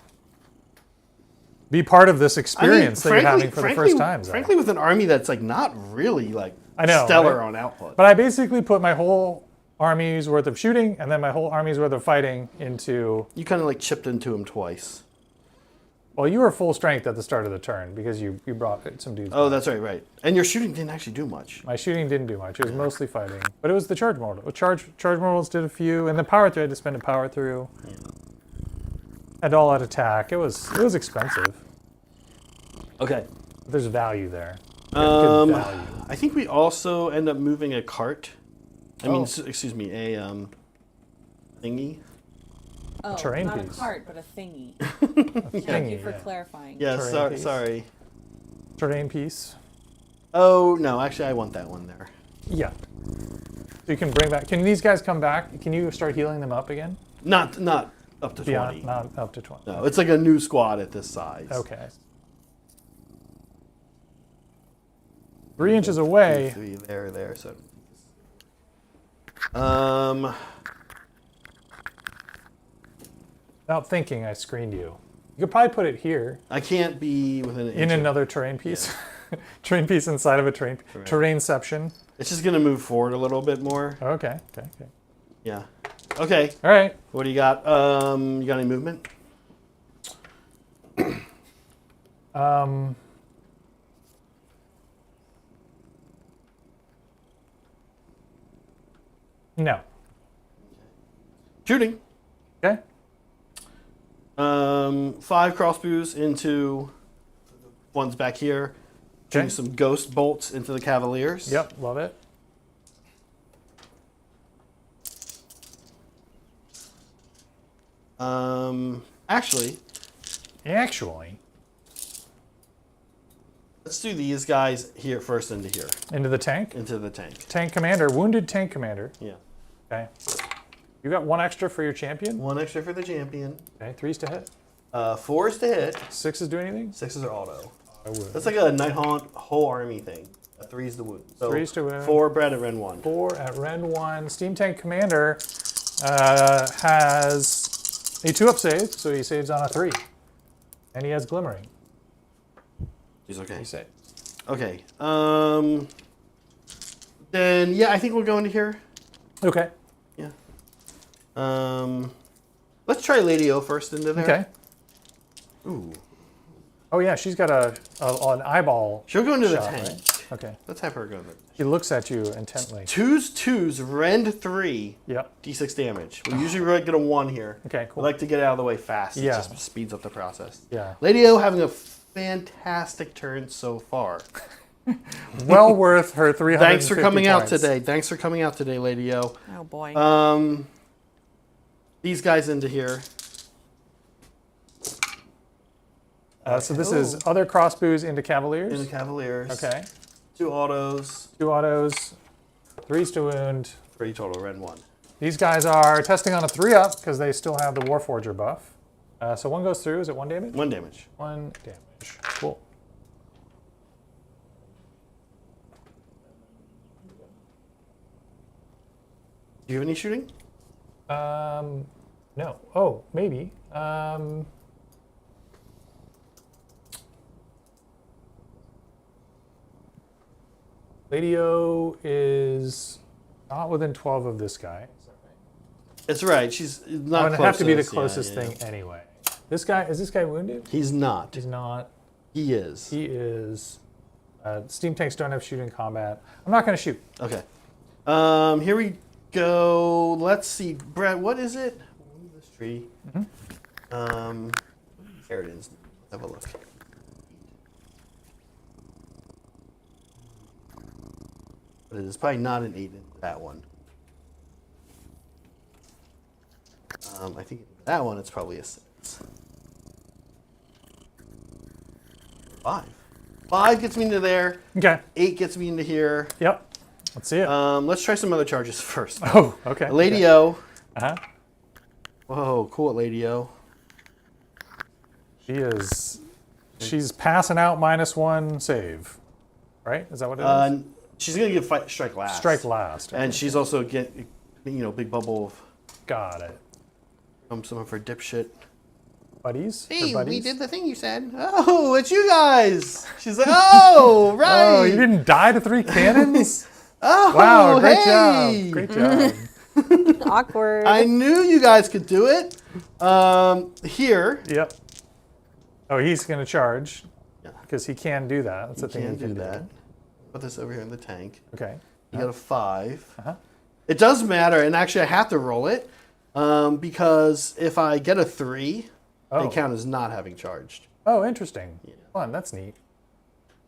be part of this experience that you're having for the first time. Zach. Frankly, with an army that's like not really like I know, stellar right? on output. But I basically put my whole army's worth of shooting and then my whole army's worth of fighting into... You kind of like chipped into him twice. Well, you were full strength at the start of the turn because you brought some dudes. Oh, back. that's right. And your shooting didn't actually do much. My shooting didn't do much. It was mostly fighting. But it was the charge model. Charge models did a few, and the power through I had to spend a power through. Yeah. And all out attack. It was expensive. Okay. There's value there. Good value. I think we also end up moving a cart. Excuse me, a thingy. Oh, terrain not piece. a cart, but a thingy. Thingy, Thank you for yeah. clarifying. Yeah, Terrain piece. sorry. Terrain piece. Oh no, actually, I want that one there. Yeah. So you can bring back. Can these guys come back? Can you start healing them up again? Not up to 20. Not up to 20. No, it's like a new squad at this size. Okay. 3 inches away. 3 there. So. Without thinking, I screened you. You could probably put it here I can't be within an in inch of- another terrain piece. Terrain piece inside of a terrain. Terrainception. It's just gonna move forward a little bit more. Okay. Yeah. Okay. All right. What do you got? You got any movement? No. Shooting. Okay. 5 crossbows into the ones back here. Okay. Shooting some ghost bolts into the cavaliers. Yep. Love it. Actually, let's do these guys here first into here. Into the tank. Into the tank. Tank commander. Wounded tank commander. Yeah. Okay. You got 1 extra for your champion. 1 extra for the champion. Okay. 3's to hit. 4s to hit. 6's do anything? 6s are auto. I would. That's like a Nighthaunt whole army thing. 3's the wound. So 3's to win. 4 Brad at Ren 1. 4 at Ren 1. Steam Tank Commander has a 2-up save, so he saves on a 3. And he has Glimmering. He's okay. He saves. Okay. Then yeah, I think we'll go into here. Okay. Yeah. Let's try Lady O first into there. Okay. Ooh. Oh yeah, she's got an eyeball. She'll go into the shot, tank. right? Okay. Let's have her go there. She looks at you intently. 2s, Rend 3, Yep. D6 damage. We usually get a 1 here. Okay, cool. We like to get it out of the way fast. Yeah. It just speeds up the process. Yeah. Lady O having a fantastic turn so far. Well worth her 350 Thanks for coming out points. today. Thanks for coming out today, Lady O. Oh boy. These guys into here. So this is other crossbows into Cavaliers. In the Cavaliers. Okay. 2 autos. 2 autos. 3's to wound. 3 total, Ren 1. These guys are testing on a 3-up because they still have the Warforger buff. So 1 goes through. Is it 1 damage? 1 damage. 1 damage. Cool. Do you have any shooting? No. Oh, maybe. Lady O is not within 12 of this guy. It's right. She's not It would close. have to be the us. Yeah, closest yeah. thing anyway. This guy, is this guy wounded? He's not. He's not. He is. He is. Steam tanks don't have shooting combat. I'm not going to shoot. Okay. Here we go. Let's see. Brad, what is it? This tree. There it is. Have a look. But it is probably not an 8 in that one. I think that one it's probably a 6. 5. 5 gets me into there. Okay. 8 gets me into here. Yep. Let's see it. Let's try some other charges first. Oh, okay. Lady okay. O. Uh-huh. Whoa, cool at Lady O. She is she's passing out -1 save, right? Is that what it is? She's gonna get strike last. Strike last. And she's also get big bubble of Got it. some of her dipshit. Buddies? Hey, Her buddies? we did the thing you said. Oh, it's you guys. She's like, oh, right. Oh, you didn't die to 3 cannons? Oh, Wow, great hey. job. Great job. Awkward. I knew you guys could do it. Here. Yep. Oh, he's going to charge. Yeah. Because he can do that. That's You the thing can he can do that. Put this over here in the tank. Okay. You got a 5. Uh-huh. It does matter, and actually I have to roll it because if I get a 3, they count as not having charged. Oh, interesting. Fun. That's neat.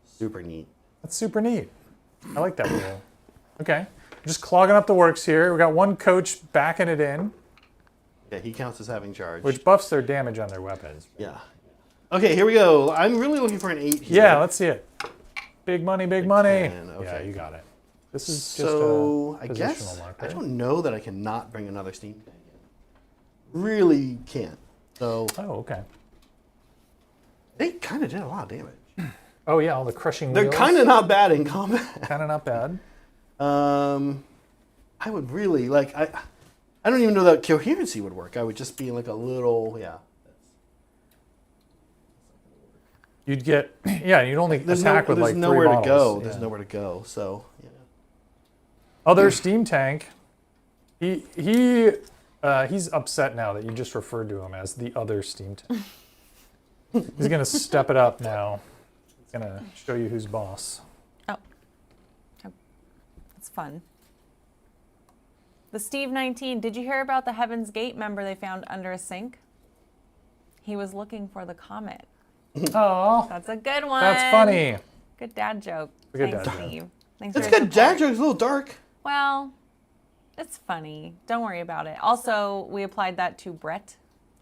Super neat. That's super neat. I like that rule. Okay. Just clogging up the works here. We got one coach backing it in, Yeah, he counts as having charged. which buffs their damage on their weapons. Yeah. Okay, here we go. I'm really looking for an 8 here. Yeah, let's see it. Big money, big money. 10, okay. Yeah, you got it. This is just So a I positional guess marker. I don't know that I cannot bring another steam tank in. Really can't. So Oh, okay. they kind of did a lot of damage. Oh yeah, all the crushing They're wheels. kind of not bad in combat. Kind of not bad. I would really like. I don't even know that coherency would work. I would just be like a little You'd get you'd only attack with like 3 nowhere to models. go. Yeah. There's nowhere to go. So Other steam tank. He's upset now that you just referred to him as the other steam tank. He's gonna step it up now. He's gonna show you who's boss. Oh. That's fun. The Steve 19, did you hear about the Heaven's Gate member they found under a sink? He was looking for the comet. Oh, That's a good one. that's funny. Good dad joke. Good Thanks, dad joke. Steve. Thanks it's for your good. Jack support. joke's a little dark. Well, it's funny. Don't worry about it. Also, we applied that to Brett.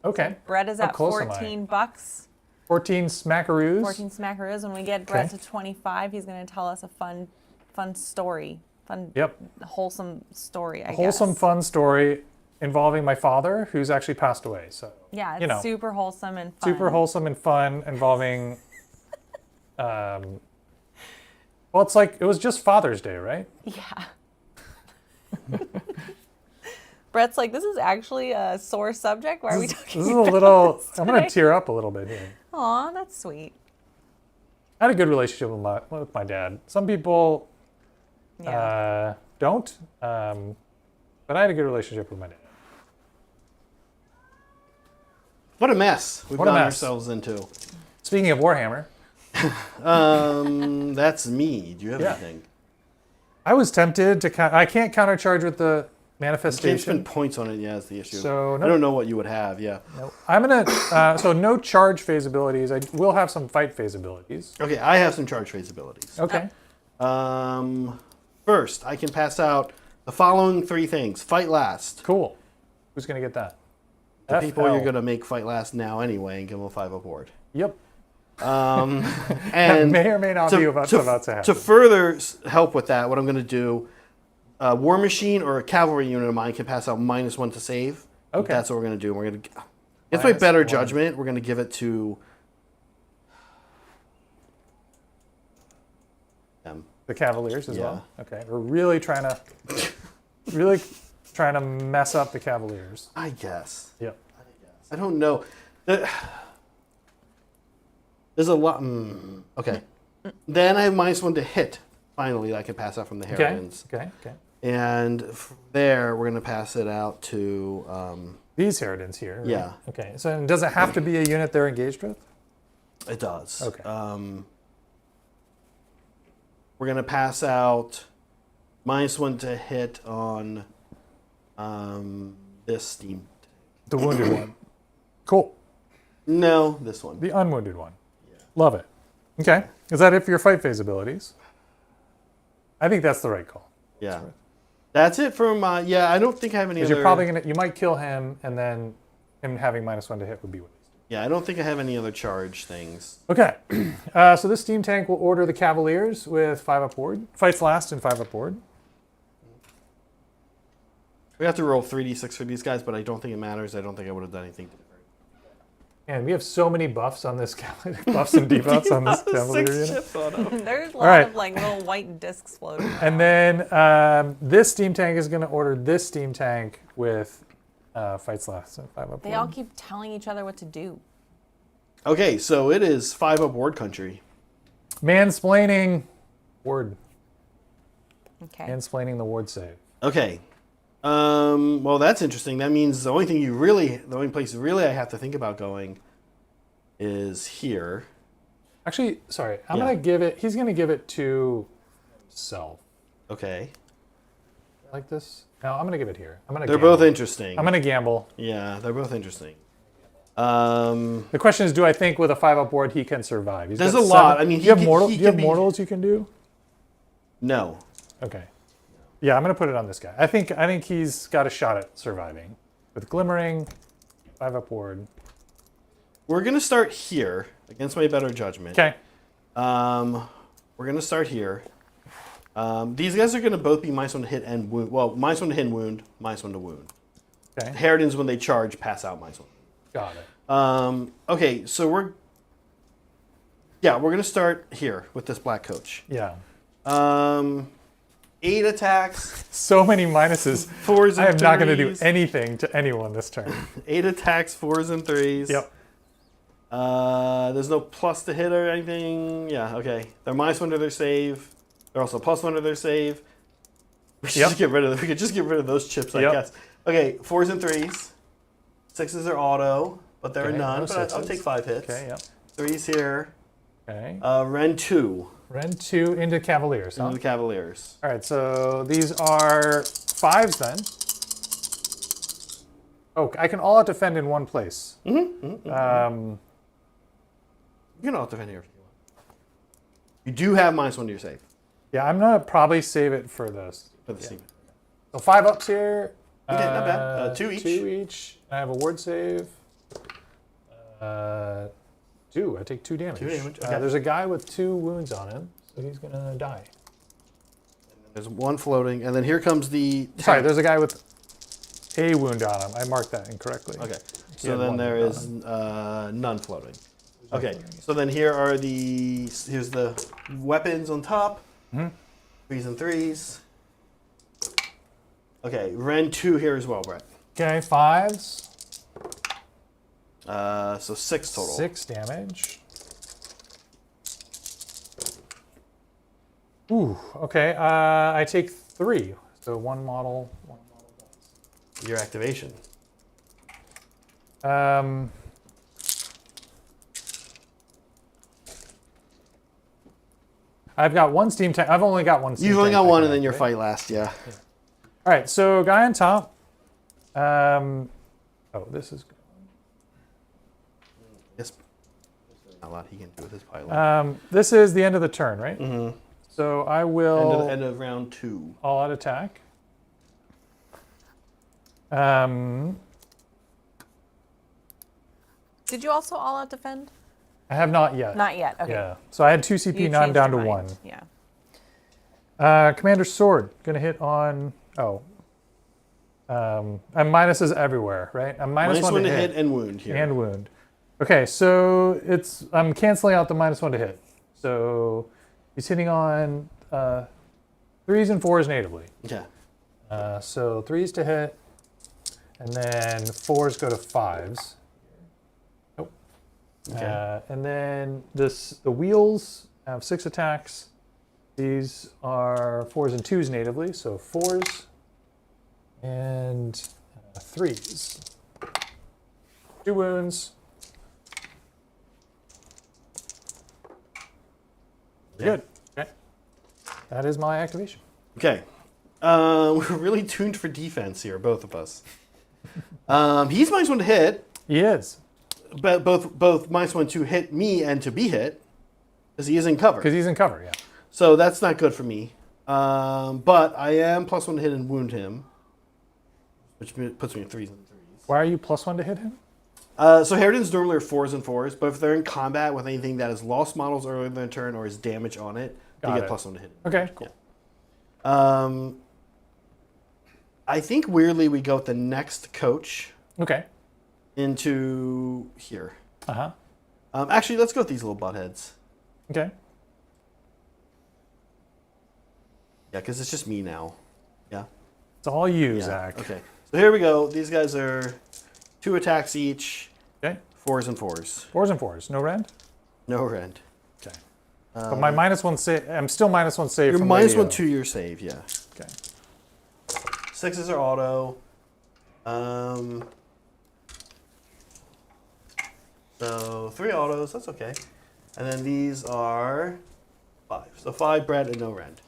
Okay. Brett is How at close am I? $14. 14 smackaroos. 14 smackaroos. When we get Brett to 25, he's going to tell us a fun story. Fun, Yep. wholesome story, I Wholesome, guess. fun story involving my father, who's actually passed away. So Yeah, it's you know, super wholesome and fun. super wholesome and fun, involving. Well, it's like it was just Father's Day, right? Yeah. Brett's like, this is actually a sore subject. Why are we talking This is a about little. this I'm gonna today? tear up a little bit here. Aw, that's sweet. I had a good relationship with my dad. Some people Yeah. don't, but I had a good relationship with my dad. What a mess we've What a gotten mess. ourselves into. Speaking of Warhammer, That's me. Do you have Yeah. anything? I was tempted to. I can't countercharge with the Can't manifestation. spend points on it. Yeah, is the issue. So, I no. don't know what you would have. Yeah. Nope. I'm gonna. So no charge phase abilities. I will have some fight phase abilities. Okay, I have some charge phase abilities. Okay. First, I can pass out the following 3 things. Fight last. Cool. Who's gonna get that? The people FL. you're going to make fight last now anyway and give them a 5 aboard. Yep. And That may or may not be what's about to happen. To further help with that, what I'm going to do, a War Machine or a cavalry unit of mine can pass out -1 to save. Okay. That's what we're going to do. We're going to, it's my better -1. judgment. We're going to give it to them. The Cavaliers as Yeah. well. Okay. We're really trying to mess up the Cavaliers. I guess. Yep. I don't know. There's a lot. Okay. Then I have -1 to hit. Finally, I can pass out from the Okay. Harridans. Okay. And there, we're going to pass it out to. These Harridans here. Right? Yeah. Okay. So does it have to be a unit they're engaged with? It does. Okay. We're going to pass out -1 to hit on this steam. The wounded one. Cool. No, this one. The unwounded one. Love it. Okay. Is that it for your fight phase abilities? I think that's the right call. Yeah. That's it for my. Yeah, I don't think I have any Because other. you're probably you might kill him, and then him having -1 to hit would be wasted. Yeah, I don't think I have any other charge things. Okay. So this steam tank will order the Cavaliers with 5 upward. Fights last and 5 upward. We have to roll 3d6 for these guys, but I don't think it matters. I don't think I would have done anything different. Man, we have so many buffs on this buffs and debuffs on this Cavalier 6 unit. chips on him. There's a lot right. of like little white discs floating around. And then this steam tank is going to order this steam tank with fight slash, so 5 up. They all keep telling each other what to do. Okay, so it is 5 up ward country. Mansplaining ward. Okay. Mansplaining the ward save. Okay. Well, that's interesting. That means the only place really I have to think about going is here. Actually, sorry, I'm Yeah. going to give it, he's going to give it to himself. Okay. Like this? No, I'm going to give it here. They're both interesting. I'm going to gamble. Yeah, they're both interesting. The question is, do I think with a 5 up ward he can survive? He's There's got a lot. 7. I mean, do you have, he mortal, do you can have be- mortals you can do? No. Okay. Yeah, I'm going to put it on this guy. I think he's got a shot at surviving. With Glimmering, 5 up ward. We're going to start here against my better judgment. Okay. We're going to start here. These guys are going to both be -1 to hit and wound. Well, -1 to hit and wound, -1 to wound. Okay. Harridans, when they charge, pass out -1. Got it. Okay, so we're going to start here with this black coach. Yeah. 8 attacks, So many minuses. 4s and 3s. I am not going to do anything to anyone this turn. 8 attacks, 4s and 3s. Yep. There's no plus to hit or anything. Yeah, okay. They're -1 to their save. They're also +1 to their save. We should Yep. we could just get rid of those chips, I Yep. guess. Okay, 4s and 3s. 6s are auto, but they're Okay, none. no But I'll 6s. take 5 hits. Okay, yep. 3s here. Okay. Ren 2 Ren 2 into Cavaliers, huh? into the Cavaliers. All right, so these are 5s then. Oh, I can all out defend in one place. You can all defend here if you want. You do have -1 to your save Yeah, I'm gonna probably save it for this. for the steam. So 5 ups here. Okay, not bad. 2 each. 2 each. I have a ward save. 2. I take 2 damage. 2 damage, okay. There's a guy with 2 wounds on him, so he's gonna die. There's 1 floating, and then here comes the. Sorry, there's a guy with a wound on him. I marked that incorrectly. Okay, He so had then one there wound on is none floating. Okay, so then here's the weapons on top. 3s and 3s. Okay, Ren 2 here as well, Brett. Okay, 5s. So 6 total. 6 damage. Ooh, okay. I take 3. So one model dies. Your activation. I've got 1 steam tank. I've only got 1 steam You've only tank got 1, I and then can your activate. fight last. Yeah. All right, so guy on top. Oh, this is good. Yes. There's not a lot he can do with his pilot. This is the end of the turn, right? Mm-hmm. So I will End of round 2. all out attack. Did you also all out defend? I have not yet. Not yet. Okay. Yeah. So I had 2 CP, You now I'm changed down to your 1. mind. Yeah. Commander's Sword, gonna hit on. Oh. I'm minuses everywhere, right? I'm -1 -1 to hit and wound here. and wound. Okay, so I'm canceling out the -1 to hit. So he's hitting on 3s and 4s natively. Yeah. So 3s to hit, and then 4s go to 5s. Nope. Okay. And then the wheels have 6 attacks. These are 4s and 2s natively, so 4s and 3s. 2 wounds. Good. Okay. That is my activation. Okay. We're really tuned for defense here, both of us. He's -1 to hit, He is, but both -1 to hit me and to be hit, because he is in cover. because he's in cover, yeah. So that's not good for me. But I am +1 to hit and wound him, which puts me at 3s and 3s. Why are you +1 to hit him? So Harridans normally are 4s and 4s, but if they're in combat with anything that has lost models earlier in their turn or has damage on it, they Got get it. +1 to hit. Okay, cool. I think weirdly we go with the next coach Okay. into here. Uh-huh. Actually, let's go with these little buttheads. Okay. Yeah, because it's just me now. Yeah. It's all you, Yeah. Zach. Okay. So here we go. These guys are 2 attacks each. Okay. 4s and 4s. 4s and 4s. No rend? No rend. Okay. But my -1 save, I'm still -1 save You're from -1 radio. to your save, yeah. Okay. 6s are auto. So 3 autos, that's okay. And then these are 5. So 5 bread and no rend.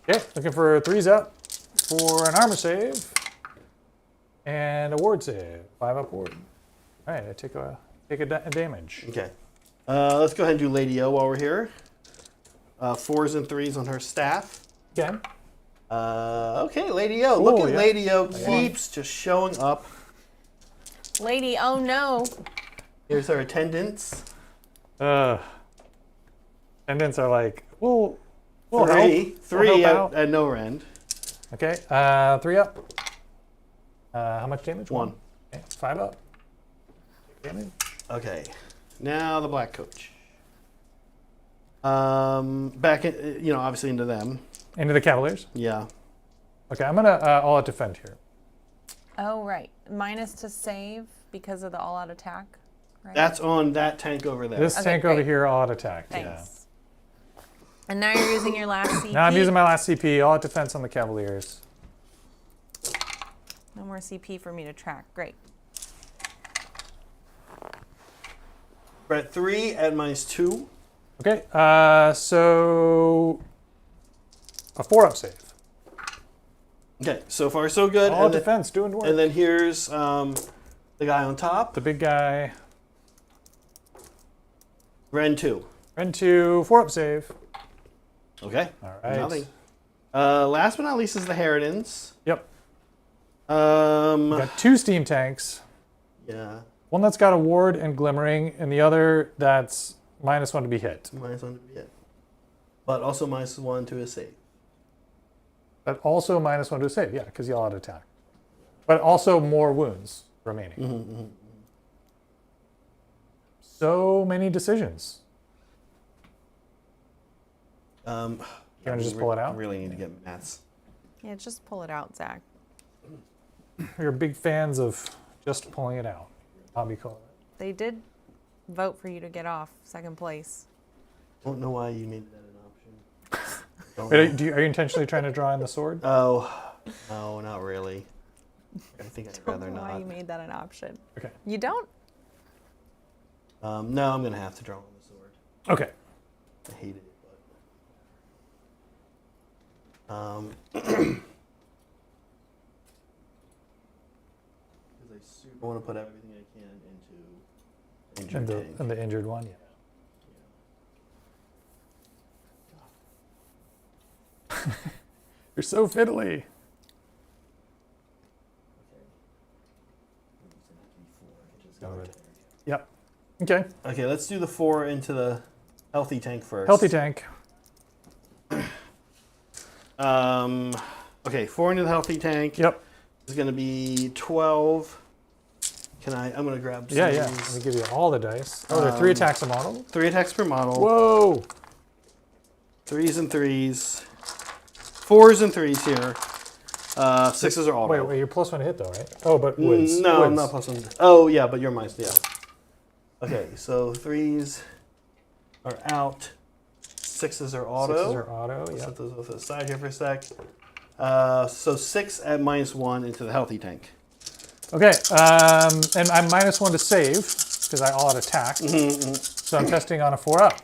Okay, looking for 3s up for an armor save and a ward save. 5 up ward. All right, I take a damage. Okay. Let's go ahead and do Lady O while we're here. 4s and 3s on her staff. Okay. Okay, Lady O. Look Cool, at yeah. Lady O keeps just showing up. Lady, oh no. Here's her attendants. Attendants are like, we'll Three. help. Three We'll help out. at no rend. Okay, 3 up. How much damage? 1. Okay, 5 up. Damage. Okay. Now the black coach. Back in, obviously into them. Into the Cavaliers. Yeah. Okay, I'm gonna all out defend here. Oh, right. Minus to save because of the all-out attack. Right? That's on that tank over there. This Okay, tank over great. here all out attack. Thanks. And now you're using your last CP. Now I'm using my last CP, all out defense on the Cavaliers. No more CP for me to track. Great. We're at 3 at -2. Okay, so a 4 up save. Okay, so far so good. All and, then, defense doing work. and then here's the guy on top. The big guy. Ren 2. Rend 2, 4 up save. Okay. All right. Nothing. Last but not least is the Harridans. Yep. Um, Got 2 steam tanks. yeah. One that's got a ward and glimmering, and the other that's -1 to be hit. -1 to be hit. But also -1 to a save. But also -1 to a save, yeah, because you all out attack. But also more wounds remaining. So many decisions. You wanna just pull it out? Really need to get maths. Yeah, just pull it out, Zach. You're big fans of just pulling it out. Hobby call it. They did vote for you to get off second place. Don't know why you made that an option. Don't Wait, know. are you intentionally trying to draw in the sword? Oh, no, not really. I think I'd rather Don't know why not. you made that an option. Okay. You don't? No, I'm gonna have to draw on the sword. Okay. I hated it, because I super want to put everything I can into injured tank. And the injured one, yeah. You're so fiddly. Yep. Okay. Okay, let's do the 4 into the healthy tank first. Healthy tank. Okay, 4 into the healthy tank. Yep. Is going to be 12. I'm going to grab some Yeah, of yeah. these. Let me give you all the dice. Oh, there are 3 attacks a model. 3 attacks per model. Whoa. 3s and 3s. 4s and 3s here. 6s are auto. Wait, you're +1 to hit though, right? Oh, but woods. No, woods. I'm not +1. Oh, yeah, but you're minus, yeah. Okay, so 3s are out. 6s are auto. 6s are auto, Let's yeah. set those off to the side here for a sec. So 6 at -1 into the healthy tank. Okay, and I'm -1 to save because I all out attack. So I'm testing on a 4 up.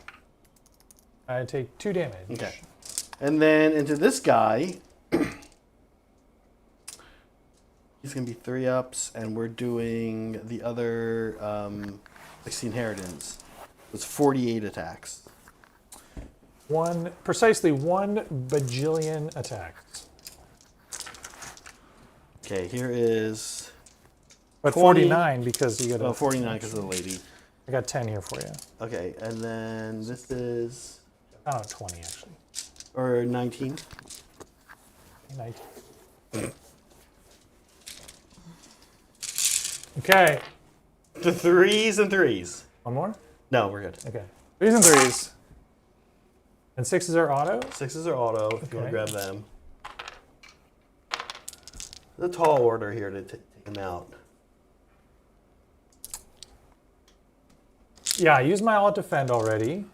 I take 2 damage. Okay. And then into this guy, he's going to be 3 ups, and we're doing the other 16 Harridans. It's 48 attacks. Precisely 1 bajillion attacks. Okay, here is But 20 49 because you got 49 because of the lady. I got 10 here for you. Okay, and then this is, Oh, 20 actually. or 19. 19. Okay. The 3s and 3s. One more? No, we're good. Okay. 3s and 3s. And 6s are auto? 6s are auto, if you want to Okay. grab them. The tall order here to take them out. Yeah, I used my alt defend already.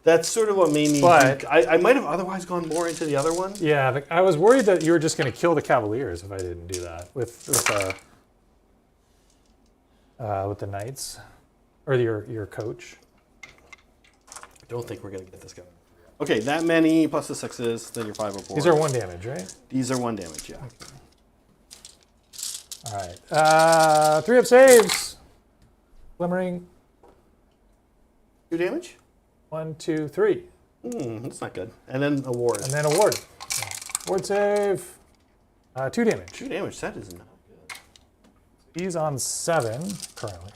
That's sort of what made me But- think. I might have otherwise gone more into the other one. Yeah, I was worried that you were just going to kill the Cavaliers if I didn't do that with the Knights or your coach. I don't think we're going to get this guy. Okay, that many plus the 6s, then your 5 or 4. These are 1 damage, right? These are 1 damage, yeah. All right. 3 up saves. Glimmering. 2 damage? 1, 2, 3. That's not good. And then a ward. And then a ward. Yeah. Ward save. 2 damage. 2 damage, that is not good. He's on 7 currently.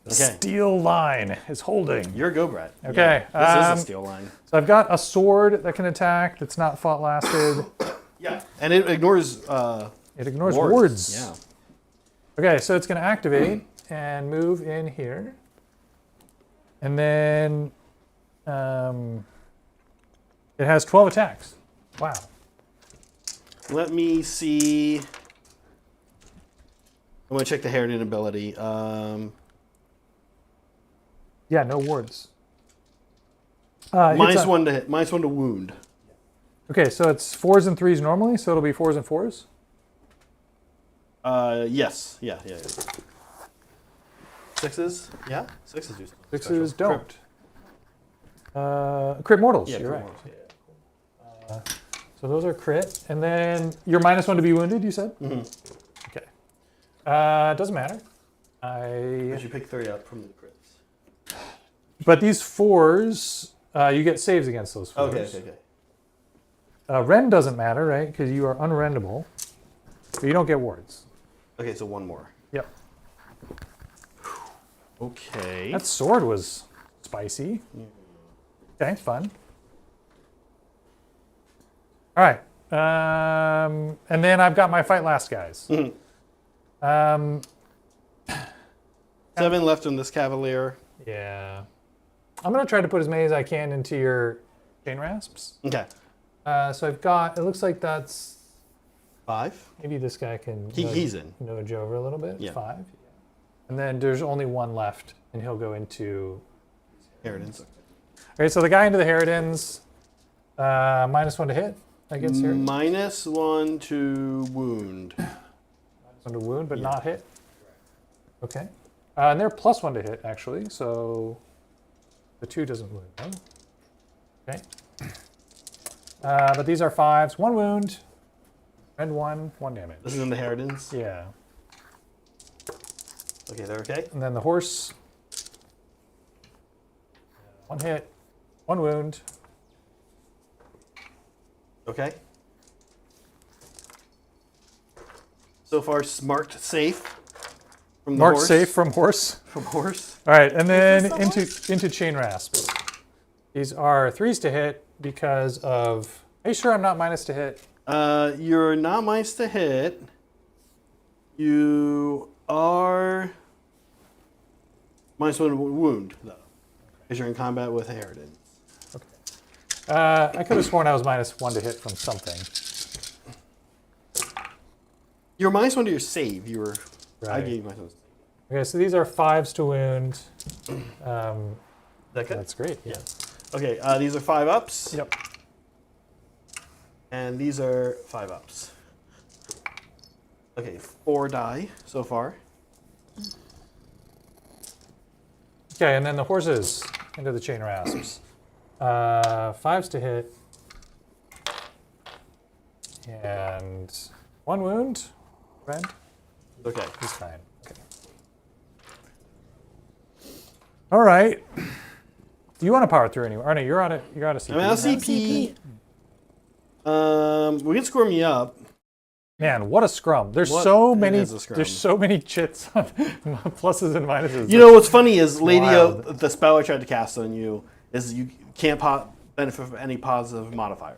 Okay. Steel line is holding. Your go, Brett. Okay, Yeah, this is a steel line. So I've got a sword that can attack that's not fought lasted. Yeah. And it ignores It ignores wards. wards. Yeah. Okay, so it's going to activate and move in here. And then it has 12 attacks. Wow. Let me see. I'm going to check the Harridan ability. Yeah, no wards. Minus 1 to hit, minus 1 to wound. Okay, so it's 4s and 3s normally, so it'll be 4s and 4s? Yes. Yeah. 6s? Yeah? 6s do 6s don't. Crypt. Crit mortals, Yeah, you're crit right. mortals, yeah. So those are crit. And then you're minus 1 to be wounded, you said? Mm-hmm. Okay. Doesn't matter. Because you pick 3 up from the crits. But these 4s, you get saves against those 4s. Okay. Rend doesn't matter, right? Because you are unrendable. But you don't get wards. Okay, so 1 more. Yep. Okay. That sword was spicy. Okay, fun. All right. And then I've got my fight last guys. Mhm. 7 left on this Cavalier. Yeah. I'm going to try to put as many as I can into your chain rasps. Okay. So I've got, it looks like that's, 5. maybe this guy can He's in. nudge over a little bit. Yeah. 5. And then there's only 1 left, and he'll go into... Harridan's. Okay, so the guy into the Harridans, minus 1 to hit against Harridan. Minus 1 to wound. Minus 1 to wound, but Yeah. not hit. Okay. And they're plus 1 to hit, actually, so the 2 doesn't wound, no? Okay. But these are 5s. 1 wound, and 1 damage. This is in the Harridans. Yeah. Okay, they're okay. And then the horse, 1 hit, 1 wound. Okay. So far, marked safe from the Marked horse. safe from horse. From horse. All right, and then this the into chain rasps. These are 3s to hit because of... Are you sure I'm not minus to hit? You're not minus to hit. You are minus 1 to wound, though. Because you're in combat with Harridan. I could have sworn I was minus 1 to hit from something. You're minus 1 to your save. You were. I Right. gave you minus 1. Okay, so these are 5s to wound. Is that good? That's great. Yeah. Okay, these are 5 ups. Yep. And these are 5 ups. Okay, 4 die so far. Okay, and then the horses into the chain rasps. 5s to hit. And 1 wound. Rend. Okay. He's fine. Okay. All right. Do you want to power through anywhere? Oh, no, you're out of CP. I'm out of CP. We can score me up. Man, what a scrum! There's What so many. is a scrum? There's so many chits on pluses and minuses. You know what's funny is Wild. the spell I tried to cast on you is you can't benefit from any positive modifier.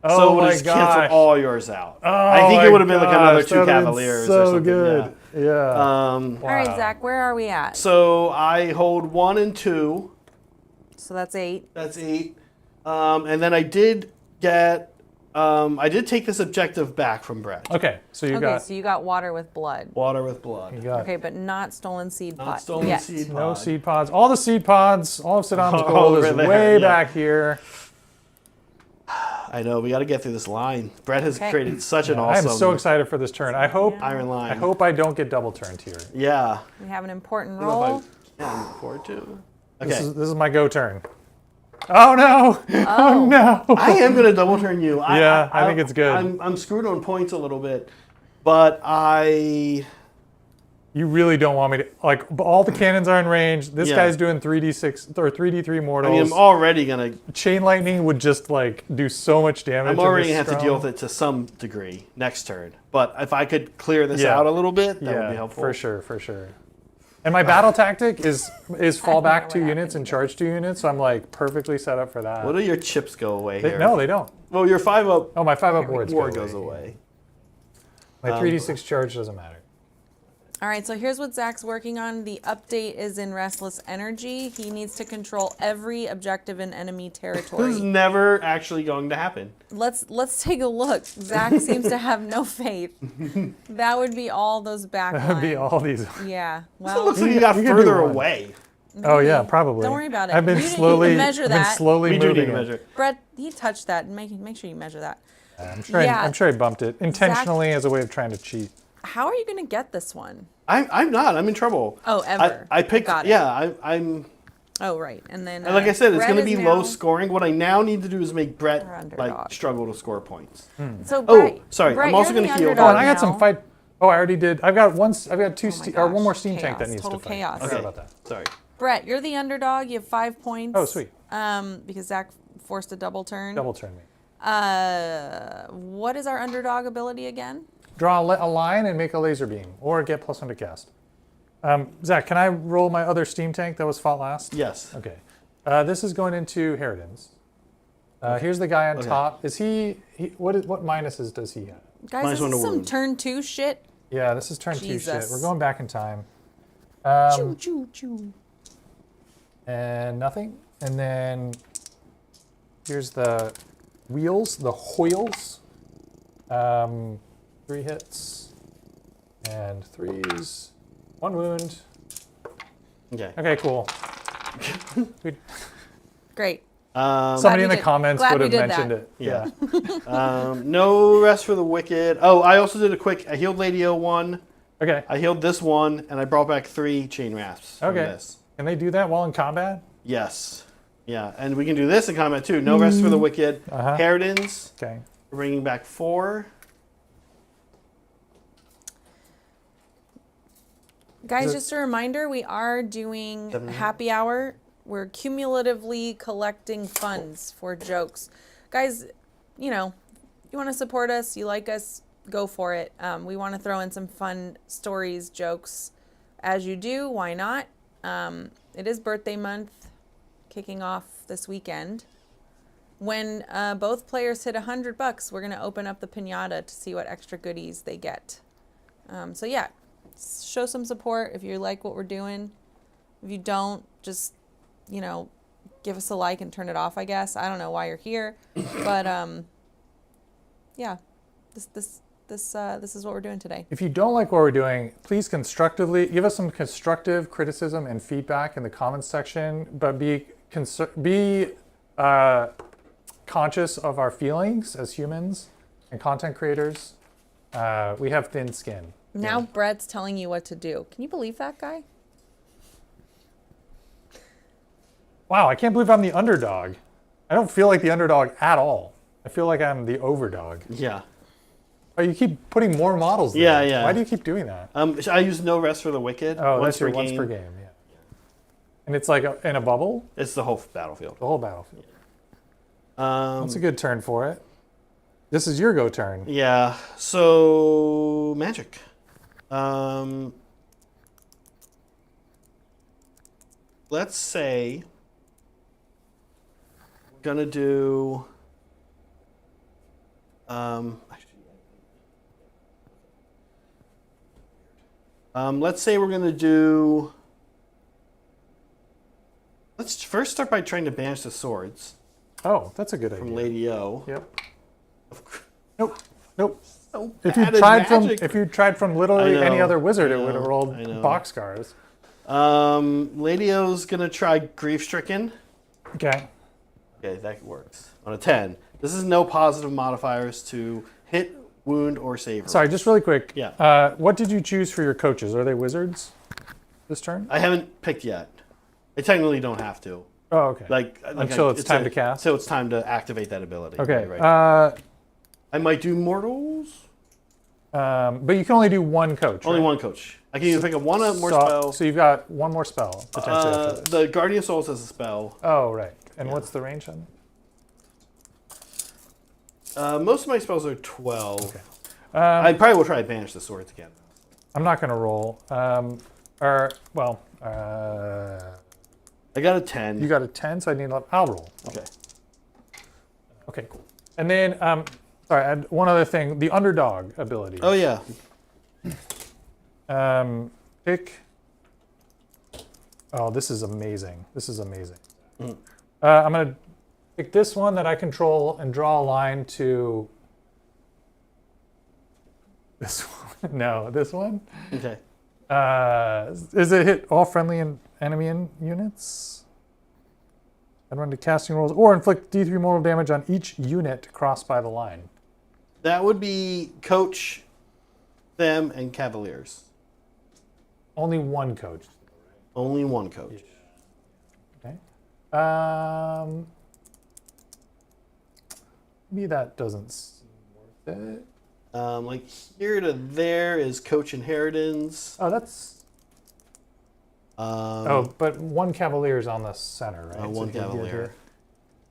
Oh so we'll my just cancel gosh. all yours out. Oh I think it would have been like another gosh, 2 that would've been Cavaliers so or something. good. Yeah. All All right, Zach, where are we at? So I hold 1 and 2. So that's 8. That's 8. And then I did get. I did take this objective back from Brett. Okay, so you Okay, got so you got water with blood. Water with blood. you got Okay, but not stolen seed Not pot stolen yet. seed no pod. seed pods. All the seed pods, all of Saddam's Oh, gold is right there, way yeah. back here. I know, we got to get through this line. Brett has Okay. created such an I awesome am so excited for this turn. I hope iron line. I hope I don't get double turned here. Yeah. We have an important I don't know roll. if yeah, I'm looking forward to. Okay. This is my go turn. Oh no! Oh no! I am going to double turn you. Yeah, I think it's good. I'm screwed on points a little bit, but I. You really don't want me to like. All the cannons are in range. This Yeah. guy's doing 3d6 or 3d3 I mortals. mean, I'm already going to. Chain lightning would just like do so much damage. I'm already going to have to deal with it to some degree next turn. But if I could clear this Yeah. out a little bit, that Yeah, would be helpful. for sure, for sure. And my battle tactic is fall back what 2 units happened and charge 2 units, so I'm like perfectly set up for that. What do your chips go away here? No, they don't. Well, your 5-up Oh, my 5-up wards war go goes away. away. My 3d6 charge doesn't matter. All right, so here's what Zach's working on. The update is in Restless Energy. He needs to control every objective in enemy This is territory. never actually going to happen. Let's take a look. Zach seems to have no faith. That would be all those back That would be lines. all these. Yeah. It Well, looks like you got you can do further one. away. Oh yeah, probably. Don't worry about it. I've been You didn't slowly, even measure I've been that. slowly We do moving need to it. measure. Brett, he touched that. And make sure you measure that. I'm sure. Yeah. I'm sure I bumped it intentionally as a way of trying to cheat. How are you going to get this one? I'm not. I'm in trouble. Oh, ever. I picked. Got it. Yeah, I'm. Oh, right. And then, And like I said, it's Brett going to is be now- low scoring. What I now need to do is make Brett We're underdog. like struggle to score points. So Oh, Brett, sorry, Brett, I'm also you're the gonna heal. Oh, underdog and I got now. some fight. Oh, I already did. I've got one. I've got two. Oh my Or one gosh, more steam tank that chaos, needs total to fight. chaos. Sorry Okay. about that. Sorry. Brett, you're the underdog. You have 5 points. Oh, sweet. Because Zach forced a double turn. Double turn me. What is our underdog ability again? Draw a line and make a laser beam, or get +1 to cast. Zach, can I roll my other steam tank that was fought last? Yes. Okay. This is going into Harridan's. Here's the guy on Okay. top. Is he what minuses does he have? Guys, Minus this one to is some wound. turn 2 shit. Yeah, this is turn 2 shit. Jesus. We're going back in time. Choo, choo, choo. And nothing. And then here's the wheels, the hoils. 3 hits and 3s. 1 wound. Okay. Okay, cool. Great. Somebody we in the did- comments glad would we have did mentioned that. it. Yeah. No rest for the wicked. Oh, I also did a quick. I healed Lady O1. Okay. I healed this one, and I brought back 3 chain rasps. From Okay. This. Can they do that while in combat? Yes. Yeah, and we can do this in combat too. No rest for the wicked. Uh-huh. Harridan's Okay. bringing back 4. Guys, Is it- just a reminder, we are doing 7 happy hour. We're cumulatively collecting funds for jokes. Guys, you know, you want to support us, you like us, go for it. We want to throw in some fun stories, jokes. As you do, why not? It is birthday month, kicking off this weekend. When both players hit $100, we're going to open up the piñata to see what extra goodies they get. So yeah, show some support if you like what we're doing. If you don't, just, you know, give us a like and turn it off, I guess. I don't know why you're here, but yeah, this is what we're doing today. If you don't like what we're doing, please constructively give us some constructive criticism and feedback in the comments section, but be conscious of our feelings as humans and content creators. We have thin skin. Now Brett's telling you what to do. Can you believe that guy? Wow, I can't believe I'm the underdog. I don't feel like the underdog at all. I feel like I'm the overdog. Yeah. Oh, you keep putting more models there. Yeah, yeah. Why do you keep doing that? I use no rest for the wicked. Oh, that's your once per game, yeah. And it's like in a bubble? It's the whole battlefield. The whole battlefield. Um, That's a good turn for it. This is your go turn. Yeah. So magic. Let's say we're gonna do Let's say we're gonna do. Let's first start by trying to banish the swords Oh, that's a good from idea. Lady O. Yep. Nope. Nope. So If you bad at tried from magic. literally I any know, other wizard, I it would have know, rolled I know. boxcars. Lady O's gonna try grief stricken. Okay. Okay, that works on a 10. This is no positive modifiers to hit, wound, or save. Sorry, just really quick. Yeah. What did you choose for your coaches? Are they wizards this turn? I haven't picked yet. I technically don't have to. Oh, okay. Until it's time to cast? So it's time to activate that ability. Okay. Right. I might do mortals. But you can only do one coach. Only right? one coach. I can either pick up one more spell. So you've got one more spell potentially after this. The Guardian Souls has a spell. Oh, right. And what's the range on it? Most of my spells are 12. Okay. I probably will try to banish the swords again. I'm not going to roll. I got a 10. You got a 10, so I need 11. I'll roll. Okay. Okay, cool. And then, sorry, I had one other thing. The underdog ability. Oh, yeah. Pick. Oh, this is amazing. This is amazing. Mm. I'm going to pick this one that I control and draw a line to this one. No, this one. Okay. Is it hit all friendly and enemy units? And run to casting rolls or inflict D3 mortal damage on each unit crossed by the line. That would be coach, them, and cavaliers. Only one coach. Only one coach. Okay. Maybe that doesn't seem worth it. Like here to there is coach inheritance. Oh, that's. But one cavalier is on the center, right? One if you do cavalier.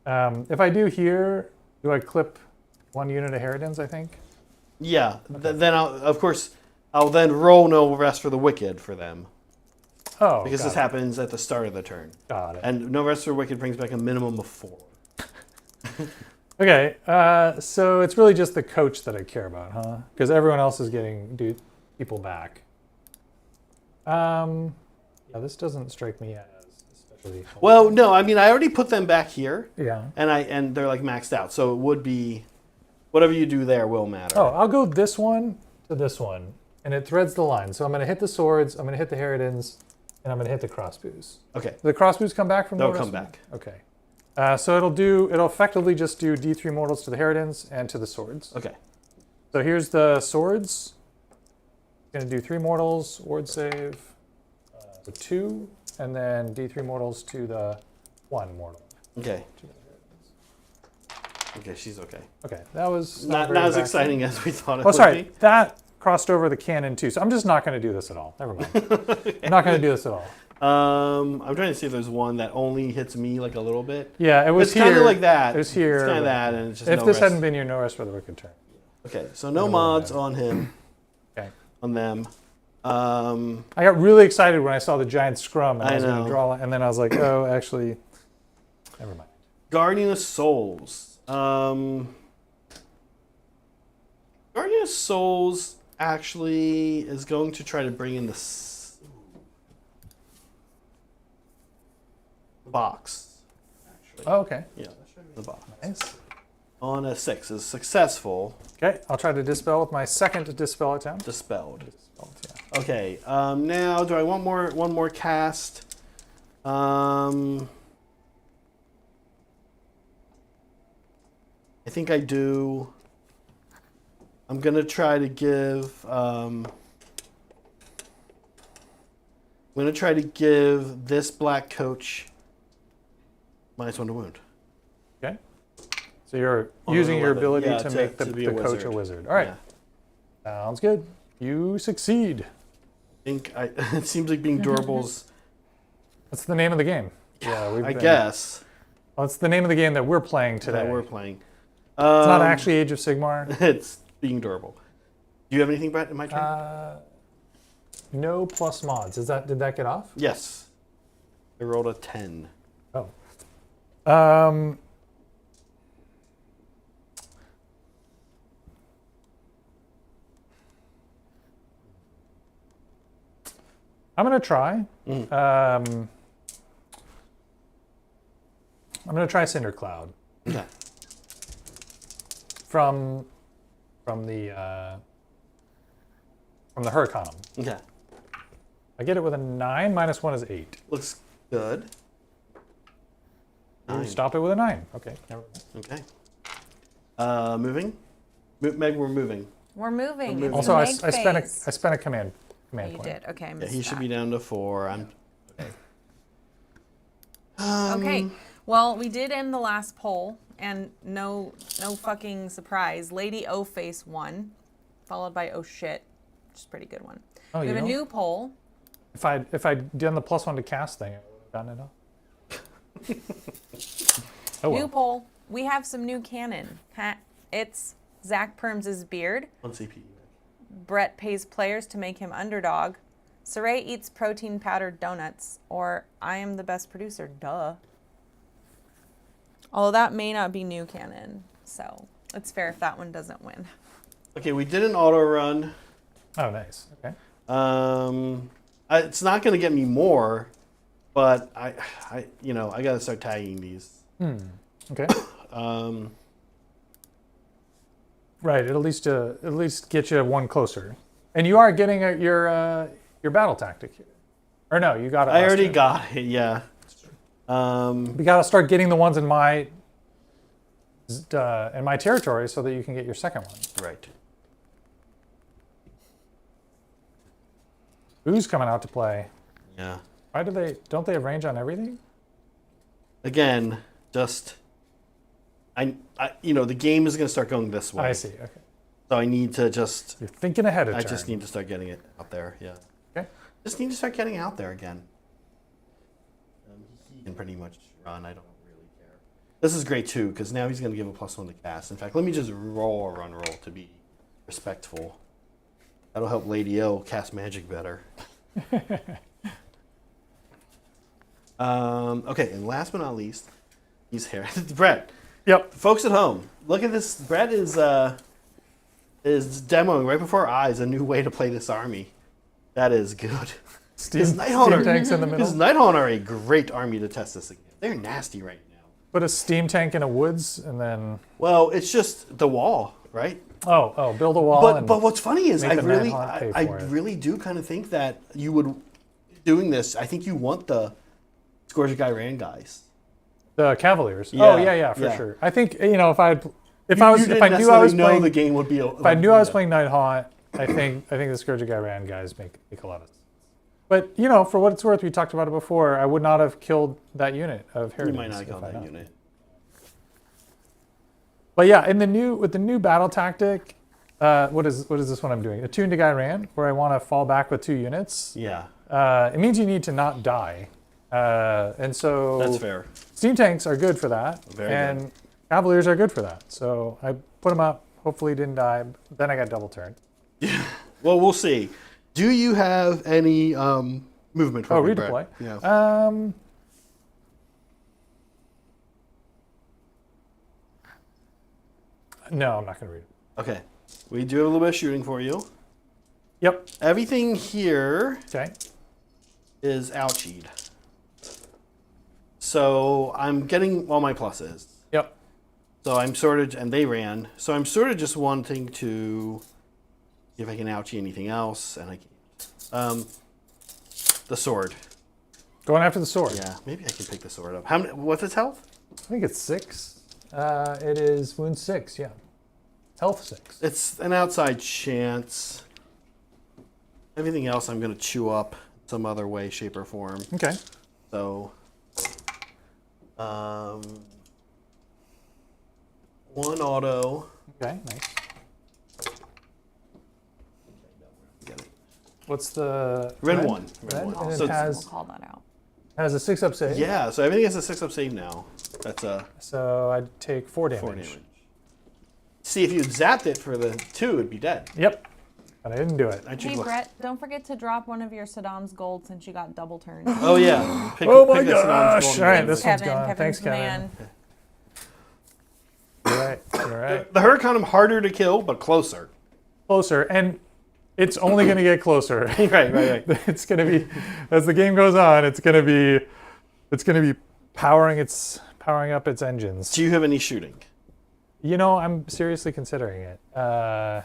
here- if I do here, do I clip one unit of inheritance? I think. Yeah. Then I'll then roll no rest for the wicked for them Oh, because this happens at the start of the turn, Got it. and no rest for the wicked brings back a minimum of 4. Okay, so it's really just the coach that I care about, huh? Because everyone else is getting people back. Yeah, this doesn't strike me as especially. Well, no, I mean I already put them back here, Yeah. and they're like maxed out, so it would be whatever you do there will matter. Oh, I'll go this one to this one, and it threads the line. So I'm going to hit the swords, I'm going to hit the Harridans, and I'm going to hit the crossbows. Okay. Do the crossbows come back from the They'll rest come of them? back. Okay. So it'll effectively just do D3 mortals to the Harridans and to the swords. Okay. So here's the swords. Going to do 3 mortals, ward save, the 2, and then D3 mortals to the 1 mortal. Okay. Okay, she's okay. Okay, that was Not very as impactful. exciting as we thought it Oh, would sorry, be. that crossed over the cannon too. So I'm just not going to do this at all. Never mind. I'm not going to do this at all. I'm trying to see if there's one that only hits me like a little bit. Yeah, it was It's here. kind of like that. It was here. It's kind of that, and it's just If no this rest. hadn't been your no rest for the wicked turn. Okay, so no mods on him. Okay. On them. I got really excited when I saw the giant scrum and I was going know. to draw, and then I was like, oh, actually, never mind. Guardian of Souls. Guardian of Souls actually is going to try to bring in the box. Actually. Oh, okay. Yeah, the box. Nice. On a 6 is successful. Okay, I'll try to dispel with my second dispel attempt. Dispelled. Dispelled, yeah. Okay. Now, do I want one more cast? I think I do. I'm gonna try to give. I'm gonna try to give this black coach -1 to wound. Okay. So you're On using an your 11. ability Yeah, to make the be a coach a wizard. All right. Yeah. Sounds good. You succeed. It seems like being durable's. That's the name of the game. Yeah, I guess Well, it's the name of the game that we're playing today. that we're playing. It's not actually Age of Sigmar. It's being durable. Do you have anything, Brett, in my turn? No plus mods. Did that get off? Yes. I rolled a 10. Oh. I'm gonna try. I'm gonna try Cinder Cloud Okay. from the Huracanum. Okay. I get it with a 9. -1 is 8. Looks good. You 9. stop it with a 9. Okay. Never mind. Okay. Moving. Meg, we're moving. We're moving. moving. It's Also, a I Meg spent phase. I spent a command Oh, you point. did. Okay, I Yeah, missed he should that. be down to 4. I'm. Okay. Okay. Well, we did end the last poll, and no fucking surprise. Lady O Face won, followed by Oh Shit, which is a pretty good one. Oh, We you have a know, new poll. if I'd done the +1 to cast thing, I would have gotten it off. Oh New well. poll. We have some new canon. It's Zach Perms' beard. 1 CP. Brett pays players to make him underdog. Saray eats protein powdered donuts. Or I am the best producer. Duh. Although that may not be new canon, so it's fair if that one doesn't win. Okay, we did an auto run. Oh, nice. Okay. It's not going to get me more, but I got to start tagging these. Okay. Um, Right. It'll at least get you one closer, and you are getting your battle tactic here. Or no, you got it. I last already turn. got it. Yeah. We got to start getting the ones in my territory so that you can get your second one. Right. Who's coming out to play? Yeah. Why don't they have range on everything? Again, just the game is going to start going this way. I see. Okay. So I need to just. You're thinking ahead of I turn. just need to start getting it out there. Yeah. Okay. Just need to start getting out there again. He can pretty much run. I don't really care. This is great too because now he's going to give a +1 to cast. In fact, let me just roll to be respectful. That'll help Lady O cast magic better. Okay, and last but not least, he's here. Brett. Yep. Folks at home, look at this. Brett is demoing right before our eyes a new way to play this army. That is good. Steam Nighthaunt tanks in the His middle. Nighthaunt are a great army to test this against. They're nasty right now. Put a steam tank in a woods and then Well, it's just the wall, right? build a wall. But what's funny is make I the really Nighthaunt pay I for it. really do kind of think that you would doing this. I think you want the Scourge of Gyran guys. The Cavaliers. Yeah, Oh yeah, for yeah. sure. I think if I You knew I didn't was know playing the game would be. if I knew I was playing Nighthaunt, I think the Scourge of Gyran guys make a lot of sense. But for what it's worth, we talked about it before. I would not have killed that unit of You Herodins. might not if kill I that known. unit. But yeah, with the new battle tactic, what is this one I'm doing? Attune to Gyran, where I want to fall back with 2 units. Yeah, It means you need to not die, and so that's fair. Steam tanks are good for that, Very and good. Cavaliers are good for that. So I put them up. Hopefully, didn't die. Then I got double turned. Well, we'll see. Do you have any movement? Oh, me, redeploy. Brett? Yeah. No, I'm not going to read it. Okay. We do have a little bit of shooting for you. Yep. Everything here Okay. is ouchied. So I'm getting all my pluses. Yep. So I'm sort of, and they ran. So I'm sort of just wanting to see if I can ouchie anything else, and I can't. The sword. Going after the sword. Yeah, maybe I can pick the sword up. How many? What's its health? I think it's 6. It is wound 6. Yeah. Health 6. It's an outside chance. Everything else I'm going to chew up some other way, shape, or form. Okay. So, 1 auto. Okay. Nice. Get it. What's the Red 1. Red, Red and 1. it So, has We'll call that out. a 6-up save. yeah, so everything has a 6-up save now. That's a So I'd take 4 damage. 4 damage. See, if you zapped it for the 2, it'd be dead. Yep. But I didn't do it. I should Hey look- Brett, don't forget to drop one of your Saddam's gold since you got double turned. Oh, yeah. Pick, Oh my pick that Saddam's gosh. Golden All right, Blade. this one's Kevin, gone. Kevin's Thanks, the Kevin. man. You're right. You're right. The Huracanum harder to kill, but closer. Closer. And It's only going to get closer. Right. It's going to be, as the game goes on, it's going to be powering up its engines. Do you have any shooting? You know, I'm seriously considering it. The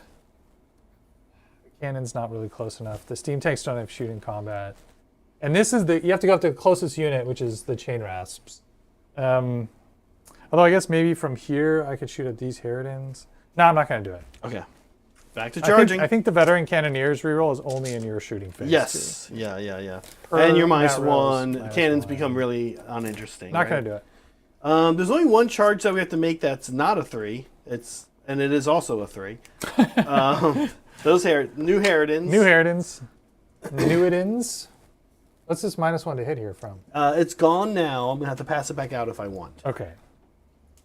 cannon's not really close enough. The steam tanks don't have shooting combat. And this is you have to go up to the closest unit, which is the chain rasps. Although I guess maybe from here I could shoot at these Harridans. No, I'm not going to do it. Okay. Back to charging. I think the veteran cannoneers reroll is only in your shooting phase. Yes. Too. Yeah. Per And your that -1 rolls, cannons -1. become really uninteresting. Not right? going to do it. There's only one charge that we have to make that's not a 3. It is also a 3. Those new Harridans. New Harridans. Newidans. What's this -1 to hit here from? It's gone now. I'm gonna have to pass it back out if I want. Okay.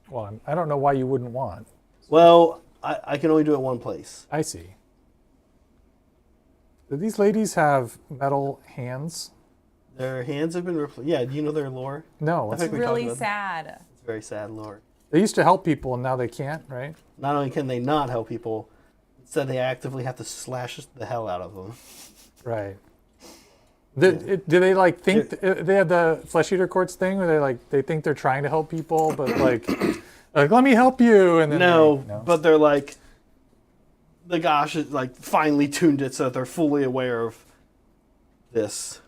Well, I don't know why you wouldn't want. Well, I can only do it one place. I see. Do these ladies have metal hands? Their hands have been replaced. Yeah, do you know their lore? No. I think we talked Really about that. sad. It's very sad lore. They used to help people and now they can't, right? Not only can they not help people, instead they actively have to slash the hell out of them. Right. Do they like think they have the flesh eater courts thing where they think they're trying to help people, but like let me help you, and then No, but they're like, the gosh is like finely tuned it so that they're fully aware of this,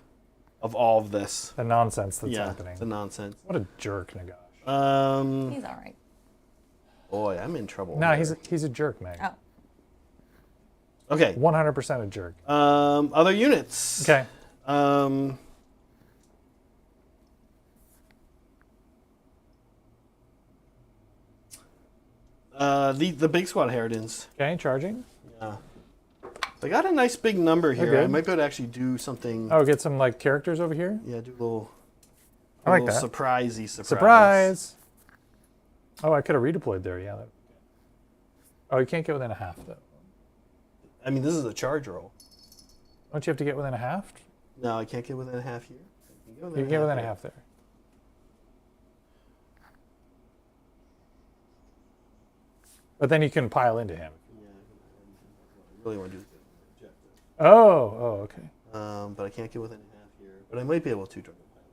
of all of this. the nonsense that's Yeah, happening. the nonsense. What a jerk, Nagash. He's all right. Boy, I'm in trouble. No, here. he's a jerk, Meg. Oh. Okay. 100% a jerk. Other units. Okay. The big squad Harridans. Okay, charging. Yeah. They got a nice big number here. good. I might be able to actually do something. Oh, get some like characters over here. Yeah, do a little. I like little that. Surprisey surprise. Surprise! Oh, I could have redeployed there. Yeah. Oh, you can't get within a half though. I mean, this is a charge roll. Don't you have to get within a half? No, I can't get within a half here. You can get within a here. half there. But then you can pile into him. Yeah, I really want to do the objective. Oh, okay. But I can't get within a half here. But I might be able to try to pile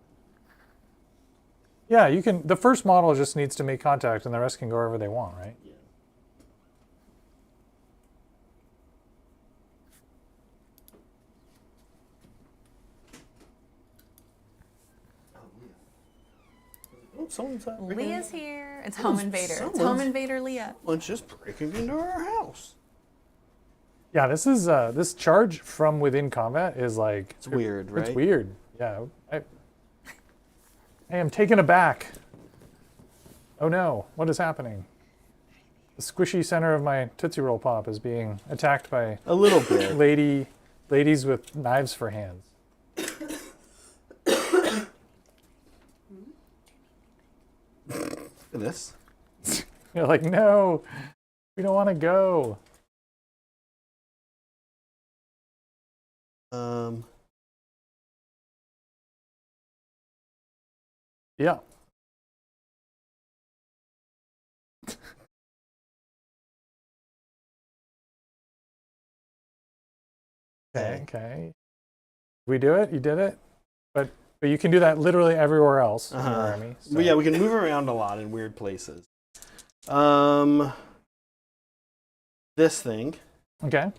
Yeah, you can. The first model just needs to make contact, and the rest can go wherever they want, right? in. Yeah. Oh, someone's Leah's here. It's Home Invader. It's someone's- Home Invader Leah. Someone's just breaking into our house. Yeah, this is this charge from within combat is like It's weird, right? It's weird. Yeah, I am taken aback. Oh no, what is happening? The squishy center of my Tootsie Roll Pop is being attacked by A little bit. ladies with knives for hands. Look at this. You're like, no, we don't want to go. Yeah. Okay. We do it. You did it. But you can do that literally everywhere else in your army. So. Well, yeah, we can move around a lot in weird places. This thing. Okay.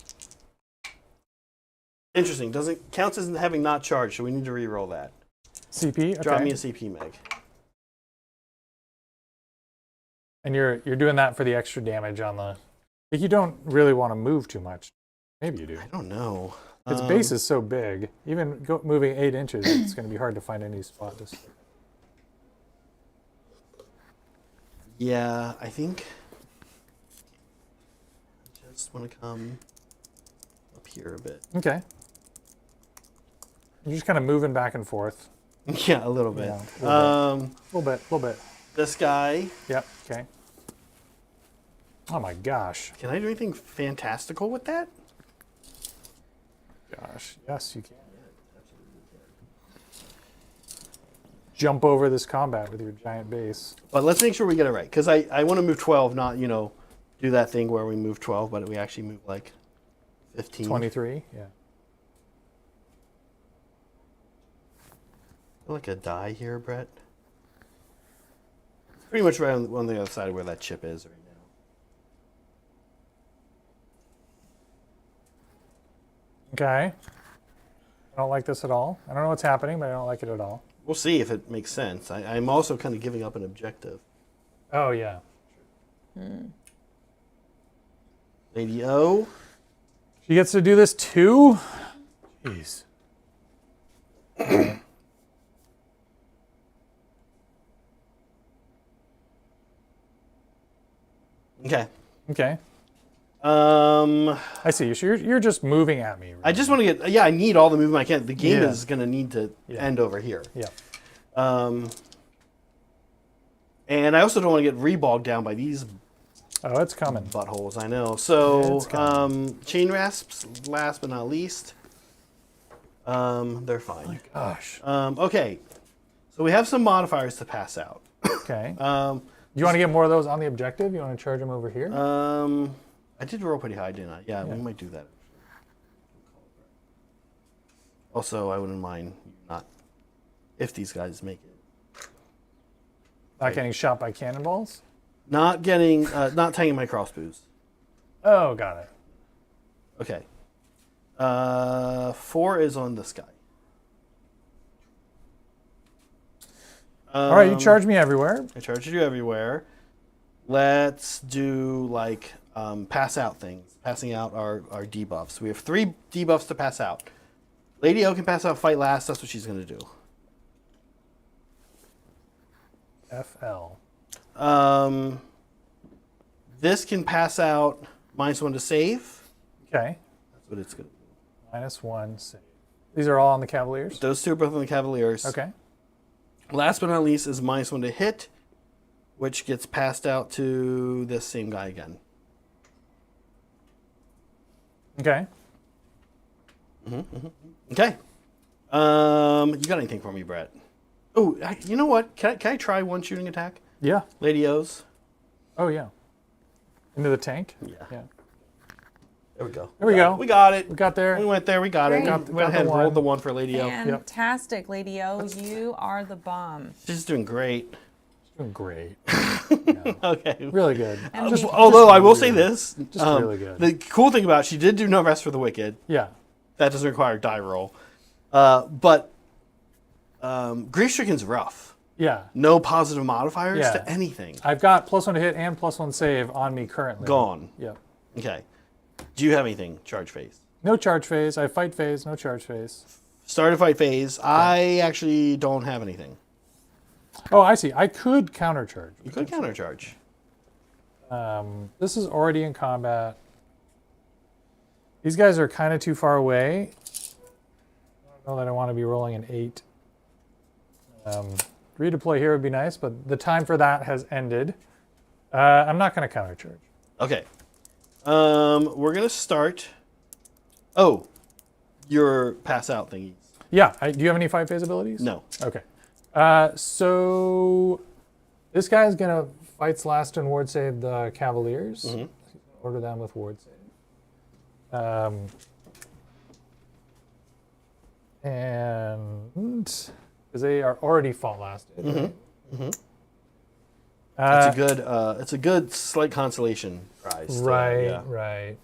Interesting. Doesn't counts as having not charged, so we need to re-roll that. CP. Okay. Drop me a CP, Meg. And you're doing that for the extra damage on the. Like you don't really want to move too much. Maybe you do. I don't know. Its base is so big. Even moving 8 inches, it's going to be hard to find any spot to. Yeah, I think. I just want to come up here a bit. Okay. You're just kind of moving back and forth. Yeah, a little bit. Yeah, a little bit. This guy. Yep. Okay. Oh my gosh. Can I do anything fantastical with that? Gosh. Yes, you can. Jump over this combat with your giant base. But let's make sure we get it right, because I want to move 12, not, do that thing where we move 12, but we actually move like 15. 23. Yeah. Like a die here, Brett. Pretty much right on the other side of where that chip is right now. Okay. I don't like this at all. I don't know what's happening, but I don't like it at all. We'll see if it makes sense. I'm also kind of giving up an objective. Oh, yeah. Lady O. She gets to do this too? Jeez. Okay. Okay. I I see. So you're just moving at me. Right? just want to get. Yeah, I need all the movement I can. The game Yeah. is going to need to end over here. Yeah. And I also don't want to get rebogged down by these Oh, it's coming. buttholes. I know. So, It's coming. chain rasps, last but not least. They're fine. Gosh. Okay. So we have some modifiers to pass out. Okay. You want to get more of those on the objective? You want to charge them over here? I did roll pretty high, didn't I? Yeah, we might do that. Also, I wouldn't mind not if these guys make it. Not getting shot by cannonballs? Not getting, not tagging my crossbows. Oh, got it. Okay. 4 is on this guy. All right, you charge me everywhere. I charged you everywhere. Let's do like pass out things. Passing out our debuffs. We have 3 debuffs to pass out. Lady O can pass out fight last. That's what she's going to do. FL. This can pass out -1 to save. Okay. That's what it's going to do. -1 save. These are all on the Cavaliers? Those 2 are both on the Cavaliers. Okay. Last but not least is -1 to hit, which gets passed out to this same guy again. Okay. Okay. You got anything for me, Brett? Oh, you know what? Can I try one shooting attack? Yeah. Lady O's. Oh, yeah. Into the tank? Yeah. Yeah. There we go. There we go. We got it. We got there. We went there. We got it. Great. Went got ahead and the rolled one. the 1 for Lady O. Fantastic, Lady O. You are the bomb. She's doing great. Doing great. Okay. Really good. Although I will say this, Just really good. the cool thing about it, she did do no rest for the wicked. Yeah. That doesn't require a die roll. But Grief Striken's rough. Yeah. No positive modifiers Yeah. to anything. I've got +1 to hit and +1 save on me currently. Gone. Yeah. Okay. Do you have anything? Charge phase. No charge phase. I have fight phase, no charge phase. Start a fight phase. I actually don't have anything. Oh, I see. I could countercharge. You could countercharge. This is already in combat. These guys are kind of too far away. I don't know that I want to be rolling an 8. Redeploy here would be nice, but the time for that has ended. I'm not going to countercharge. Okay. We're gonna start. Oh, your pass out thingies. Yeah. Do you have any fight phase abilities? No. Okay. So this guy's going to fights last and ward save the Cavaliers. Mm-hmm. Order them with ward save. And because they are already fault lasted. Right? It's a good slight consolation prize. still, Right, yeah. right.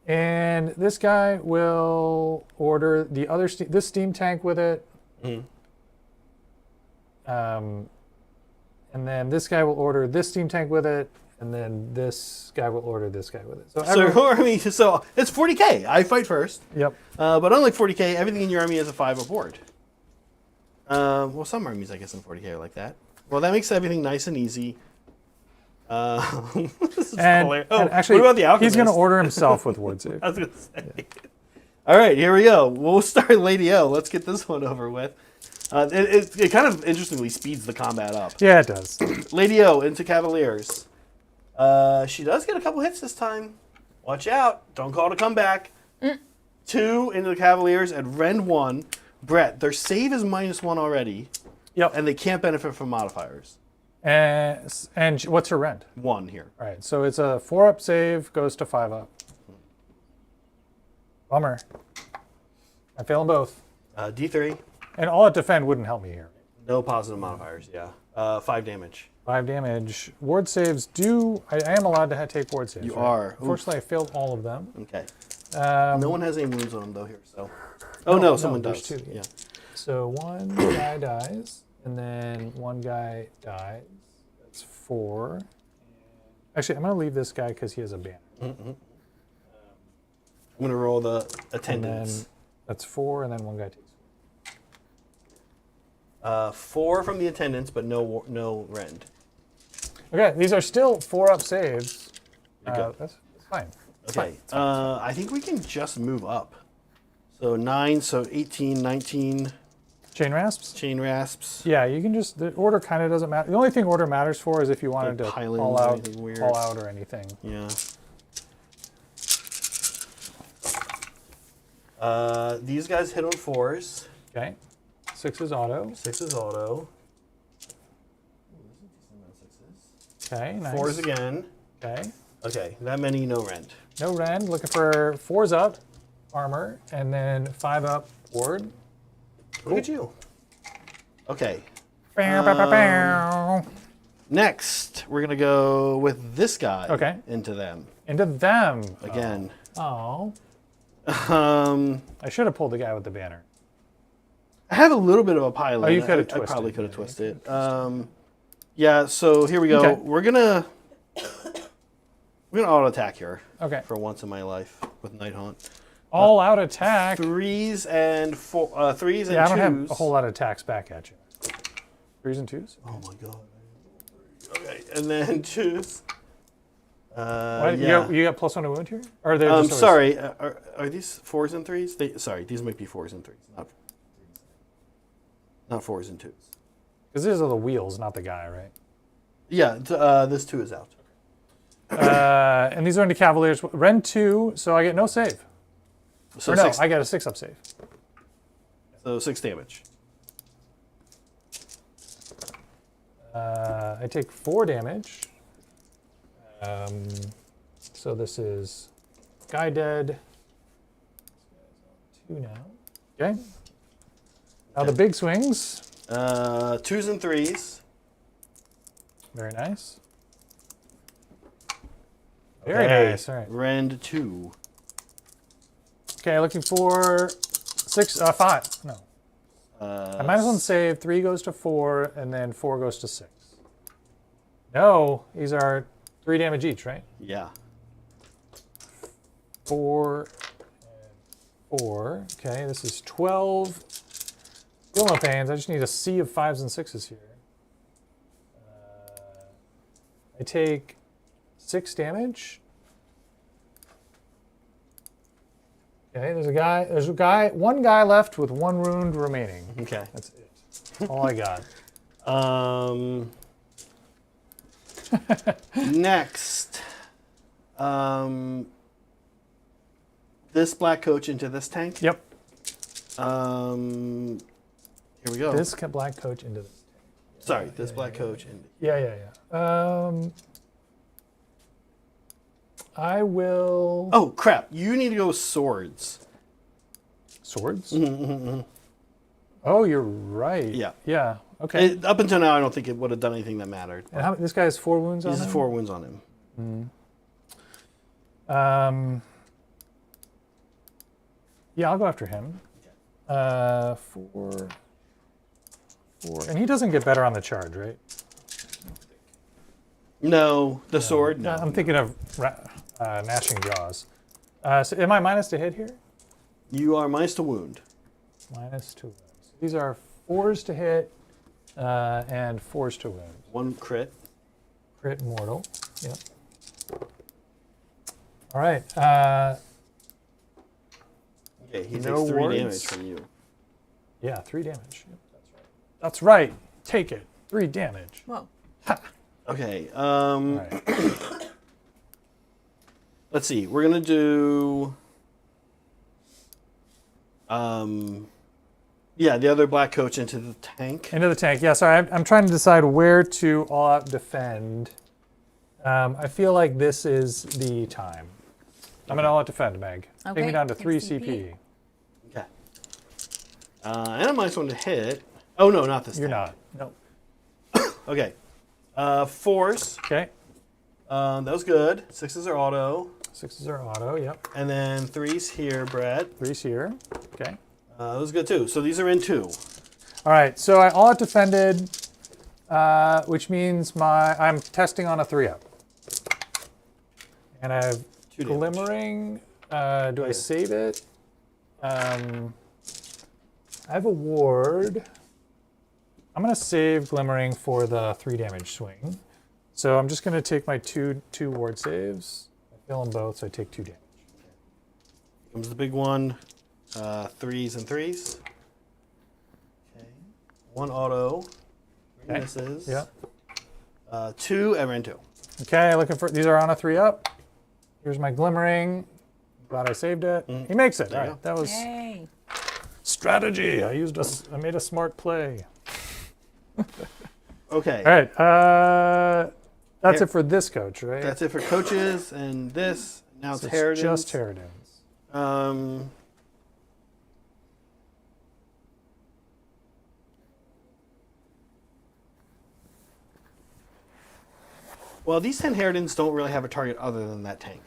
And this guy will order the other this steam tank with it. Mhm. And then this guy will order this steam tank with it, and then this guy will order this guy with it. So, So it's 40k. I fight first. yep. But unlike 40k, everything in your army has a 5 aboard. Well, some armies, I guess, in 40k are like that. Well, that makes everything nice and easy. This is hilarious. And actually, what about the alchemist? he's going to order himself with ward save. I was going to say. All right, here we go. We'll start Lady O. Let's get this one over with. It kind of interestingly speeds the combat up. Yeah, it does. Lady O into Cavaliers. She does get a couple hits this time. Watch out. Don't call it a comeback. 2 into the Cavaliers and Rend 1. Brett, their save is -1 already. Yep. And they can't benefit from modifiers. And what's her rend? 1 here. All right, so it's a 4-up save, goes to 5-up. Bummer. I fail them both. D3. And all at defend wouldn't help me here. No positive modifiers. Yeah. 5 damage. 5 damage. Ward saves do. I am allowed to take ward saves. You right? are. Unfortunately, I failed all of them. Okay. No one has any wounds on them though here. So. Oh no, someone there's does. 2. Yeah. So one guy dies, and then one guy dies. That's 4. Actually, I'm gonna leave this guy because he has a banner. I'm gonna roll the And attendance. then that's 4, and then one guy takes. 4 from the attendance, but no rend. Okay, these are still 4-up saves. There you go. That's fine. Okay. I think we can just move up. So 9, so 18, 19 Chain rasps. chain rasps. Yeah, you can just. The order kind of doesn't matter. The only thing order matters for is if you wanted to pylons call or out, anything weird. or anything. Yeah. These guys hit on 4s. Okay. 6 is auto. 6 is auto. Okay, nice. 4s again. Okay. Okay, that many no rend. No rend. Looking for 4s up armor and then 5 up ward. Look at you. Okay. Bow, bow, bow, bow. Next, we're gonna go with this guy. Okay. Into them Into them. again. Oh. I I should have pulled the guy with the banner. have a little bit of a pylon. Oh, you could have I probably twisted. could have Yeah, twisted. Yeah. So here we go. Okay. We're gonna auto attack here Okay. for once in my life with Nighthaunt. All out attack. 3s and 3s and Yeah, I don't 2s. have a whole lot of attacks back at you. 3s and 2s? Oh my god. Okay, and then 2s. What? Yeah. You got +1 to wound here? Or they're I'm just always- sorry. Are these 4s and 3s? Sorry, these might be 4s and 3s, not 4s and 2s. Because these are the wheels, not the guy, right? Yeah, this 2 is out. And these are into Cavaliers. Rend 2, so I get no save. So Or no, 6, I get a 6-up save. so 6 damage. I take 4 damage. So this is guy dead. 2 now. Okay. Now the big swings. 2s and 3s. Very nice. Very Okay, nice. All right. Rend 2. Okay, looking for 5. No. A -1 save. 3 goes to 4, and then 4 goes to 6. No, these are 3 damage each, right? Yeah. 4 and 4. Okay, this is 12. Still no pains. I just need a sea of 5s and 6s here. I take 6 damage. Okay, one guy left with 1 wound remaining. Okay. That's it. That's all I got. Next. This black coach into this tank. Yep. Here we go. This black coach into this. Sorry, this black coach. Yeah. I will. Oh crap! You need to go swords. Swords? Oh, you're right. Yeah. Yeah. Okay. Up until now, I don't think it would have done anything that mattered. And this guy has 4 wounds on This him? is 4 wounds on him. Yeah, I'll go after him. 4. And he doesn't get better on the charge, right? No, the sword. No. I'm thinking of gnashing jaws. So am I minus to hit here? You are minus to wound. Minus to wound. So these are 4s to hit and 4s to wound. 1 crit. Crit mortal. Yep. All right. Okay, he No takes 3 wards. damage from you. Yeah, 3 damage. Yep, that's right. That's right. Take it. 3 damage. Whoa. Okay. All right. Let's see. We're gonna do. Yeah, the other black coach into the tank. Into the tank. Yeah, sorry, I'm trying to decide where to all-out defend. I feel like this is the time. I'm going to all-out defend, Meg. Take Okay, me down to take 3 CP. CP. Okay. And a minus 1 to hit. Oh, no, not this You're tank. not. No. Okay. Force. Okay. That was good. 6s are auto. 6s are auto, yep. And then 3s here, Brett. 3's here. Okay. That was good too. So these are in 2. All right, so I all-out defended, which means I'm testing on a 3-up. And I have 2 damage. Glimmering. Do I save it? I have a ward. I'm going to save Glimmering for the 3 damage swing. So I'm just going to take my two ward saves. I fail them both, so I take 2 damage. Comes the big one. 3s and 3s. Okay. 1 auto. 3 misses. Yep. 2 ever in 2. Okay, looking for, these are on a 3-up. Here's my Glimmering. Glad I saved it. He makes it. There All you right, that was Yay. strategy. I made a smart play. Okay. All right, that's it for this coach, right? That's it for coaches and this. Now So it's Harridan's. just Harridan's. Well, these 10 Harridans don't really have a target other than that tank.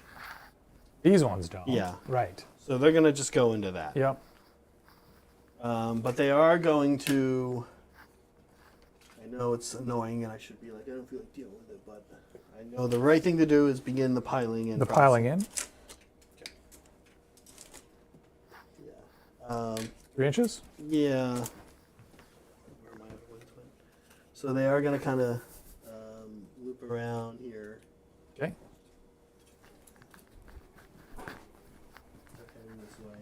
These ones don't. Yeah. Right. So they're going to just go into that. Yep. But they are going to... I know it's annoying and I should be like, I don't feel like dealing with it, but I know the right thing to do is begin the piling in. The piling in. Yeah. 3 inches? Yeah. Where am I? So they are going to kind of loop around here. Okay. Heading this way.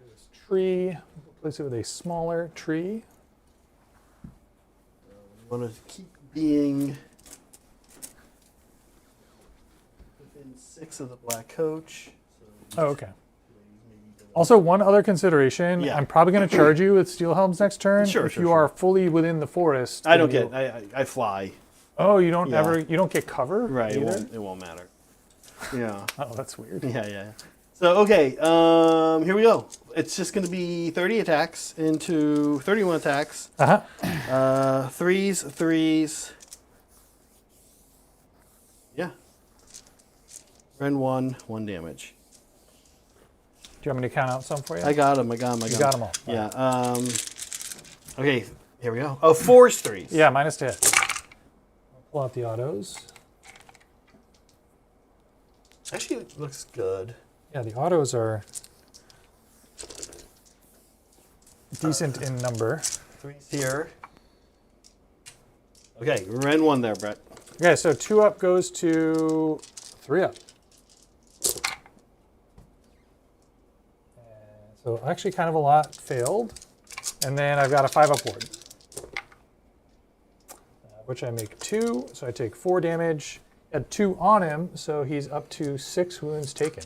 This tree. Replace it with a smaller tree. We want to keep being within 6 of the black coach. So Oh, okay. Also, one other consideration. Yeah. I'm probably going to charge you with steel helms next turn. Sure, if sure, you sure. are fully within the forest. I don't then get. I fly. Oh, you don't Yeah. you don't get cover? Right. Either? It won't matter. Yeah. Oh, that's weird. Yeah. So okay. Here we go. It's just going to be 30 attacks into 31 attacks. 3s. Yeah. Rend 1 damage. Do you want me to count out some for you? I got him. I got him. You got them all. Yeah. Okay. Here we go. Oh, 4s, 3s. Yeah, minus to hit. I'll pull out the autos. Actually, it looks good. Yeah, the autos are decent in number. 3s here. Okay, Rend 1 there, Brett. Okay, so 2 up goes to 3 up. So actually kind of a lot failed. And then I've got a 5 up ward. Which I make 2, so I take 4 damage. Had 2 on him, so he's up to 6 wounds taken.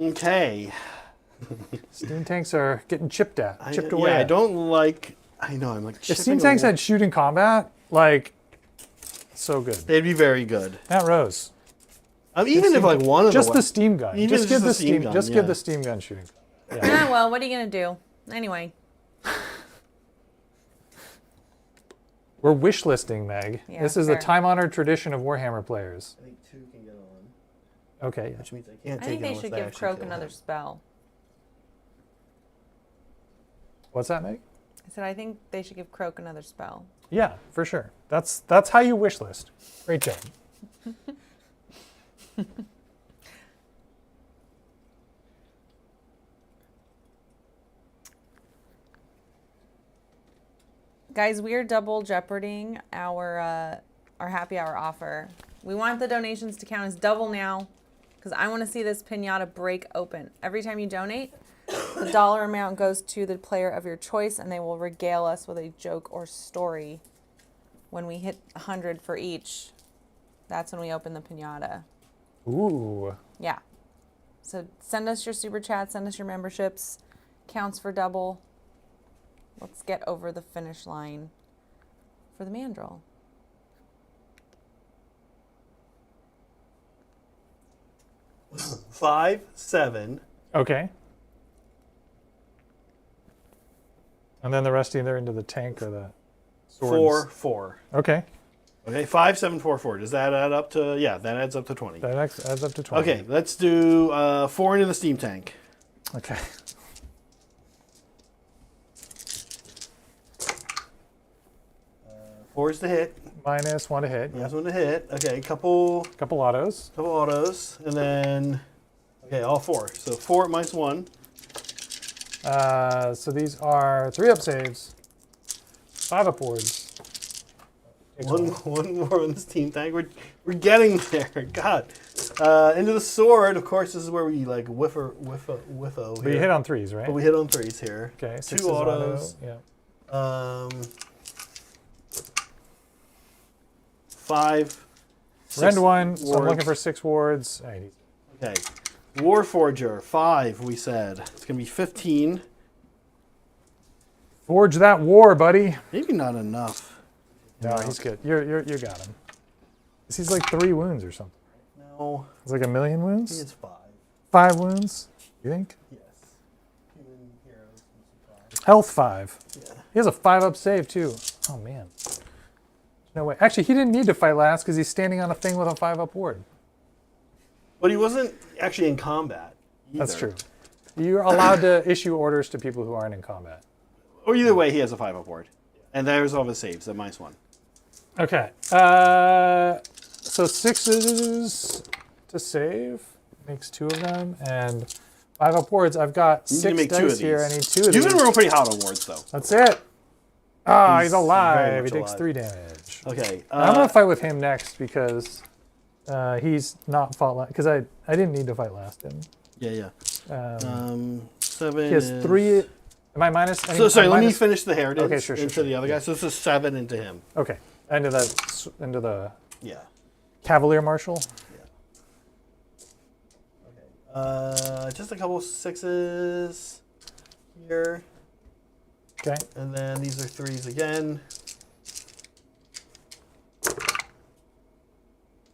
Okay. Steam tanks are getting chipped away. Yeah, I at. don't like. I know. I'm like. If chipping steam tanks away. had shooting combat, like, so good. They'd be very good. Matt Rose. Even if like one of Just the the steam gun. Even Just if give just the the steam steam. gun, Just yeah. give the steam gun shooting. Yeah. Ah, well, what are you going to do? Anyway. We're wish listing, Meg. Yeah, this is a fair. time-honored tradition of Warhammer players. I think 2 can get on, Okay. Yeah. which means I can't I take think it they unless should I give actually Croak kill another him. spell. What's that, Meg? I said I think they should give Croak another spell. Yeah, for sure. That's how you wish list. Great job. Guys, we are double jeoparding our happy hour offer. We want the donations to count as double now because I want to see this pinata break open. Every time you donate, the dollar amount goes to the player of your choice and they will regale us with a joke or story. When we hit 100 for each, that's when we open the pinata. Ooh. Yeah. So send us your super chats, send us your memberships. Counts for double. Let's get over the finish line for the mandrel. Five, 7. Okay. And then the rest either into the tank or the swords. 4, 4. Okay. Okay, 5, 7, 4, 4. Does that add up to? Yeah, that adds up to 20. That adds up to 20. Okay, let's do 4 into the steam tank. Okay. Four is the hit. -1 to hit. That's one to hit. Okay, couple Autos. autos, and then okay, all 4. So 4 -1. So these are 3-up saves, 5-up wards. One more on this team tank. We're getting there. God. Into the sword. Of course, this is where we like whiffo. But you hit on 3s, right? But we hit on 3s here. Okay. 2 6 autos. Auto. Yeah. 5. Rend 1. So I'm wards. looking for 6 wards. All right. Okay. Warforger 5. We said it's gonna be 15. Forge that war, buddy. Maybe not enough. No, he's good. You got him. He's like 3 wounds or something. No. It's like 1,000,000 I wounds. think it's 5. 5 wounds. You think? Yes. Human heroes and supply. Health 5. Yeah. He has a 5-up save too. Oh man. No way. Actually, he didn't need to fight last because he's standing on a thing with a 5-up ward. But he wasn't actually in combat. That's either. true. You're allowed to issue orders to people who aren't in combat. Or either way, he has a 5-up ward. And there's all his saves, at -1. Okay. So 6s to save. Makes 2 of them. And 5-up wards. I've got You need to 6 make 2 of dice here. I these. need 2 of these. You've been rolling pretty hot on wards, though. That's it. Ah, he's He's very alive. He much takes alive. 3 damage. Okay. I'm going to fight with him next because he's not fought last. Because I didn't need to fight last time. Yeah. 7. He has 3. Am I minus? So sorry, let me minus- finish the heritage Okay, sure, into the other guy. So this is 7 into him. Okay. Into the Yeah. Cavalier Marshal. Just a couple 6s here. Okay. And then these are 3s again.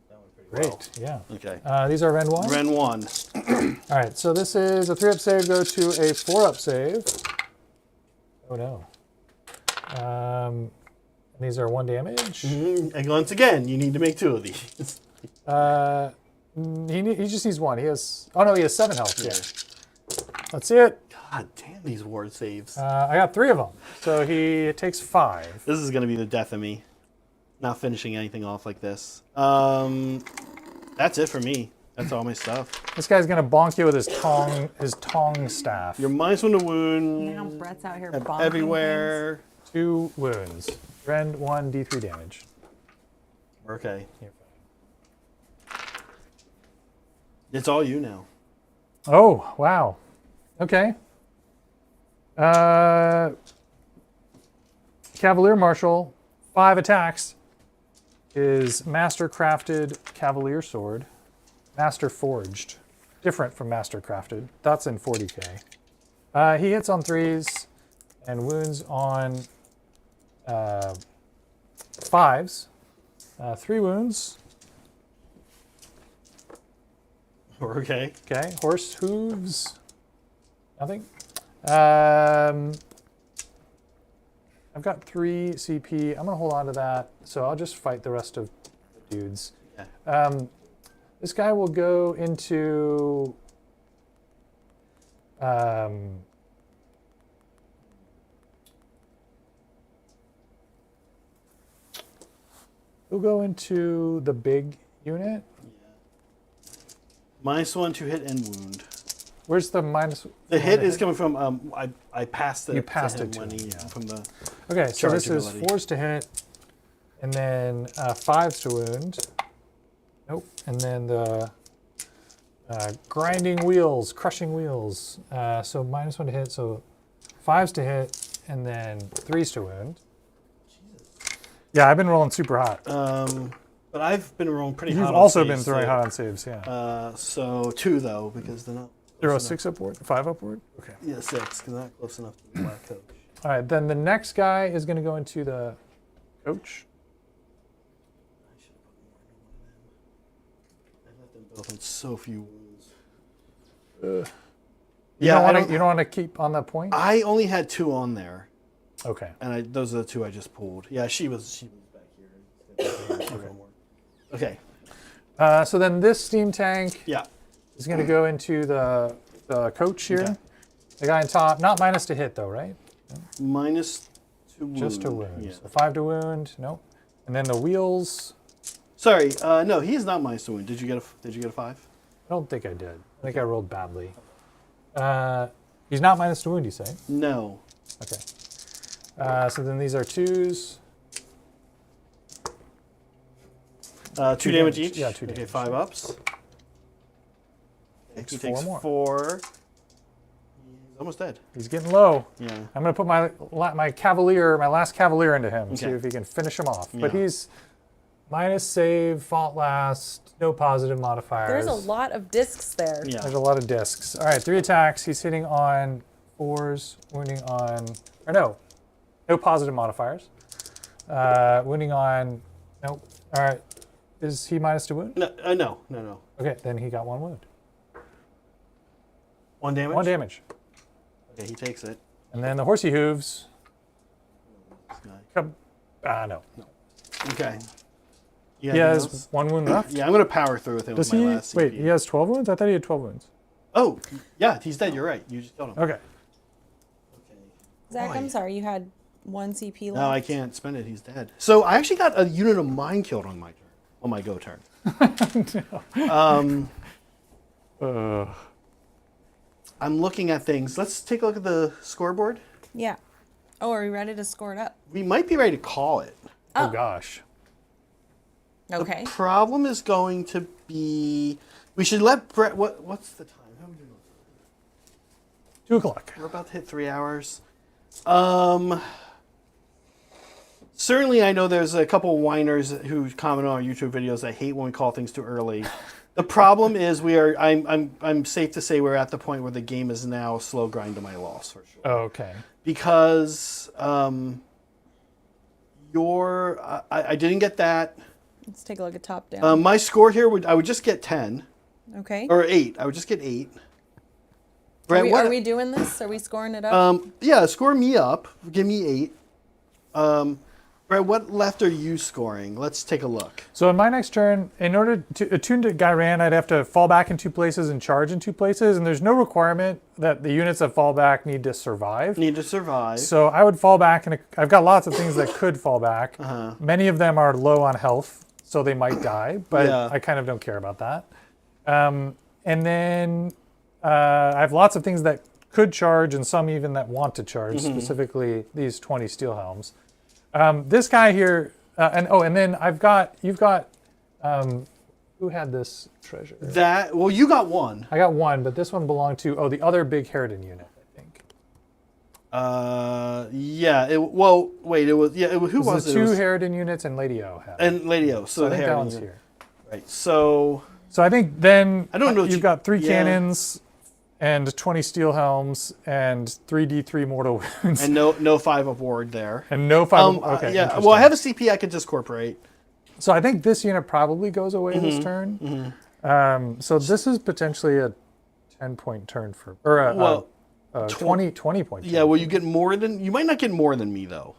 That went pretty well. Great. Yeah. Okay. These are Rend 1. Ren 1. All right. So this is a 3-up save go to a 4-up save. Oh no. And these are 1 damage. And once again, you need to make 2 of these. He just needs 1. He has. Oh no, he has 7 health. Yeah. That's it. God damn these ward saves. I got 3 of them. So he takes 5. This is going to be the death of me. Not finishing anything off like this. That's it for me. That's all my stuff. This guy's gonna bonk you with his tong staff. You're -1 to wound. Now Brett's out here bonking Everywhere. 2 wounds. Rend 1 D3 damage. Okay. You're It's all you now. Oh, wow. Okay. Cavalier Marshal, 5 attacks. Is Master Crafted Cavalier Sword. Master Forged. Different from Master Crafted. That's in 40k. He hits on 3s and wounds on 5s. 3 wounds. Okay. Okay, horse hooves. Nothing. I've got 3 CP. I'm gonna hold on to that, so I'll just fight the rest of the dudes. Yeah. This guy will go into. He'll go into the big unit. -1 to hit and wound. Where's the minus? The hit is coming from I passed it. You passed to it him to when him, he yeah. from the Okay, so charge this is ability. 4s to hit, and then 5s to wound. Nope. And then the grinding wheels, crushing wheels. So -1 to hit, so 5s to hit, and then 3s to wound. Yeah, I've been rolling super hot. But I've been rolling pretty hot. You've on also been saves, throwing too. hot on saves, yeah. So 2 though, because they're not. You're a close 6 upward, 5 upward. Okay. enough. Yeah, 6, because they're not close enough to the black coach. All right, then the next guy is going to go into the coach. I should have put more in them. I left them both on so few wounds. You don't want to keep on that point. I only had 2 on there, Okay. and those are the 2 I just pulled. Yeah, she was back here. Okay. So then this steam tank Yeah. is going to go into the coach here. Okay. The guy on top, not minus to hit though, right? -2 wound. Just to wound. Yeah. So 5 to wound. Nope. And then the wheels. Sorry, no, he is not minus to wound. Did you get a 5? I don't think I did. I think I rolled badly. He's not minus to wound, you say? No. Okay. So then these are 2s. 2 damage each? Yeah, 2 Okay, damage. 5 ups. Takes He 4 takes more. 4. He's almost dead. He's getting low. Yeah. I'm going to put my last cavalier into him and see Okay. if he can finish him off. But Yeah. he's minus save, fault last, no positive modifiers. There's a lot of discs there. Yeah. There's a lot of discs. All right, 3 attacks. He's hitting on 4s, wounding on, or no positive modifiers. Wounding on, nope. All right, is he minus to wound? No. Okay, then he got 1 wound. 1 damage? 1 damage. Okay, he takes it. And then the horsey hooves. This guy. No. Okay. He has 1 wound left. Yeah, I'm going to power through with him Does with my he? last Wait, CP. he has 12 wounds? I thought he had 12 wounds. Oh, yeah, he's dead. You're right. You just killed him. Okay. Okay. Zach, Boy. I'm sorry, you had 1 CP left. No, I can't spend it. He's dead. So I actually got a unit of mine killed on my turn. On my go turn. I'm looking at things. Let's take a look at the scoreboard. Yeah. Oh, are we ready to score it up? We might be ready to call it. Oh gosh. Okay. The problem is going to be we should let Brett. What's the time? How are we doing? 2 o'clock. We're about to hit 3 hours. Certainly, I know there's a couple whiners who comment on our YouTube videos that hate when we call things too early. The problem is I'm safe to say we're at the point where the game is now a slow grind to my loss for sure. Okay. Because I didn't get that. Let's take a look at top down. My score here I would just get 10 Okay. or 8. I would just get 8. Are Brett, are we doing this? Are we scoring it up? Yeah, score me up. Give me 8. Brett, what left are you scoring? Let's take a look. So in my next turn, in order to attune to Gairan, I'd have to fall back in 2 places and charge in 2 places, and there's no requirement that the units that fall back need to survive. Need to survive. So I would fall back, and I've got lots of things that could fall back. Many of them are low on health, so they might die, but Yeah. I kind of don't care about that. And then I have lots of things that could charge, and some even that want to charge, specifically these 20 steel helms. This guy here, and then you've got, who had this treasure? Well, you got 1. I got 1, but this one belonged to, the other big Harridan unit, I think. Yeah. Who was The it? 2 It was, Harridan units and Lady O had it. and Lady O. So I think that Harridan one's unit. here. Right. So So I think then I don't know what you've you- got 3 yeah. cannons and 20 steel helms and 3d3 mortal wounds and no 5 of ward there. and no 5. Okay. Yeah. interesting. Well, I have a CP I could just incorporate. So I think this unit probably goes away this turn. So this is potentially a 10-point turn for, or a 20 point turn. Yeah. Well, you might not get more than me though.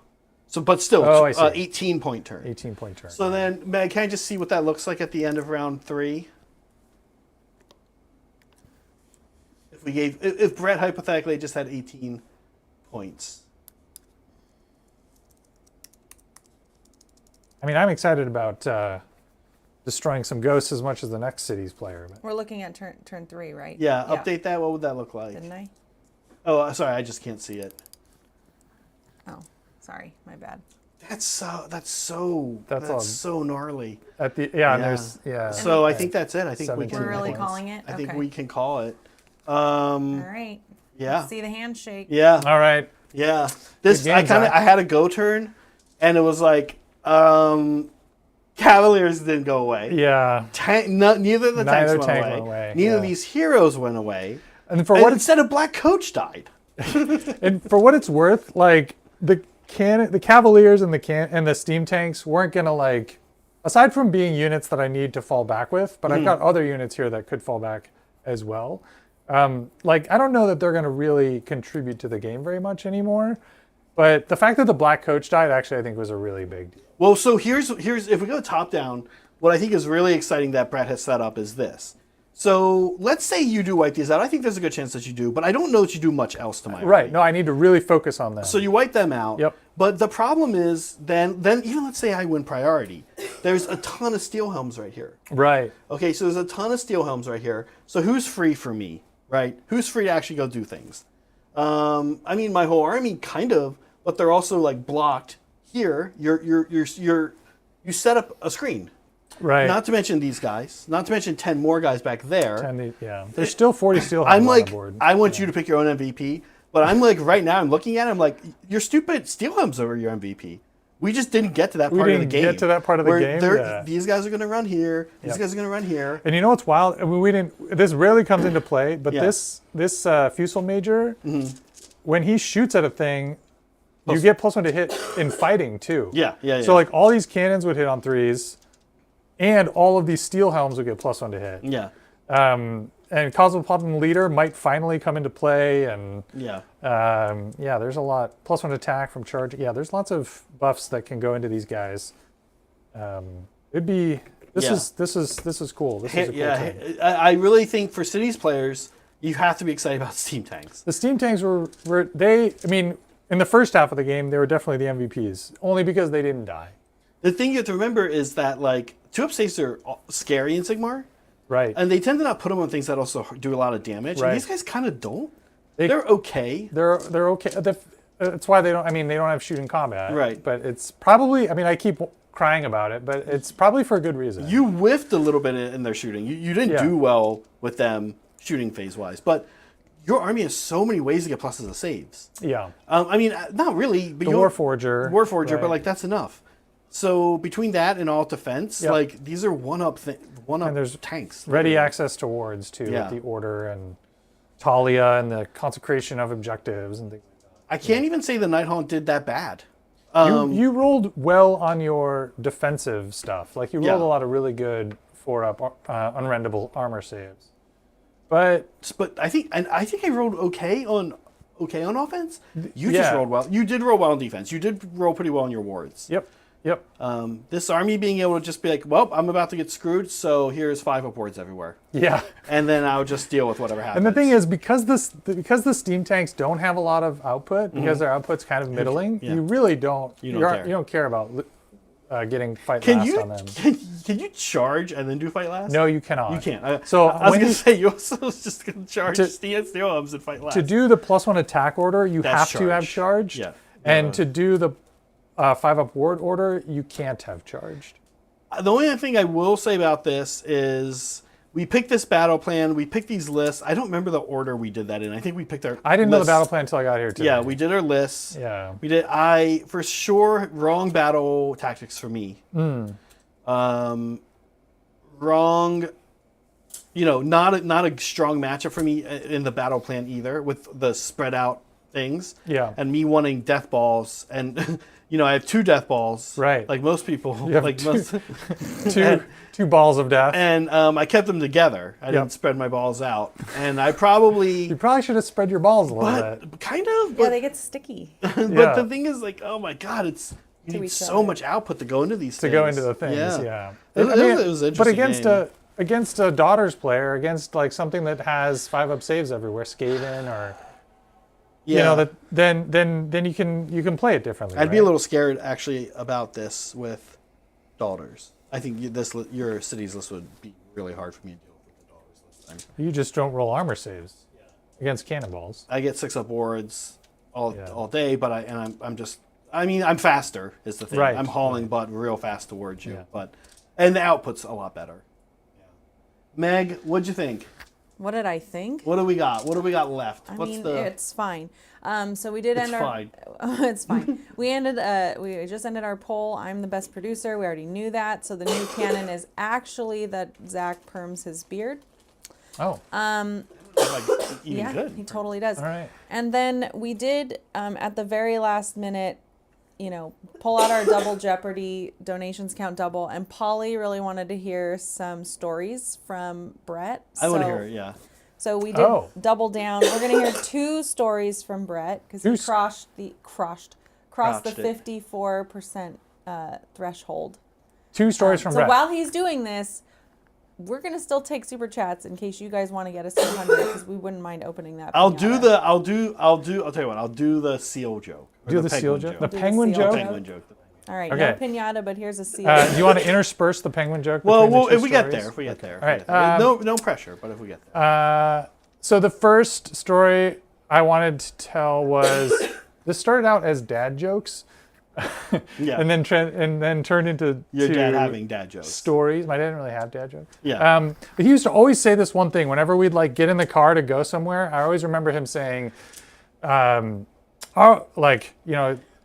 So, but still, Oh, I see. 18-point turn. 18-point turn. So then, can I just see what that looks like at the end of round 3? If Brett hypothetically just had 18 points. I mean, I'm excited about destroying some ghosts as much as the next city's player. But We're looking at turn 3, right? Yeah, update that. What would that look like? Didn't I? Oh, sorry, I just can't see it. Oh, sorry, my bad. That's so That's so gnarly. at the and there's So I think that's it. I think we 17 can. We're really points. calling it? I think Okay. we can call it. All right. Yeah. See the handshake. Yeah. All right. Yeah. This Good game, Zach. I had a go turn, and it was like Cavaliers didn't go away. Yeah. Neither of the tanks went tank away. went away, Neither of yeah. these heroes went away. And for And what it's instead, a black coach died. and for what it's worth, like the Cavaliers and the steam tanks weren't gonna like, aside from being units that I need to fall back with, but I've got other units here that could fall back as well. Like I don't know that they're gonna really contribute to the game very much anymore. But the fact that the black coach died, actually, I think was a really big deal. Well, so here's if we go top down, what I think is really exciting that Brett has set up is this. So let's say you do wipe these out. I think there's a good chance that you do, but I don't know that you do much else to my Right. army. No, I need to really focus on that. So you wipe them out. Yep. But the problem is then even let's say I win priority, there's a ton of steel helms right here. Right. Okay, so there's a ton of steel helms right here. So who's free for me, right? Who's free to actually go do things? I mean, my whole army kind of, but they're also like blocked here. You set up a screen. Right. Not to mention these guys. Not to mention 10 more guys back there. Yeah. There's still 40 steel I'm helms like, on the board. I want you to pick your own MVP, but I'm like, right now, I'm looking at it, I'm like, your stupid steel helms over your MVP. We just didn't get to that part of the game. Get to that part of the game. Yeah. These guys are going to run here. These guys are going to run here. And you know what's wild? I mean, we didn't. This rarely comes into play, but Yeah. this Fusel Major, when he shoots at a thing, you get +1 to hit in fighting too. Yeah. So like all these cannons would hit on 3s, and all of these steel helms would get +1 to hit. Yeah. And Cosmopolitan Leader might finally come into play, and Yeah. there's a lot. +1 attack from charge. Yeah, there's lots of buffs that can go into these guys. It'd be this Yeah. is cool. This is a cool thing. I really think for Cities players, you have to be excited about steam tanks. The steam tanks were I mean, in the first half of the game, they were definitely the MVPs, only because they didn't die. The thing you have to remember is that like 2-up saves are scary in Sigmar, Right. and they tend to not put them on things that also do a lot of damage. Right. And these guys kind of don't. They're okay. They're okay. That's why they don't. I mean, they don't have shooting combat. Right. But it's probably. I mean, I keep crying about it, but it's probably for a good reason. You whiffed a little bit in their shooting. You didn't Yeah. do well with them shooting phase wise, but your army has so many ways to get pluses of saves. Yeah. I mean, not really. But The Warforger. Warforger, but right. like that's enough. So between that and all defense, Yep. like these are one-up And there's tanks. ready access to wards too, Yeah. with the order and Talia and the consecration of objectives and things like that. I can't even say the Nighthaunt did that bad. You rolled well on your defensive stuff. Like you rolled Yeah. a lot of really good 4-up unrendable armor saves. But I think I rolled okay on offense. You just Yeah. rolled well. You did roll well on defense. You did roll pretty well on your wards. yep. This army being able to just be like, well, I'm about to get screwed, so here's 5-up wards everywhere, Yeah. and then I'll just deal with whatever happens. And the thing is, because the steam tanks don't have a lot of output, because their output's kind of middling, Yeah. you really don't. You don't care. You don't care about getting fight can last you on them. can you charge and then do fight last? No, you cannot. you can't. So I was when gonna you- say you also was just gonna charge To- steel hubs and fight last. To do the +1 attack order, you That's have to have charge. charged. Yeah. And to do the 5-up ward order, you can't have charged. The only thing I will say about this is we picked this battle plan. We picked these lists. I don't remember the order we did that in. I think we picked our. I didn't know the lists. battle plan until I got here today. Yeah, we did our lists. Yeah. We did. For sure, wrong battle tactics for me. Wrong. Not a strong matchup for me in the battle plan either, with the spread out things. Yeah. And me wanting death balls, and I have 2 death balls. Right. Like most people. You have like two- most. two balls of death. And I kept them together. I didn't spread my balls out, and I probably. You probably should have spread your balls a little bit. But kind of. Yeah, But, they get sticky. but Yeah. the thing is, like, oh my god, you need each so other. much output to go into these To things. go into the things, yeah. It was an But interesting against a daughters player, against like something that has 5-up saves everywhere, Skaven or then you can play it differently. I'd be a right? little scared actually about this with daughters. I think your cities list would be really hard for me to deal with the daughters this time. You just don't roll armor saves against cannonballs. I get 6-up wards all Yeah. day, but I'm faster is the thing. Right. I'm hauling butt real fast towards you, Yeah. and the output's a lot better. Meg, what'd you think? What did I think? What do we got? What do we got left? I What's mean, the? it's fine. So we did It's end our. fine. It's fine. We just ended our poll. I'm the best producer. We already knew that. So the new canon is actually that Zach perms his beard. Oh. Like, even Yeah, good. he totally does. All right. And then we did at the very last minute, pull out our double Jeopardy donations count double. And Polly really wanted to hear some stories from Brett. I want to hear it. Yeah. So we did double down. We're gonna hear 2 stories from Brett because he crossed the Crotched it. 54% threshold. 2 stories from So Brett. while he's doing this, we're gonna still take super chats in case you guys want to get us 200 because we wouldn't mind opening that. I'll pinata. I'll tell you what. I'll do the seal joke. Or Do the seal penguin joke? The Do the penguin seal joke? joke. Penguin joke. All right, Okay. no pinata, but here's a seal. Do you want to intersperse the penguin joke? Well, between the 2 if we get stories? there, if we get there. All right, No pressure, but if we get there. So the first story I wanted to tell was this started out as dad jokes, Yeah. and then turned into Your to dad having dad jokes. stories. My dad didn't really have dad jokes. Yeah. But he used to always say this one thing whenever we'd like get in the car to go somewhere. I always remember him saying,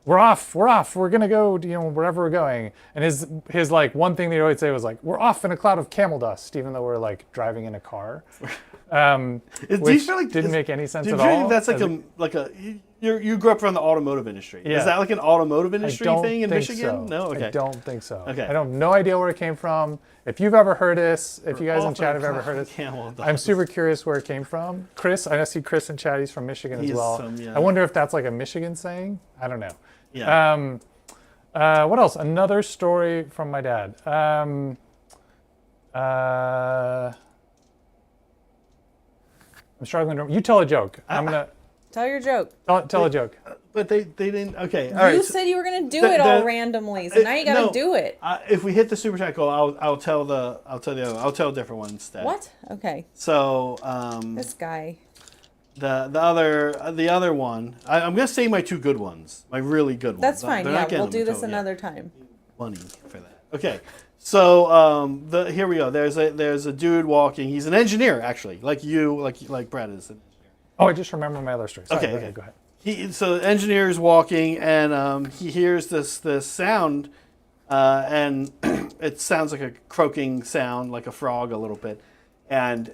we're off, we're gonna go, wherever we're going. And his like one thing that he always say was like, we're off in a cloud of camel dust, even though we're like driving in a car. Do you Which feel like didn't make any sense do at you feel all. like that's like you grew up around the automotive industry? Yeah. Is that like an automotive I industry don't thing in think Michigan? so. No, okay. I don't think so. Okay. I have no idea where it came from. If you've ever heard this, if you guys in chat have ever heard this, Camel dust. I'm super curious where it came from. Chris, I see Chris in chat. He's from Michigan as He's well. from, yeah. I wonder if that's like a Michigan saying. I don't know. Yeah. What else? Another story from my dad. I'm struggling to. You tell a joke. I'm gonna Tell your joke. tell a joke. But they didn't. Okay. All You right. said you were gonna do the- it all the- randomly, so now you gotta no. do it. If we hit the super chat goal, I'll tell the other a different one instead. What? Okay. So This guy. the other one, I'm gonna say my 2 good ones, my really good ones. That's fine. They're Yeah, not getting we'll do them this until- yeah. another time. Money for that. Okay. So here we go. There's a dude walking. He's an engineer actually, like you, like Brad is. Oh, I just remember my other story. Sorry, Okay. go ahead. So the engineer is walking and he hears this sound, and it sounds like a croaking sound, like a frog a little bit, and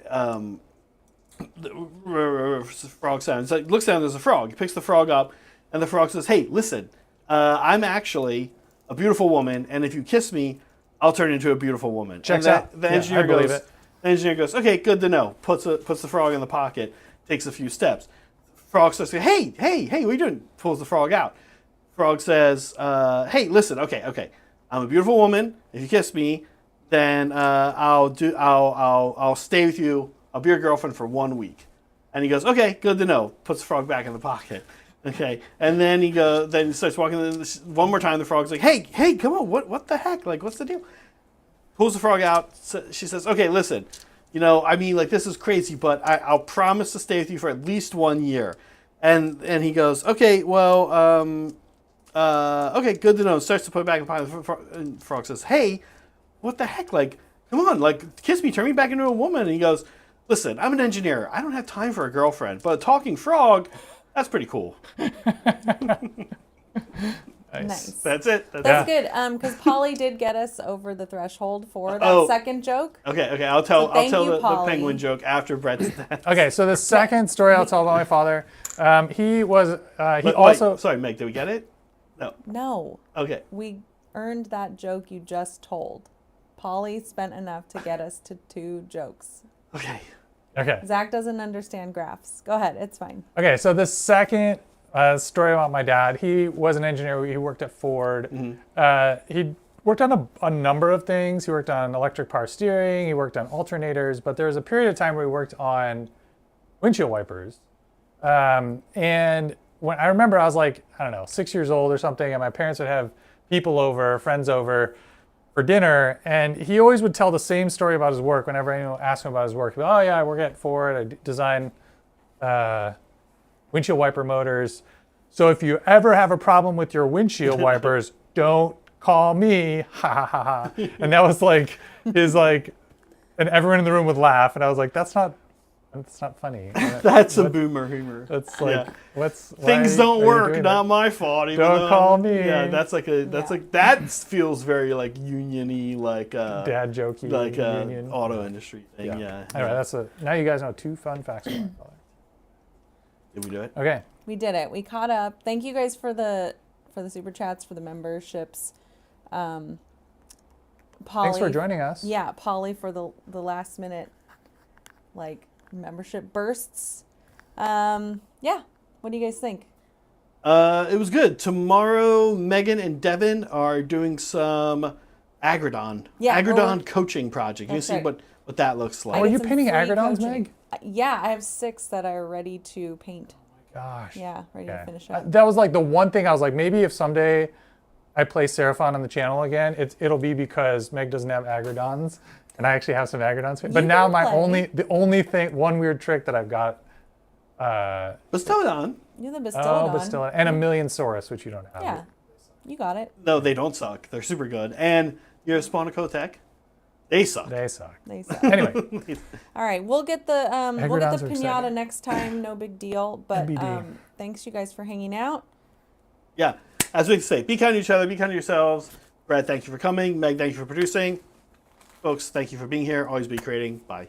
the frog sound. So he looks down. There's a frog. He picks the frog up, and the frog says, "Hey, listen, I'm actually a beautiful woman, and if you kiss me, I'll turn into a beautiful woman." Checks and out. The Yeah, engineer I believe goes. it. The engineer goes, "Okay, good to know." Puts the frog in the pocket. Takes a few steps. Frog starts saying, hey, what are you doing? Pulls the frog out. Frog says, hey, listen, okay. I'm a beautiful woman. If you kiss me, then I'll stay with you. I'll be your girlfriend for 1 week. And he goes, okay, good to know. Puts the frog back in the pocket. Okay. And then he starts walking one more time. The frog's like, hey, come on, what the heck? Like, what's the deal? Pulls the frog out. She says, okay, listen. This is crazy, but I'll promise to stay with you for at least 1 year. And he goes, okay, well, okay, good to know. Starts to put it back in the pocket. And Frog says, hey, what the heck? Like, come on, like, kiss me, turn me back into a woman. And he goes, listen, I'm an engineer. I don't have time for a girlfriend, but a talking frog, that's pretty cool. Nice. That's it. That's good. Because Polly did get us over the threshold for that second joke. Okay. I'll tell thank you, the Polly. penguin joke after Brett's done. Okay, so the second story I'll tell about my father. He Wait, also. sorry, Meg, did we get it? No. No. Okay. We earned that joke you just told. Polly spent enough to get us to 2 jokes. Okay. Okay. Zach doesn't understand graphs. Go ahead. It's fine. Okay, so the second story about my dad, he was an engineer. He worked at Ford. Mm-hmm. He worked on a number of things. He worked on electric power steering. He worked on alternators. But there was a period of time where he worked on windshield wipers. And when I remember I was like, I don't know, 6 years old or something, and my parents would have people over, friends over for dinner, and he always would tell the same story about his work whenever anyone asked him about his work. He'd be, oh yeah, I work at Ford. I design windshield wiper motors. So if you ever have a problem with your windshield wipers, don't call me. Ha ha ha ha. And that was like his and everyone in the room would laugh. And I was like, that's not It's not funny. That's a boomer humor. That's like, Yeah. why Things are don't you work. doing Not that? my fault. Even Don't though call me. Yeah, that's like that feels very like union-y, like Dad jokey. like union. auto industry thing. Yeah. Yeah. Anyway, now you guys know 2 fun facts about my father. Did we do it? Okay. We did it. We caught up. Thank you guys for the super chats, for the memberships. Polly, Thanks for joining us. Yeah, Polly for the last minute like membership bursts. Yeah. What do you guys think? It was good. Tomorrow, Megan and Devin are doing some Agridon. Yeah, Agridon coaching project. You can That's see right. what that looks Oh, like. are get you some painting free Agridons, coaching. Meg? Yeah, I have 6 that are ready to paint. Gosh. Yeah, ready to Okay. finish up. That was like the one thing I was like, maybe if someday I play Seraphon on the channel again, it'll be because Meg doesn't have Agridons, and I actually have some Agridons. But You now can play. the only thing, one weird trick that I've got, Bastodon. You're the Bastillodon. Bastilla, and a Million Saurus, which you don't have. Yeah, you got it. No, they don't suck. They're super good. And your Spawnicotech, they suck. They suck. They said. Anyway, All right, we'll get the Agridons are pinata exciting. next time. No big deal. But NBD. thanks you guys for hanging out. Yeah. As we say, be kind to each other, be kind to yourselves. Brad, thank you for coming. Meg, thank you for producing. Folks, thank you for being here. Always be creating. Bye.